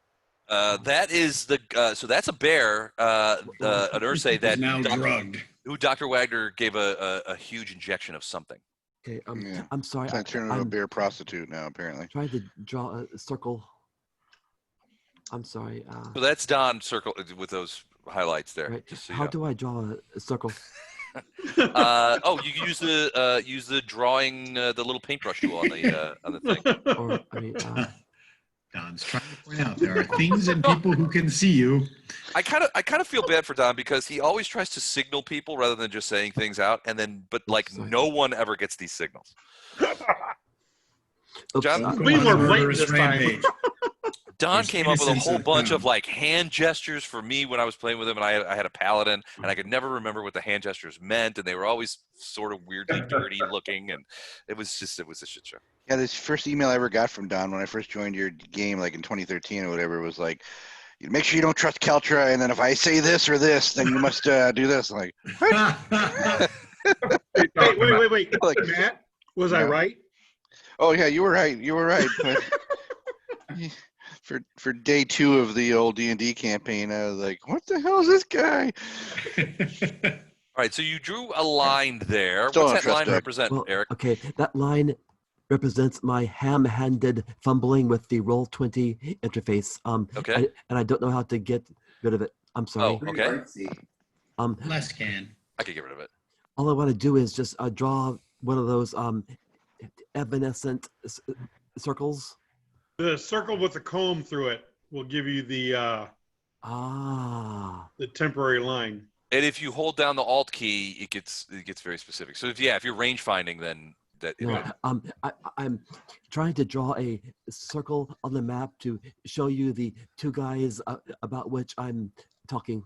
That is so that's a bear, an Ursa He's that now drugged. who Dr. Wagner gave a huge injection of something. Okay. Yeah. I'm sorry. Trying to turn into a I'm bear prostitute now, apparently. trying to draw a circle. I'm sorry. So that's Don circle with those highlights there. Right. Just so you How know. do I draw a circle? You can use the drawing the little paintbrush tool on the thing. Or I mean, Don's trying to point out there are things and people who can see you. I kind of feel bad for Don because he always tries to signal people rather than just saying things out, but like Sorry. no one ever gets these signals. oops, John- We Go were on a blatant murderous this time. rampage. Don There's came up with a innocents whole of bunch Don. of like hand gestures for me when I was playing with him, and I had a paladin, and I could never remember what the hand gestures meant, and they were always sort of weirdly dirty looking, and it was a shit show. Yeah, this first email I ever got from Don when I first joined your game, like in 2013 or whatever, was like, make sure you don't trust Keltra, and then if I say this or this, then you must do this. I'm like, what? Wait. Like, Matt, was I yeah. right? Oh yeah, you were right. You were right. But for day 2 of the old D&D campaign, I was like, what the hell is this guy? All right, so you drew a line there. Still What's don't that line trust Doug. represent, Well, Eric? okay, that line represents my ham-handed fumbling with the Roll20 interface. Okay. And I don't know how to get rid of it. I'm sorry. Oh, okay. Less can. I could get rid of it. All I want to do is just draw one of those evanescent circles. The circle with the comb through it will give you the temporary line. And if you hold down the Alt key, it gets very specific. So if you're range finding, then that. No, I'm trying to draw a circle on the map to show you the 2 guys about which I'm talking.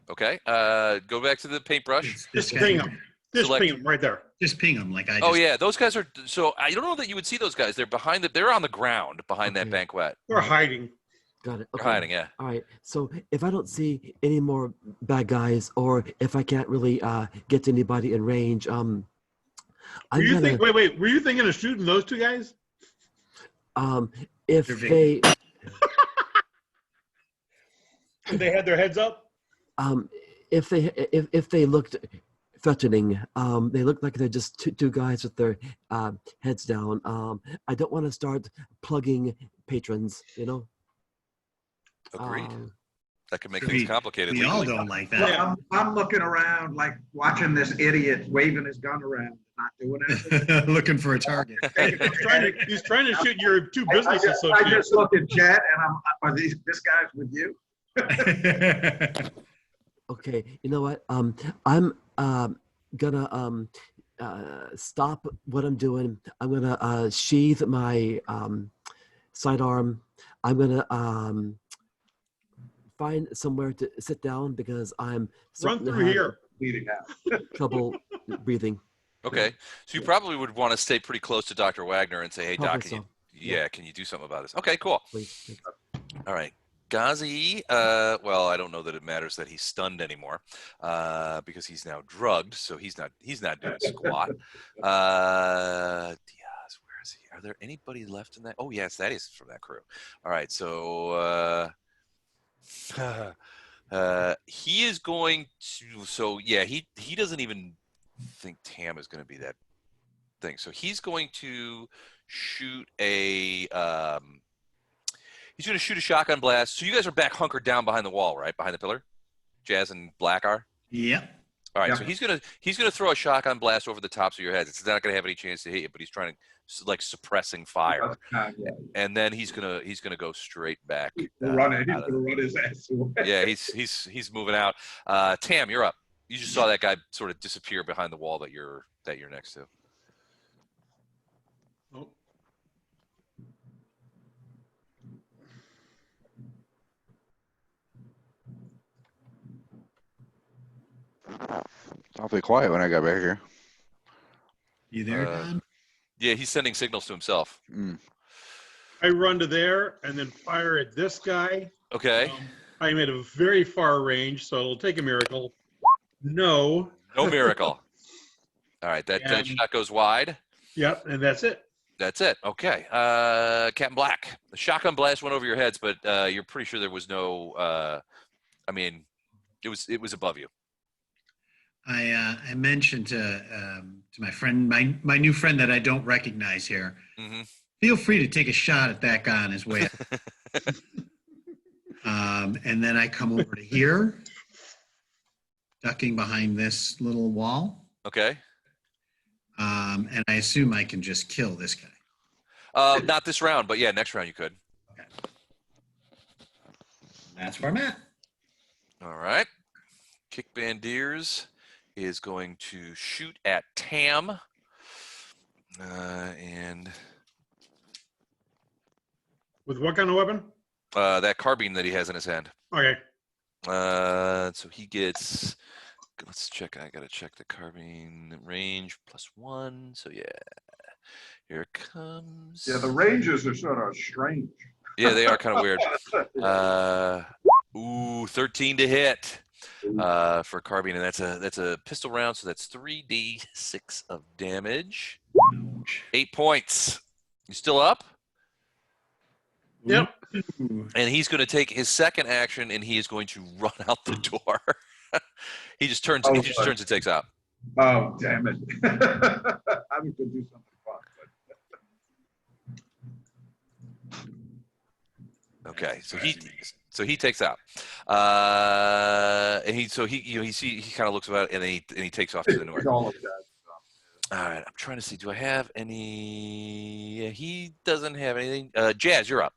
Okay. Go back to the paintbrush. Just ping them. Just Select- ping them right there. Just ping them like I just. Oh yeah, those guys are. So I don't know that you would see those guys. They're behind they're on the ground behind that Okay. banquet. They're hiding. Got it. They're Okay. hiding. Yeah. All right. So if I don't see any more bad guys, or if I can't really get to anybody in range, I'm Were you gonna. wait. Were you thinking of shooting those 2 guys? If They're they If they had their heads up? if they looked threatening, they look like they're just two guys with their heads down. I don't want to start plugging patrons, you know. Agreed. That could make We- things complicated. We all legally. don't like that. Yeah. I'm looking around, like watching this idiot waving his gun around, not doing anything. Looking for a target. He's trying to shoot your 2 I business just associates. look at Jet and are this guy's with you? Okay, you know what? I'm gonna stop what I'm doing. I'm gonna sheathe my sidearm. I'm gonna find somewhere to sit down because I'm Run starting to through have here. Bleeding out. trouble breathing. Okay. So you probably would want to stay pretty close to Dr. Wagner and say, "Hey, Doc, Probably can you, so. yeah, can you do something about this?" Okay, cool. Please. All right. Ghazi, well, I don't know that it matters that he's stunned anymore, because he's now drugged, so he's not doing squat. Diaz, where is he? Are there anybody left in that? Oh, yes, that is from that crew. All right, so he is going to. So yeah, he doesn't even think Tam is going to be that thing. So he's going to shoot a. He's going to shoot a shotgun blast. So you guys are back hunkered down behind the wall, right? Behind the pillar? Jazz and Black are? Yep. All right, Yeah. so he's gonna throw a shotgun blast over the tops of your heads. It's not gonna have any chance to hit you, but he's trying to like suppressing fire, and then he's gonna go straight back. He's out gonna of- run his ass away. yeah, he's moving out. Tam, you're up. You just saw that guy sort of disappear behind the wall that you're next to. Oh. It's awfully quiet when I got back here. You there, Don? Yeah, he's sending signals to himself. Mm. I run to there and then fire at this guy. Okay. I'm at a very far range, so it'll take a miracle. No. No miracle. All right, that And- shot goes wide. Yep, and that's it. That's it. Okay. Captain Black, the shotgun blast went over your heads, but you're pretty sure there was no. I mean, it was above you. I mentioned to my friend, my new friend that I don't recognize here. Mhm. Feel free to take a shot at that guy on his way. And then I come over to here, ducking behind this little wall. Okay. And I assume I can just kill this guy. Not this round, but yeah, next round you could. Okay. That's where I'm at. All right. Kykbandirz is going to shoot at Tam. And With what kind of weapon? that carbine that he has in his hand. Okay. So he gets, let's check. I got to check the carbine range +1. So yeah, here it comes. Yeah, the ranges are sort of strange. Yeah, they are kind of weird. Ooh, 13 to hit for carbine, and that's a pistol round, so that's 3d6 of damage. 8 points. You still up? Yep. And he's going to take his second action, and he is going to run out the door. He just turns. He just turns and takes out. Oh, damn it! I was gonna do something fun. But... Okay, so he takes out, and he kind of looks about it, and he takes off to the north. All of that. All right, I'm trying to see. Do I have any? He doesn't have anything. Jazz, you're up.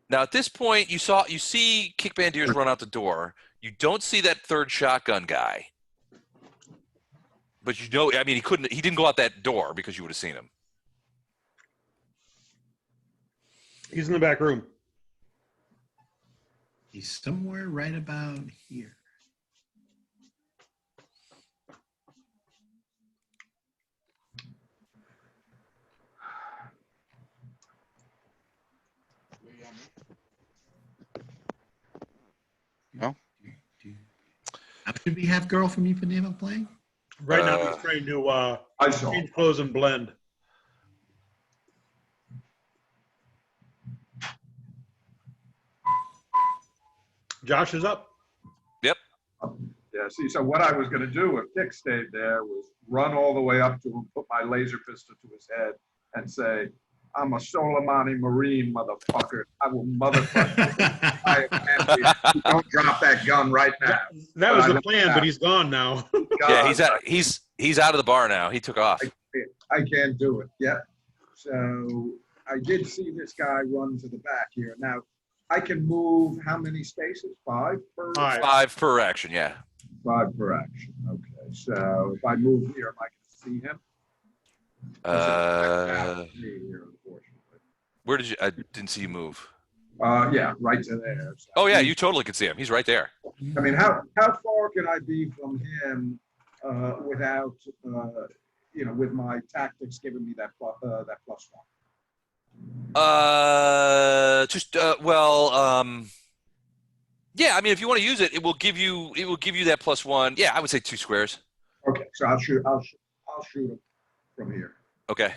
Now at this point, you see Kykbandirz run out the door. You don't see that third shotgun guy, but I mean, he didn't go out that door because you would have seen him. He's in the back room. He's somewhere right about here. No. Should we have Girl from Ipanema playing? Right now he's trying to change clothes and blend. Josh is up. Yep. Yeah, see, so what I was going to do if Dick stayed there was run all the way up to him, put my laser pistol to his head, and say, I'm a Soleimani Marine, motherfucker. I will motherfucker. Don't drop that gun right now. That was the plan, but he's gone now. Yeah, he's out of the bar now. He took off. I can't do it. Yep. So I did see this guy run to the back here. Now, I can move how many spaces? 5 per? 5 per action, yeah. 5 per action. Okay. So if I move here, am I going to see him? Where did you? I didn't see you move. Yeah, right to there. So Oh yeah, you totally could see him. He's right there. I mean, how far can I be from him without with my tactics giving me that +1? Yeah. I mean, if you want to use it, it will give you that +1. Yeah, I would say 2 squares. Okay, so I'll shoot him from here. Okay.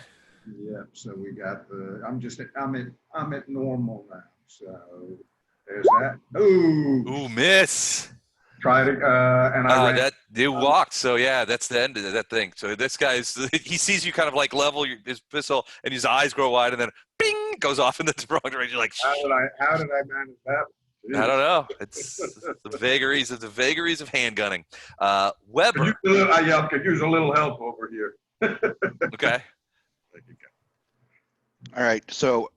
Yeah, so we got I'm at normal now. So there's that. Ooh, miss. Try it, and I that you walked. So yeah, that's the end of that thing. So this guy's he sees you kind of like level his pistol, and his eyes grow wide, and then bing goes off in the wrong direction. You're like, how did I manage that? Jeez. I don't know. It's the vagaries of handgunning. Weber. Could use a little help over here. Okay. All right. So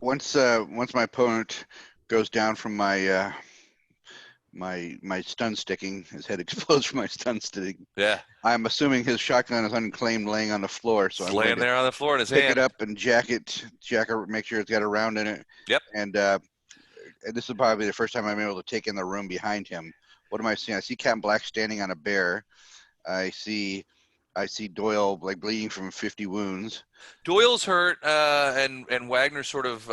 once my opponent goes down from my my stun sticking, his head explodes from my stun sticking. Yeah. I'm assuming his shotgun is unclaimed, laying on the floor. So I'm laying there on the floor in his pick hand. it up and jack it, make sure it's got a round in it. Yep. And this is probably the first time I'm able to take in the room behind him. What am I seeing? I see Captain Black standing on a bear. I see Doyle like bleeding from 50 wounds. Doyle's hurt, and Wagner sort of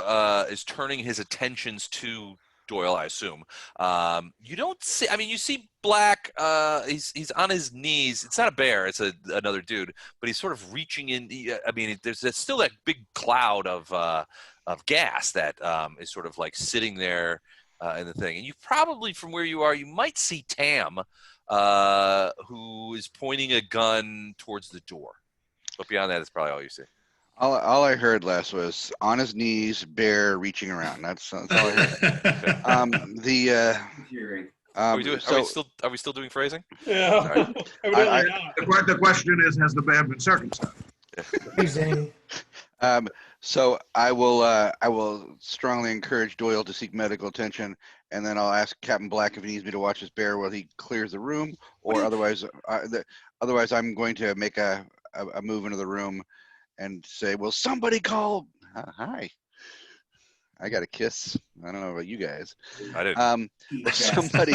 is turning his attentions to Doyle, I assume. You don't see. I mean, you see Black. He's on his knees. It's not a bear. It's another dude. But he's sort of reaching in. I mean, there's still that big cloud of gas that is sort of like sitting there in the thing. And you probably, from where you are, you might see Tam, who is pointing a gun towards the door. But beyond that, that's probably all you see. All I heard last was on his knees, bear reaching around. That's all I heard. Are we still doing phrasing? Yeah. The question is, has the bear been circumcised? Amazing. So I will strongly encourage Doyle to seek medical attention, and then I'll ask Captain Black if he needs me to watch his bear while he clears the room, or otherwise I'm going to make a move into the room and say, "Will somebody call?" Hi. I got a kiss. I don't know about you guys. I didn't. Somebody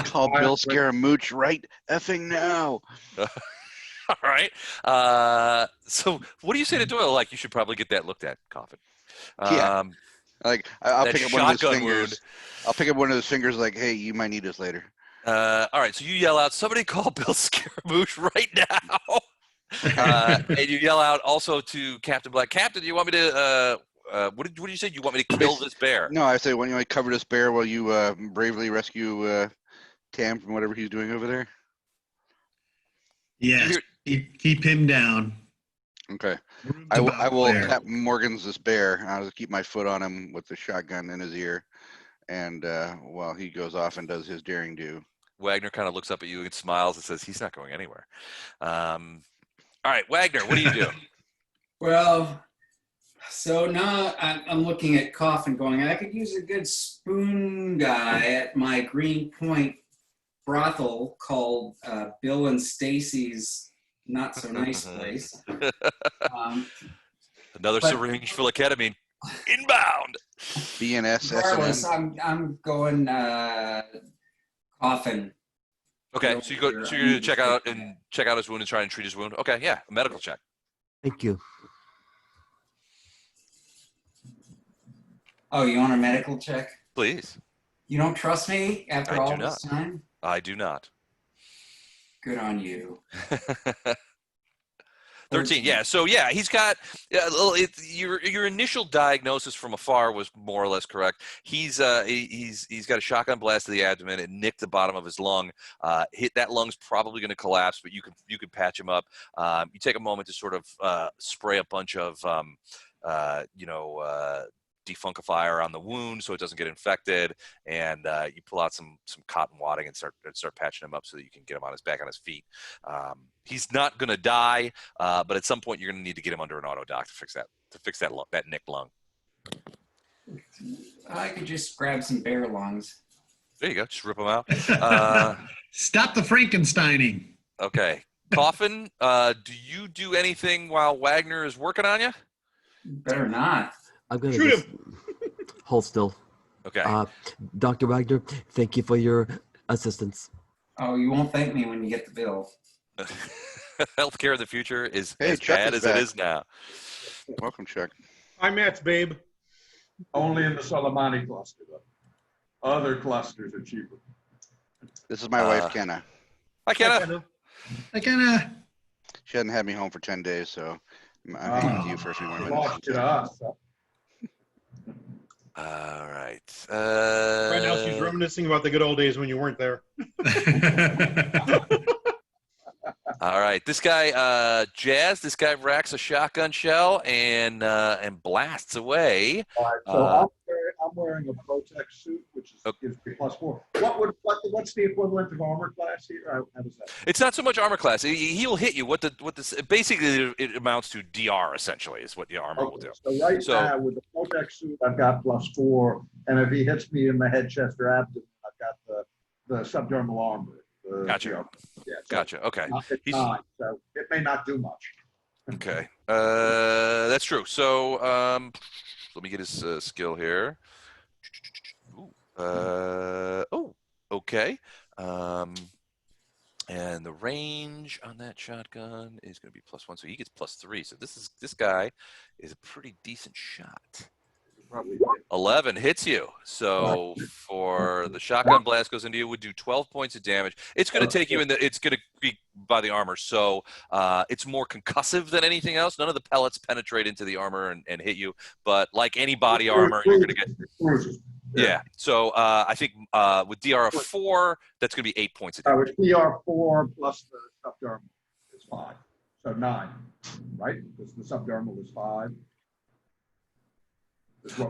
call Bill Scaramouche right effing now. All right. So what do you say to Doyle? Like, you should probably get that looked at, Coffin. Yeah. Like I'll That pick up one of his shotgun fingers. wound. I'll pick up one of his fingers. Like, hey, you might need us later. All right, so you yell out, "Somebody call Bill Scaramouche right now!" And you yell out also to Captain Black, "Captain, do you want me to? What did you say? You want me to kill this bear?" No, I say, when you cover this bear while you bravely rescue Tam from whatever he's doing over there. Yes, keep him down. Okay. Room's I about will clear. Cap Morgan's this bear. I'll just keep my foot on him with the shotgun in his ear, and while he goes off and does his daring do. Wagner kind of looks up at you and smiles and says, "He's not going anywhere." All right, Wagner, what do you do? Well, so now I'm looking at Coffin going, I could use a good spoon guy at my Green Point brothel called Bill and Stacy's Not So Nice Place. Another but- syringe full of ketamine. Inbound. BNS Regardless, SNN. I'm going Coffin. Okay, so you're going to check out his wound and try and treat his wound. Okay, yeah, a medical check. Thank you. Oh, you want a medical check? Please. You don't trust me after I all do this time? I do not. Good on you. 13. Yeah. So yeah, he's got your initial diagnosis from afar was more or less correct. He's got a shotgun blast to the abdomen. It nicked the bottom of his lung. Hit that lung's probably going to collapse, but you can patch him up. You take a moment to sort of spray a bunch of defunkifier on the wound so it doesn't get infected, and you pull out some cotton wadding and start patching him up so that you can get him on his back on his feet. He's not going to die, but at some point you're going to need to get him under an auto doc to fix that nicked lung. I could just grab some bear lungs. There you go. Just rip them out. Stop the Frankensteining. Okay. Coffin, do you do anything while Wagner is working on you? Better not. I'm gonna Shoot just hold still. Okay. Dr. Wagner, thank you for your assistance. Oh, you won't thank me when you get the bill. Healthcare in the future is Hey, as Chuck bad is as it back. is now. Welcome, Chuck. I'm Matt's babe. Only in the Soleimani cluster, though. Other clusters are cheaper. This is my wife, Kenna. Hi, Kenna. I kind of. She hadn't had me home for 10 days, so I'm hanging with you for a few more minutes. Lost you to us. Huh? All right. Right now she's reminiscing about the good old days when you weren't there. All right. This guy, Jazz, this guy racks a shotgun shell and blasts away. All right, so I'm wearing a Protec suit, which gives me +4. What's the equivalent of armor class here? How does that? It's not so much armor class. He'll hit you. Basically it amounts to DR essentially is what the armor will do. So now with the Protec suit, I've got +4, and if he hits me in the head, chest, or abdomen, I've got the subdermal armor. Gotcha. Yeah, Gotcha. Okay. It's 9, so it may not do much. Okay. That's true. So let me get his skill here. Okay. And the range on that shotgun is going to be +1, so he gets +3. So this guy is a pretty decent shot. 11 hits you. So for the shotgun blast goes into you, would do 12 points of damage. It's going to take you it's going to be by the armor. So it's more concussive than anything else. None of the pellets penetrate into the armor and hit you. But like any body armor, you're going to get. Yeah. So I think with DR of 4, that's going to be 8 points of damage. With DR4 plus the subdermal is 5. So 9, right? Because the subdermal is 5.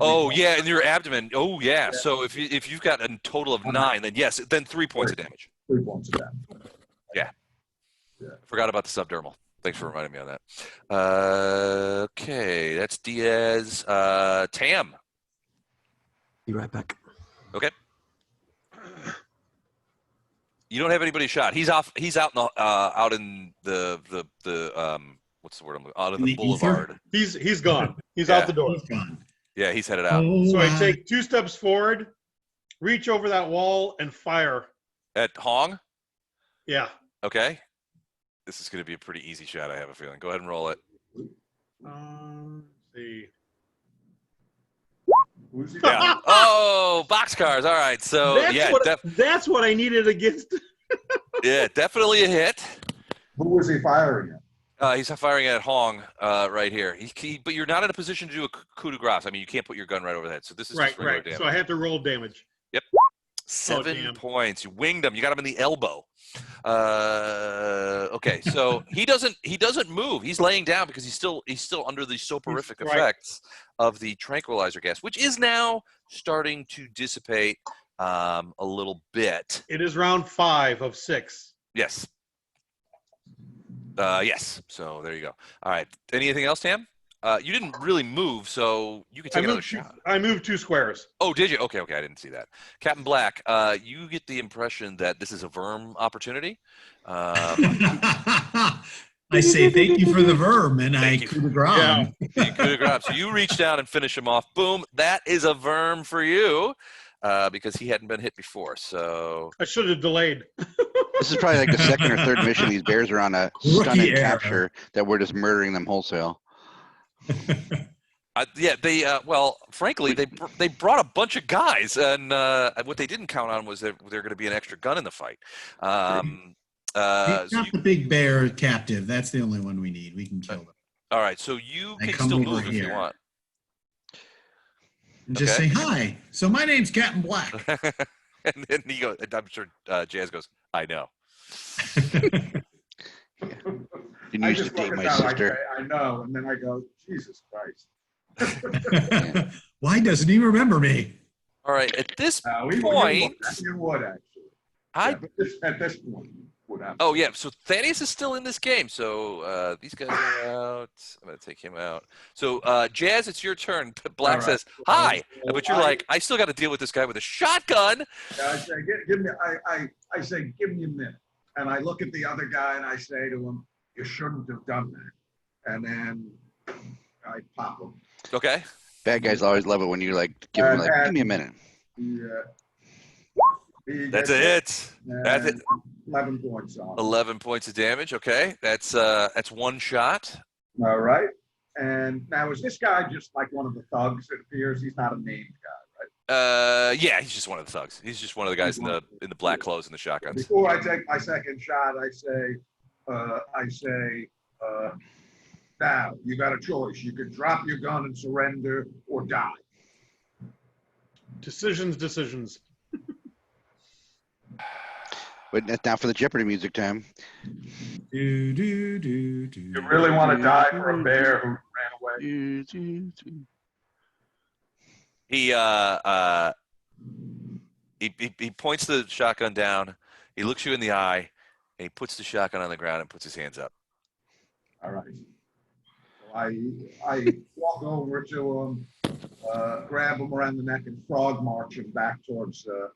Oh yeah, in your abdomen. Oh yeah. So if you've got a total of 9, then yes, then 3 points of damage. 3 points of damage. Yeah. Forgot about the subdermal. Thanks for reminding me on that. Okay, that's Diaz. Tam. Be right back. Okay. You don't have anybody shot. He's out in the out in the what's the word? Out in the boulevard. He's gone. He's out the door. He's gone. Yeah, he's headed out. So I take 2 steps forward, reach over that wall, and fire. At Hong? Yeah. Okay. This is going to be a pretty easy shot, I have a feeling. Go ahead and roll it. Let's see. Who's he? Yeah. Oh, boxcars. All right. So That's what I needed against. yeah, definitely a hit. Who was he firing at? He's firing at Hong right here. But you're not in a position to do a coup de grace. I mean, you can't put your gun right over the head. So this is just regular damage. So I have to roll damage. Yep. 7 points. You winged him. You got him in the elbow. Okay, so he doesn't move. He's laying down because he's still under the soporific effects of the tranquilizer gas, which is now starting to dissipate a little bit. It is round 5 of 6. Yes. Yes. So there you go. All right. Anything else, Tam? You didn't really move, so you could take another shot. I moved 2 squares. Oh, did you? Okay, I didn't see that. Captain Black, you get the impression that this is a verm opportunity. I say thank you for the verm, and I coup de grace. Yeah. You coup de grace. So you reach down and finish him off. Boom. That is a verm for you because he hadn't been hit before. So I should have delayed. This is probably like the second or third mission these bears are on a stun and capture that we're just murdering them wholesale. Yeah, they well, frankly, they brought a bunch of guys, and what they didn't count on was that they're going to be an extra gun in the fight. He's not the big bear captive. That's the only one we need. We can kill them. All right, so you can still move if you want. And just say hi. So my name's Captain Black. And then he goes. I'm sure Jazz goes. I know. Didn't used to date my sister. I know, and then I go, Jesus Christ. Why doesn't he remember me? All right, at this point, you would actually. At this point, would happen. Oh yeah, so Thaddeus is still in this game. So these guys are out. I'm gonna take him out. So Jazz, it's your turn. Black says hi, but you're like, I still got to deal with this guy with a shotgun. I say, I say, give me a minute, and I look at the other guy and I say to him, you shouldn't have done that, and then I pop him. Okay. Bad guys always love it when you like give them like, give me a minute. That's a hit. That's it. 11 points on. 11 points of damage. Okay, that's one shot. All right. And now is this guy just like one of the thugs? It appears he's not a named guy, right? Yeah, he's just one of the thugs. He's just one of the guys in the black clothes and the shotguns. Before I take my second shot, I say, now you got a choice. You could drop your gun and surrender or die. Decisions. But now for the Jeopardy music time. You really want to die for a bear who ran away? He points the shotgun down. He looks you in the eye, and he puts the shotgun on the ground and puts his hands up. All right. So I walk over to him, grab him around the neck, and frog march him back towards the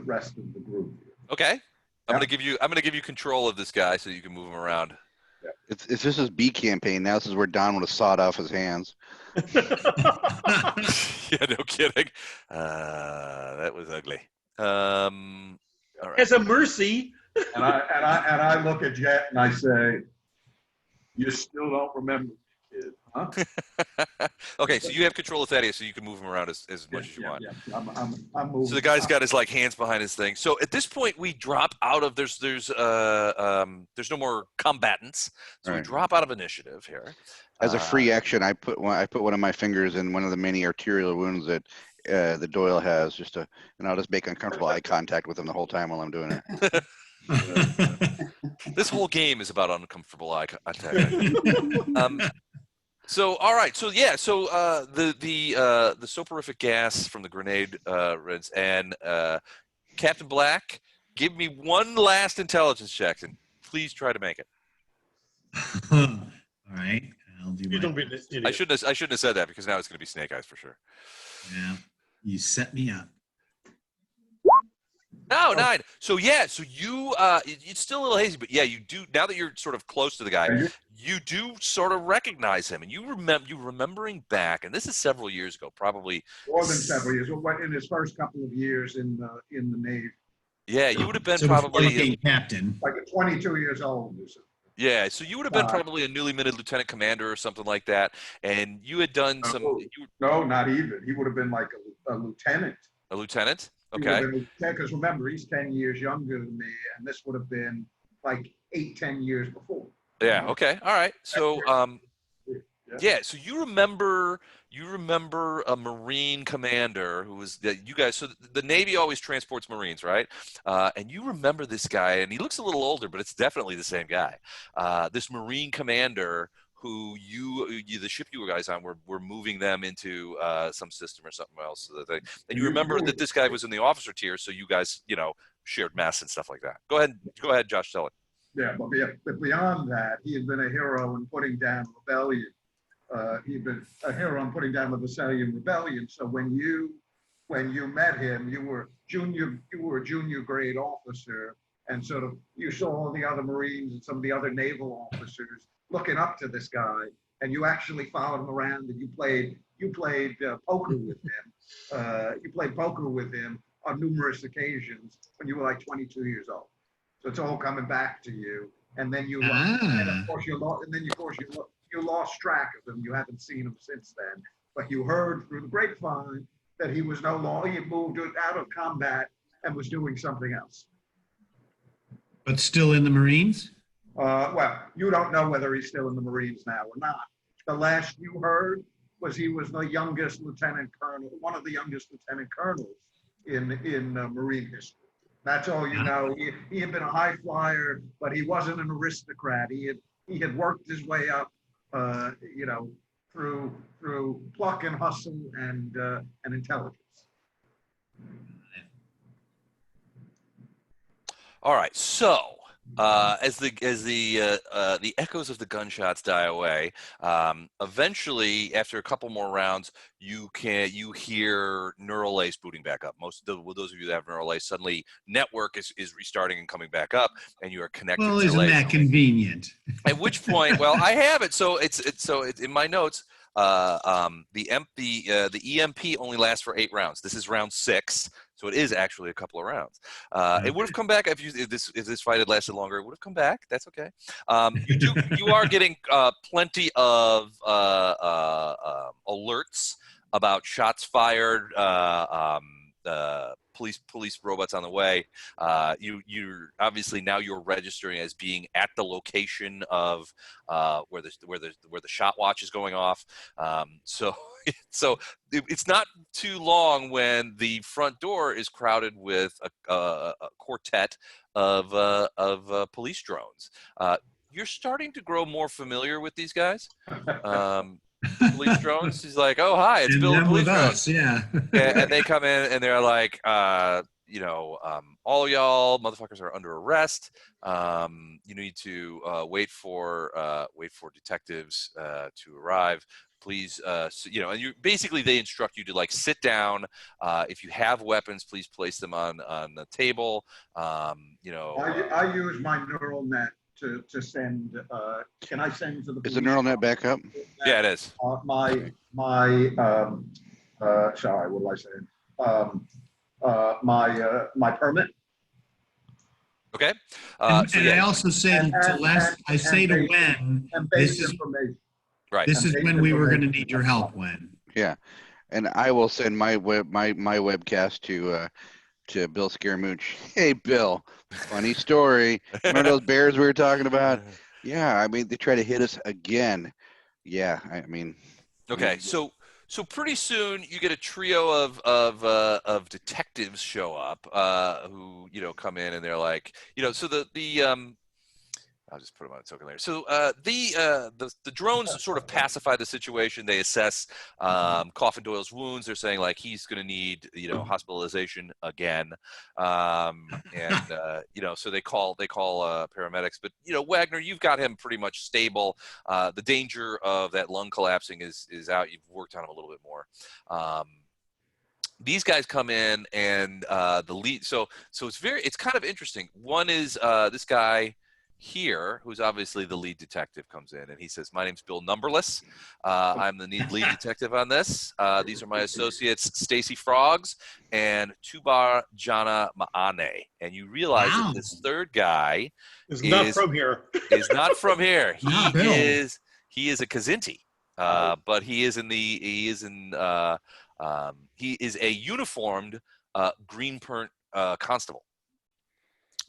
rest of the group. Okay. I'm gonna give you control of this guy so you can move him around. Yeah. It's this is B campaign. Now this is where Don would have sawed off his hands. Yeah, no kidding. That was ugly. All right. As a mercy. And I look at Jet and I say, "You still don't remember me, kid, huh?" Okay, so you have control of Thaddeus, so you can move him around as much as you want. Yeah. I'm moving. So the guy's got his like hands behind his thing. So at this point, we drop out of there's no more combatants, so we drop out of initiative here. As a free action, I put one of my fingers in one of the many arterial wounds that the Doyle has, and I'll just make uncomfortable eye contact with him the whole time while I'm doing it. This whole game is about uncomfortable eye contact. So all right, so yeah, so the soporific gas from the grenade rinse and Captain Black, give me one last intelligence check, and please try to make it. All right, I'll do. You don't be an idiot. I shouldn't have said that because now it's going to be Snake Eyes for sure. Yeah, you set me up. No, 9. So yeah, so you it's still a little hazy, but yeah, you do now that you're sort of close to the guy, you do sort of recognize him, and you remembering back, and this is several years ago, probably more than several years. In his first couple of years in the Navy. Yeah, you would have been so probably captain, like 22 years old. Yeah, so you would have been probably a newly minted lieutenant commander or something like that, and you had done some. No, not even. He would have been like a lieutenant. A lieutenant? He would have Okay. been a lieutenant, because remember, he's 10 years younger than me, and this would have been like 8, 10 years before. Yeah. Okay. All right. So, yeah. So you remember a Marine commander who was that you guys. So the Navy always transports Marines, right? And you remember this guy, and he looks a little older, but it's definitely the same guy. This Marine commander who the ship you guys on were moving them into some system or something else. So that and you remember that this guy was in the officer tier, so you guys, shared mess and stuff like that. Go ahead, Josh, tell it. Yeah, but beyond that, he had been a hero in putting down rebellion. He'd been a hero in putting down the Versailles Rebellion. So when you met him, you were a junior grade officer, and sort of you saw all the other Marines and some of the other naval officers looking up to this guy, and you actually followed him around, and you played poker with him. You played poker with him on numerous occasions when you were like 22 years old. So it's all coming back to you, and then you and of course you lost track of him. You haven't seen him since then, but you heard through the grapevine that he was no longer, he had moved out of combat and was doing something else. But still in the Marines? Well, you don't know whether he's still in the Marines now or not. The last you heard was he was the youngest lieutenant colonel, one of the youngest lieutenant colonels in Marine history. That's all you know. He had been a high flyer, but he wasn't an aristocrat. He had worked his way up, through pluck and hustle and intelligence. All right, so as the echoes of the gunshots die away, eventually after a couple more rounds, you hear neural lace booting back up. Those of you that have neural lace, suddenly network is restarting and coming back up, and you are connected. Well, to isn't that convenient? At which point, well, I have it. So it's in my notes. The EMP only lasts for 8 rounds. This is round 6, so it is actually a couple of rounds. It would have come back if this fight had lasted longer. It would have come back. That's okay. You are getting plenty of alerts about shots fired. Police robots on the way. You're obviously now you're registering as being at the location of where the shot watch is going off. So it's not too long when the front door is crowded with a quartet of police drones. You're starting to grow more familiar with these guys. Police drones. He's like, "Oh, hi, it's Bill the police drones." Yeah. And they come in and they're like, all y'all motherfuckers are under arrest. You need to wait for detectives to arrive. Please, and they instruct you to like sit down. If you have weapons, please place them on the table. I use my neural net to send. Can I send to the? Is the neural net back up? Yeah, it is. Sorry, what was I saying? My permit. Okay. I also say to Wen, this is information. Right. This is when we were going to need your help, Wen. Yeah, and I will send my webcast to Bill Scaramouche. Hey, Bill, funny story. Remember those bears we were talking about? Yeah, I mean, they try to hit us again. Yeah, I mean. Okay, so pretty soon you get a trio of detectives show up who come in and they're like so the I'll just put them on a token later. So the drones sort of pacify the situation. They assess Coffin Doyle's wounds. They're saying like he's going to need hospitalization again, so they call paramedics. But Wagner, you've got him pretty much stable. The danger of that lung collapsing is out. You've worked on him a little bit more. These guys come in and the lead. So it's kind of interesting. One is this guy. here, who's obviously the lead detective, comes in and he says, "My name's Bill Numberless. I'm the lead detective on this. These are my associates, Stacy Frogs and Tubar Jana Maane." And you realize Wow. that this third guy It's not from here. is not from here. Not Bill. He is a Kzinti, but he is a uniformed Greenpernt constable.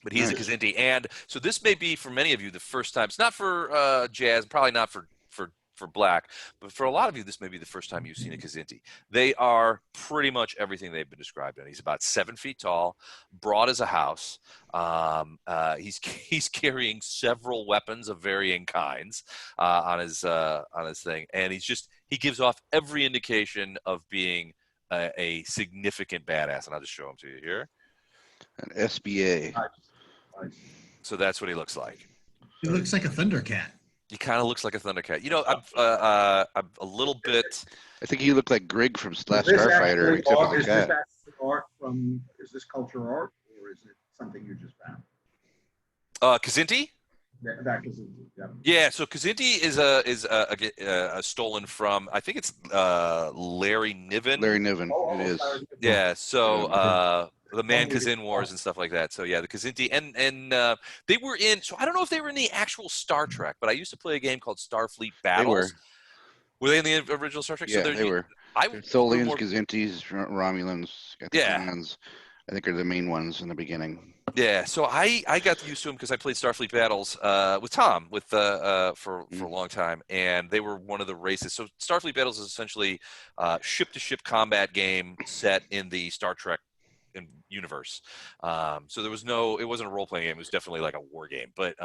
But he's a Kzinti, and so this may be for many of you the first time. It's not for Jazz, probably not for Black, but for a lot of you, this may be the first time you've seen a Kzinti. They are pretty much everything they've been described in. He's about 7 feet tall, broad as a house. He's carrying several weapons of varying kinds on his thing, and he gives off every indication of being a significant badass. And I'll just show him to you here. An SBA. So that's what he looks like. He looks like a Thundercat. He kind of looks like a Thundercat. You know, I'm a little bit. I think he looked like Greg from Last Starfighter, except for the cat. Is this culture art, or is it something you just found? Kzinti? That Kzinti, yeah. Yeah, so Kzinti is a stolen from, I think it's Larry Niven. Larry Niven, it is. Yeah, so the Man Kazin Wars and stuff like that. So yeah, the Kzinti, and they were in. So I don't know if they were in the actual Star Trek, but I used to play a game called Starfleet Battles. Were they in the original Star Trek? Yeah, so they were. Tholians, Kzintis, Romulans, Catholians, I think are the main ones in the beginning. Yeah, so I got used to them because I played Starfleet Battles with Tom for a long time, and they were one of the races. So Starfleet Battles is essentially ship-to-ship combat game set in the Star Trek universe. So it wasn't a role-playing game. It was definitely like a war game. But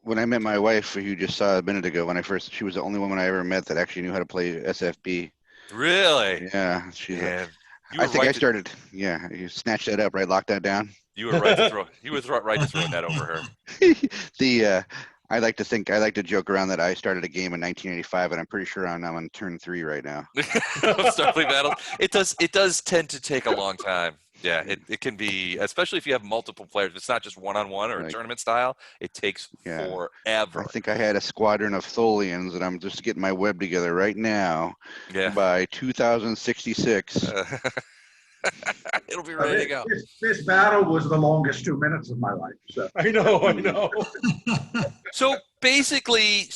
when I met my wife, who you just saw a minute ago, she was the only woman I ever met that actually knew how to play SFB. Really? Yeah, I started. Yeah, you snatched that up, right? Locked that down. You were right to throw. You were right to throw a net over her. I like to joke around that I started a game in 1985, and I'm pretty sure I'm on turn 3 right now. Starfleet Battles. It does tend to take a long time. Yeah, it can be, especially if you have multiple players. If it's not just one-on-one or tournament style, it takes forever. I think I had a squadron of Tholians, and I'm just getting my web together right now. Yeah. By 2066. It'll be ready to go. This battle was the longest 2 minutes of my life. So. I know. So basically,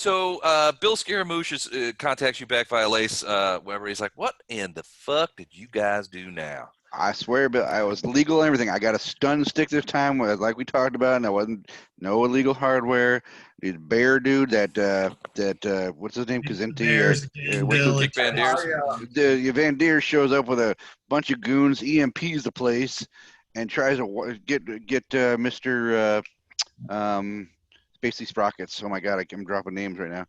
Bill Scaramouche contacts you back via Lace, wherever he's like, "What in the fuck did you guys do now?" I swear, Bill, I was legal and everything. I got a stun stick this time, like we talked about, and I wasn't no illegal hardware. The bear dude, that what's his name, Kzinti? Kykbandirz. The Van Deer shows up with a bunch of goons, EMPs the place, and tries to get Mr. Spacey Sprockets. Oh my God, I'm dropping names right now.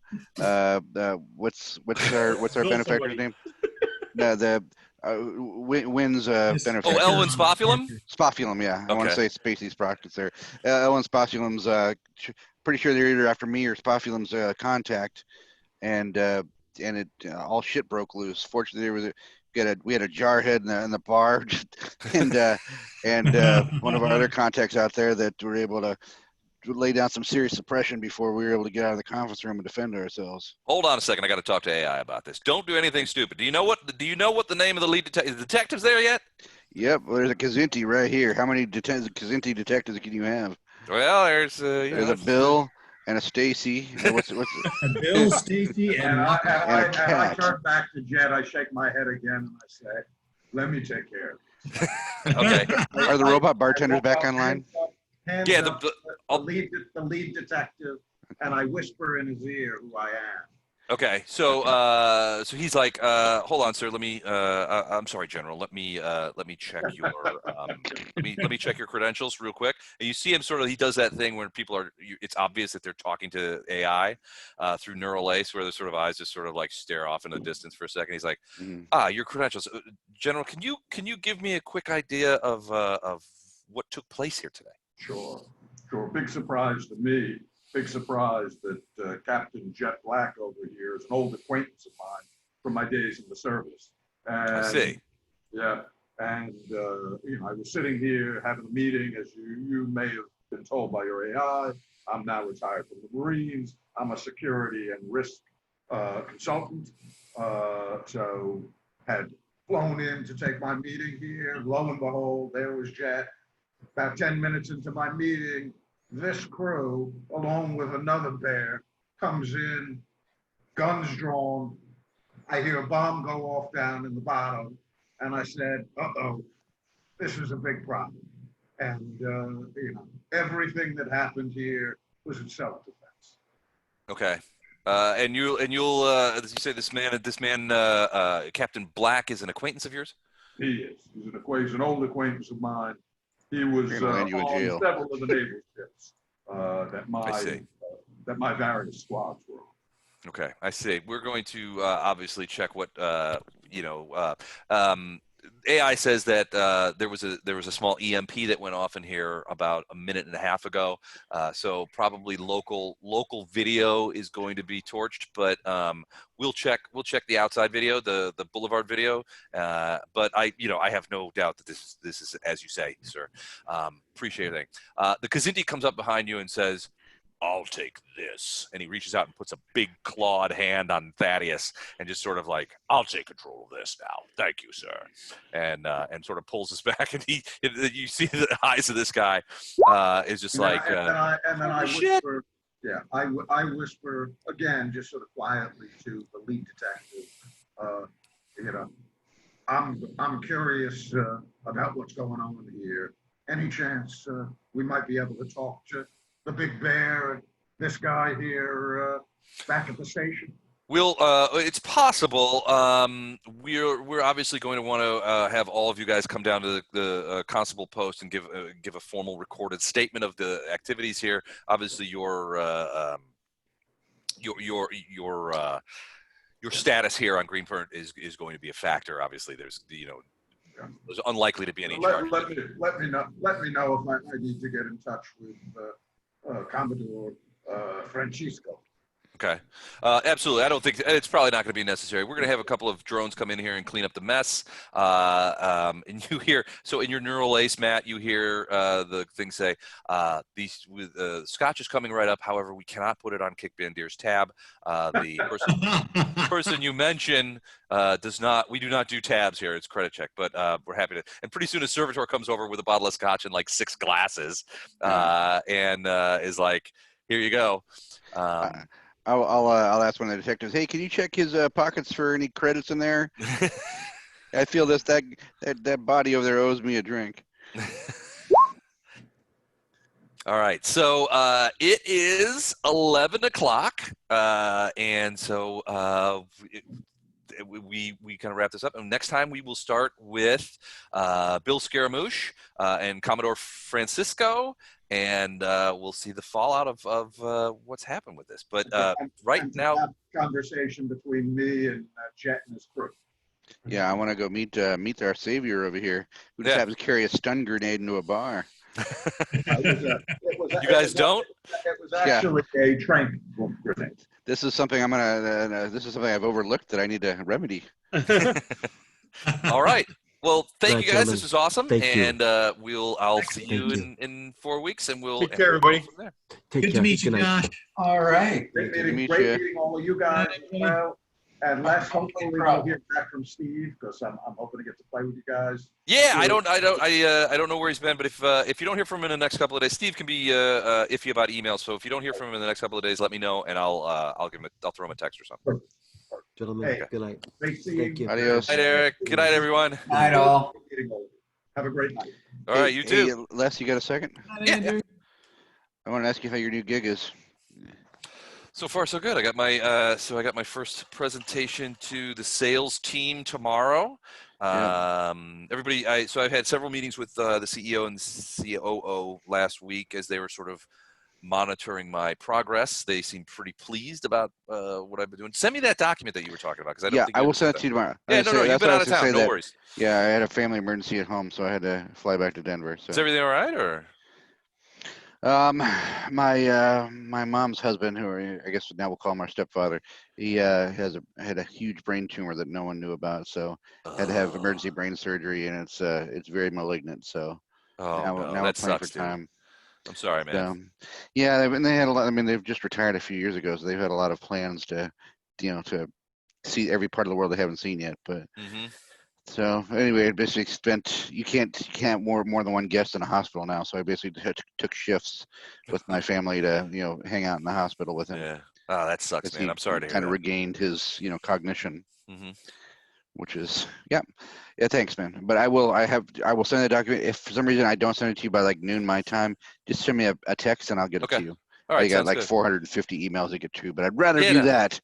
What's our benefactor's name? Wins benefactor. Oh, Elwyn Spofulum? Spofulum, yeah. I want to say Spacey Sprockets there. Elwyn Spofulum's pretty sure they're either after me or Spofulum's contact, and it all shit broke loose. Fortunately, we had a jarhead in the bar, and one of our other contacts out there that were able to lay down some serious suppression before we were able to get out of the conference room and defend ourselves. Hold on a second. I got to talk to AI about this. Don't do anything stupid. Do you know what the name of the lead detective? Is the detectives there yet? Yep. Well, there's a Kzinti right here. How many Kzinti detectives can you have? Well, there's a Bill and a Stacy. What's a Bill, Stacy, and a cat. I turn back to Jed. I shake my head again and I say, "Let me take care of it." Okay. Are the robot bartenders back online? Yeah, the lead detective, and I whisper in his ear who I am. Okay, so he's like, hold on, sir. Let me. I'm sorry, General. Let me check your. Let me check your credentials real quick. And you see him sort of. He does that thing where people are. It's obvious that they're talking to AI through neural lace, where their sort of eyes just sort of like stare off in the distance for a second. He's like, your credentials, General. Can you give me a quick idea of what took place here today? Sure. Big surprise to me. Big surprise that Captain Jet Black over here is an old acquaintance of mine from my days in the service. And, I see. Yeah. And, I was sitting here having a meeting, as you may have been told by your AI, I'm now retired from the Marines. I'm a security and risk consultant. So had flown in to take my meeting here. Lo and behold, there was Jet. About 10 minutes into my meeting, this crew, along with another bear, comes in, guns drawn. I hear a bomb go off down in the bottom, and I said, uh-oh, this is a big problem. And, you know, everything that happened here was in self-defense. Okay. And you'll, as you say, this man, Captain Black, is an acquaintance of yours? He is. He's an old acquaintance of mine. He was Gonna land you in on jail. several of the naval ships that my various squads were on. Okay, I see. We're going to obviously check what AI says that there was a small EMP that went off in here about a minute and a half ago. So probably local video is going to be torched, but we'll check the outside video, the Boulevard video. But I have no doubt that this is, as you say, sir. Appreciate it. The Kazinti comes up behind you and says, "I'll take this." And he reaches out and puts a big clawed hand on Thaddeus and just sort of like, "I'll take control of this now. Thank you, sir." And sort of pulls us back. And you see the eyes of this guy is just like, and then I shit. whisper, I whisper again, just sort of quietly to the lead detective, I'm curious about what's going on here. Any chance we might be able to talk to the big bear and this guy here back at the station? We'll. It's possible. We're obviously going to want to have all of you guys come down to the constable post and give a formal recorded statement of the activities here. Obviously, your status here on Greenpoint is going to be a factor. Obviously, there's unlikely to be any charge. Let me know if I need to get in touch with Commodore Francisco. Okay. Absolutely. I don't think it's probably not going to be necessary. We're going to have a couple of drones come in here and clean up the mess. And you hear, so in your neural ace, Matt, you hear the thing say, Scotch is coming right up. However, we cannot put it on Kykbandirz tab. The person you mentioned we do not do tabs here. It's credit check, but we're happy to. And pretty soon a servitor comes over with a bottle of Scotch and like 6 glasses and is like, "Here you go." I'll ask one of the detectives. Hey, can you check his pockets for any credits in there? I feel that body over there owes me a drink. All right, so it is 11 o'clock, and so we kind of wrap this up. And next time we will start with Bill Scaramouche and Commodore Francisco, and we'll see the fallout of what's happened with this. But right now, conversation between me and Jet and his crew. Yeah, I want to go meet our savior over here, who just happens to carry a stun grenade into a bar. You guys don't? It was actually a trank grenade. This is something I've overlooked that I need to remedy. All right. Well, thank you guys. Gentlemen. This was awesome. Thank you. And I'll see you in 4 weeks, and we'll Take care, everybody. go from there. Take Good care. to meet you, Good night. Josh. All right. Great Good to meet meeting you. all of you guys as well. And let's hopefully we'll hear back from Steve, because I'm hoping to get to play with you guys. Yeah, I don't know where he's been, but if you don't hear from him in the next couple of days, Steve can be iffy about emails. So if you don't hear from him in the next couple of days, let me know, and I'll throw him a text or something. Gentlemen, Hey. good night. Great seeing Thank you. Adios. Good night, Eric. Good night, everyone. Night all. Have a great night. All right, you too. Hey, Les, you got a second? Yeah. I want to ask you how your new gig is. So far, so good. I got my first presentation to the sales team tomorrow. Everybody, I've had several meetings with the CEO and the COO last week as they were sort of monitoring my progress. They seem pretty pleased about what I've been doing. Send me that document that you were talking about, because I don't think I will send it to you tomorrow. Yeah, no, you've been out of town. No worries. Yeah, I had a family emergency at home, so I had to fly back to Denver. So. Is everything all right, or? My mom's husband, who I guess now we'll call him our stepfather, he had a huge brain tumor that no one knew about, so had to have emergency brain surgery, and it's very malignant. So now we're playing for time. I'm sorry, man. Yeah, they had a lot. I mean, they've just retired a few years ago, so they've had a lot of plans to, to see every part of the world they haven't seen yet. But so anyway, I basically you can't more than one guest in a hospital now. So I basically took shifts with my family to hang out in the hospital with him. Yeah. Oh, that sucks, man. I'm sorry to hear kind that. of regained his cognition. Which is yeah, thanks, man. But I will send the document. If for some reason I don't send it to you by like noon my time, just send me a text and I'll get it to you. All right, I got like good. 450 emails to get to, but I'd rather do that.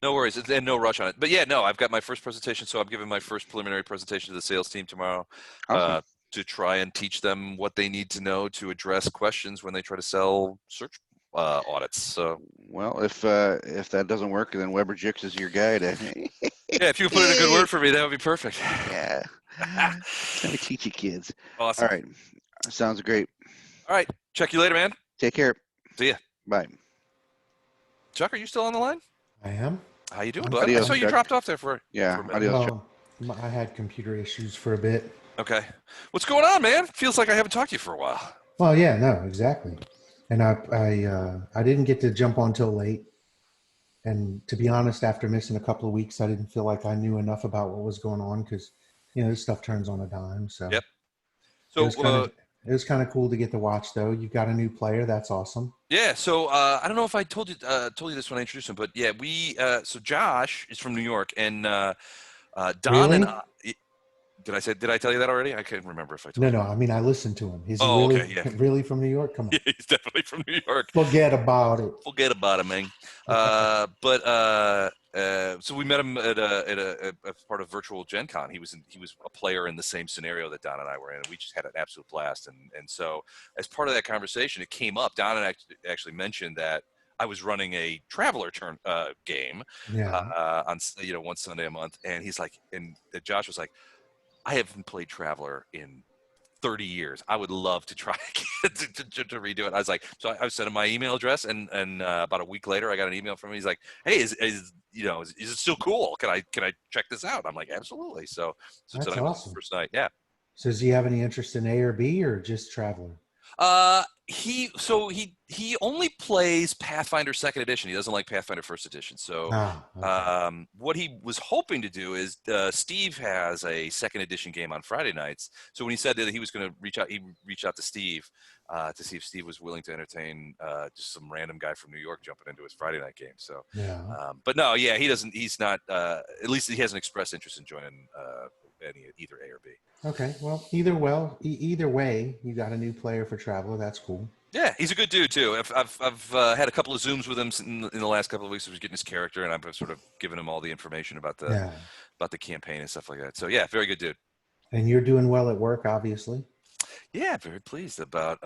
No worries, and no rush on it. But yeah, no, I've got my first presentation, so I'm giving my first preliminary presentation to the sales team tomorrow. Awesome. To try and teach them what they need to know to address questions when they try to sell search audits. So, well, if that doesn't work, then Weber Jix is your guy. Yeah, if you put in a good word for me, that would be perfect. Yeah. Let me teach you kids. Awesome. All right. Sounds great. All right. Check you later, man. Take care. See ya. Bye. Chuck, are you still on the line? I am. How you doing, I'm bud? Adios, I saw you Chuck. dropped off there for a minute. Adios, Chuck. Well, I had computer issues for a bit. Okay. What's going on, man? Feels like I haven't talked to you for a while. Well, yeah, no, exactly. And I didn't get to jump on till late. And to be honest, after missing a couple of weeks, I didn't feel like I knew enough about what was going on because, this stuff turns on a dime. So, Yep. So it was kind of cool to get to watch, though. You've got a new player. That's awesome. Yeah. So I don't know if I told you this when I introduced him, but yeah, so Josh is from New York, and Don Really? and I, did I tell you that already? I can't remember if I told you. No, I mean, I listened to him. He's really from New York? Come on. Yeah, he's definitely from New York. Forget about it. Forget about it, man. So we met him at a part of virtual Gen Con. He was a player in the same scenario that Don and I were in, and we just had an absolute blast. And so as part of that conversation, it came up. Don and I actually mentioned that I was running a Traveler game on one Sunday a month, and he's like, and Josh was like, I haven't played Traveler in 30 years. I would love to try to redo it. I was like, so I sent him my email address, and about a week later, I got an email from him. He's like, hey, is it still cool? Can I check this out? I'm like, absolutely. So That's tonight was awesome. the first night. Yeah. So does he have any interest in A or B or just Traveler? He only plays Pathfinder 2nd edition. He doesn't like Pathfinder 1st edition. So okay. what he was hoping to do is Steve has a 2nd edition game on Friday nights. So when he said that he was going to reach out, he reached out to Steve to see if Steve was willing to entertain just some random guy from New York jumping into his Friday night game. So, but no, yeah, he's not, at least he hasn't expressed interest in joining either A or B. Okay, well, either way, you got a new player for Traveler. That's cool. Yeah, he's a good dude too. I've had a couple of Zooms with him in the last couple of weeks. I was getting his character, and I've sort of given him all the information about the campaign and stuff like that. So yeah, very good dude. And you're doing well at work, obviously. Yeah, very pleased about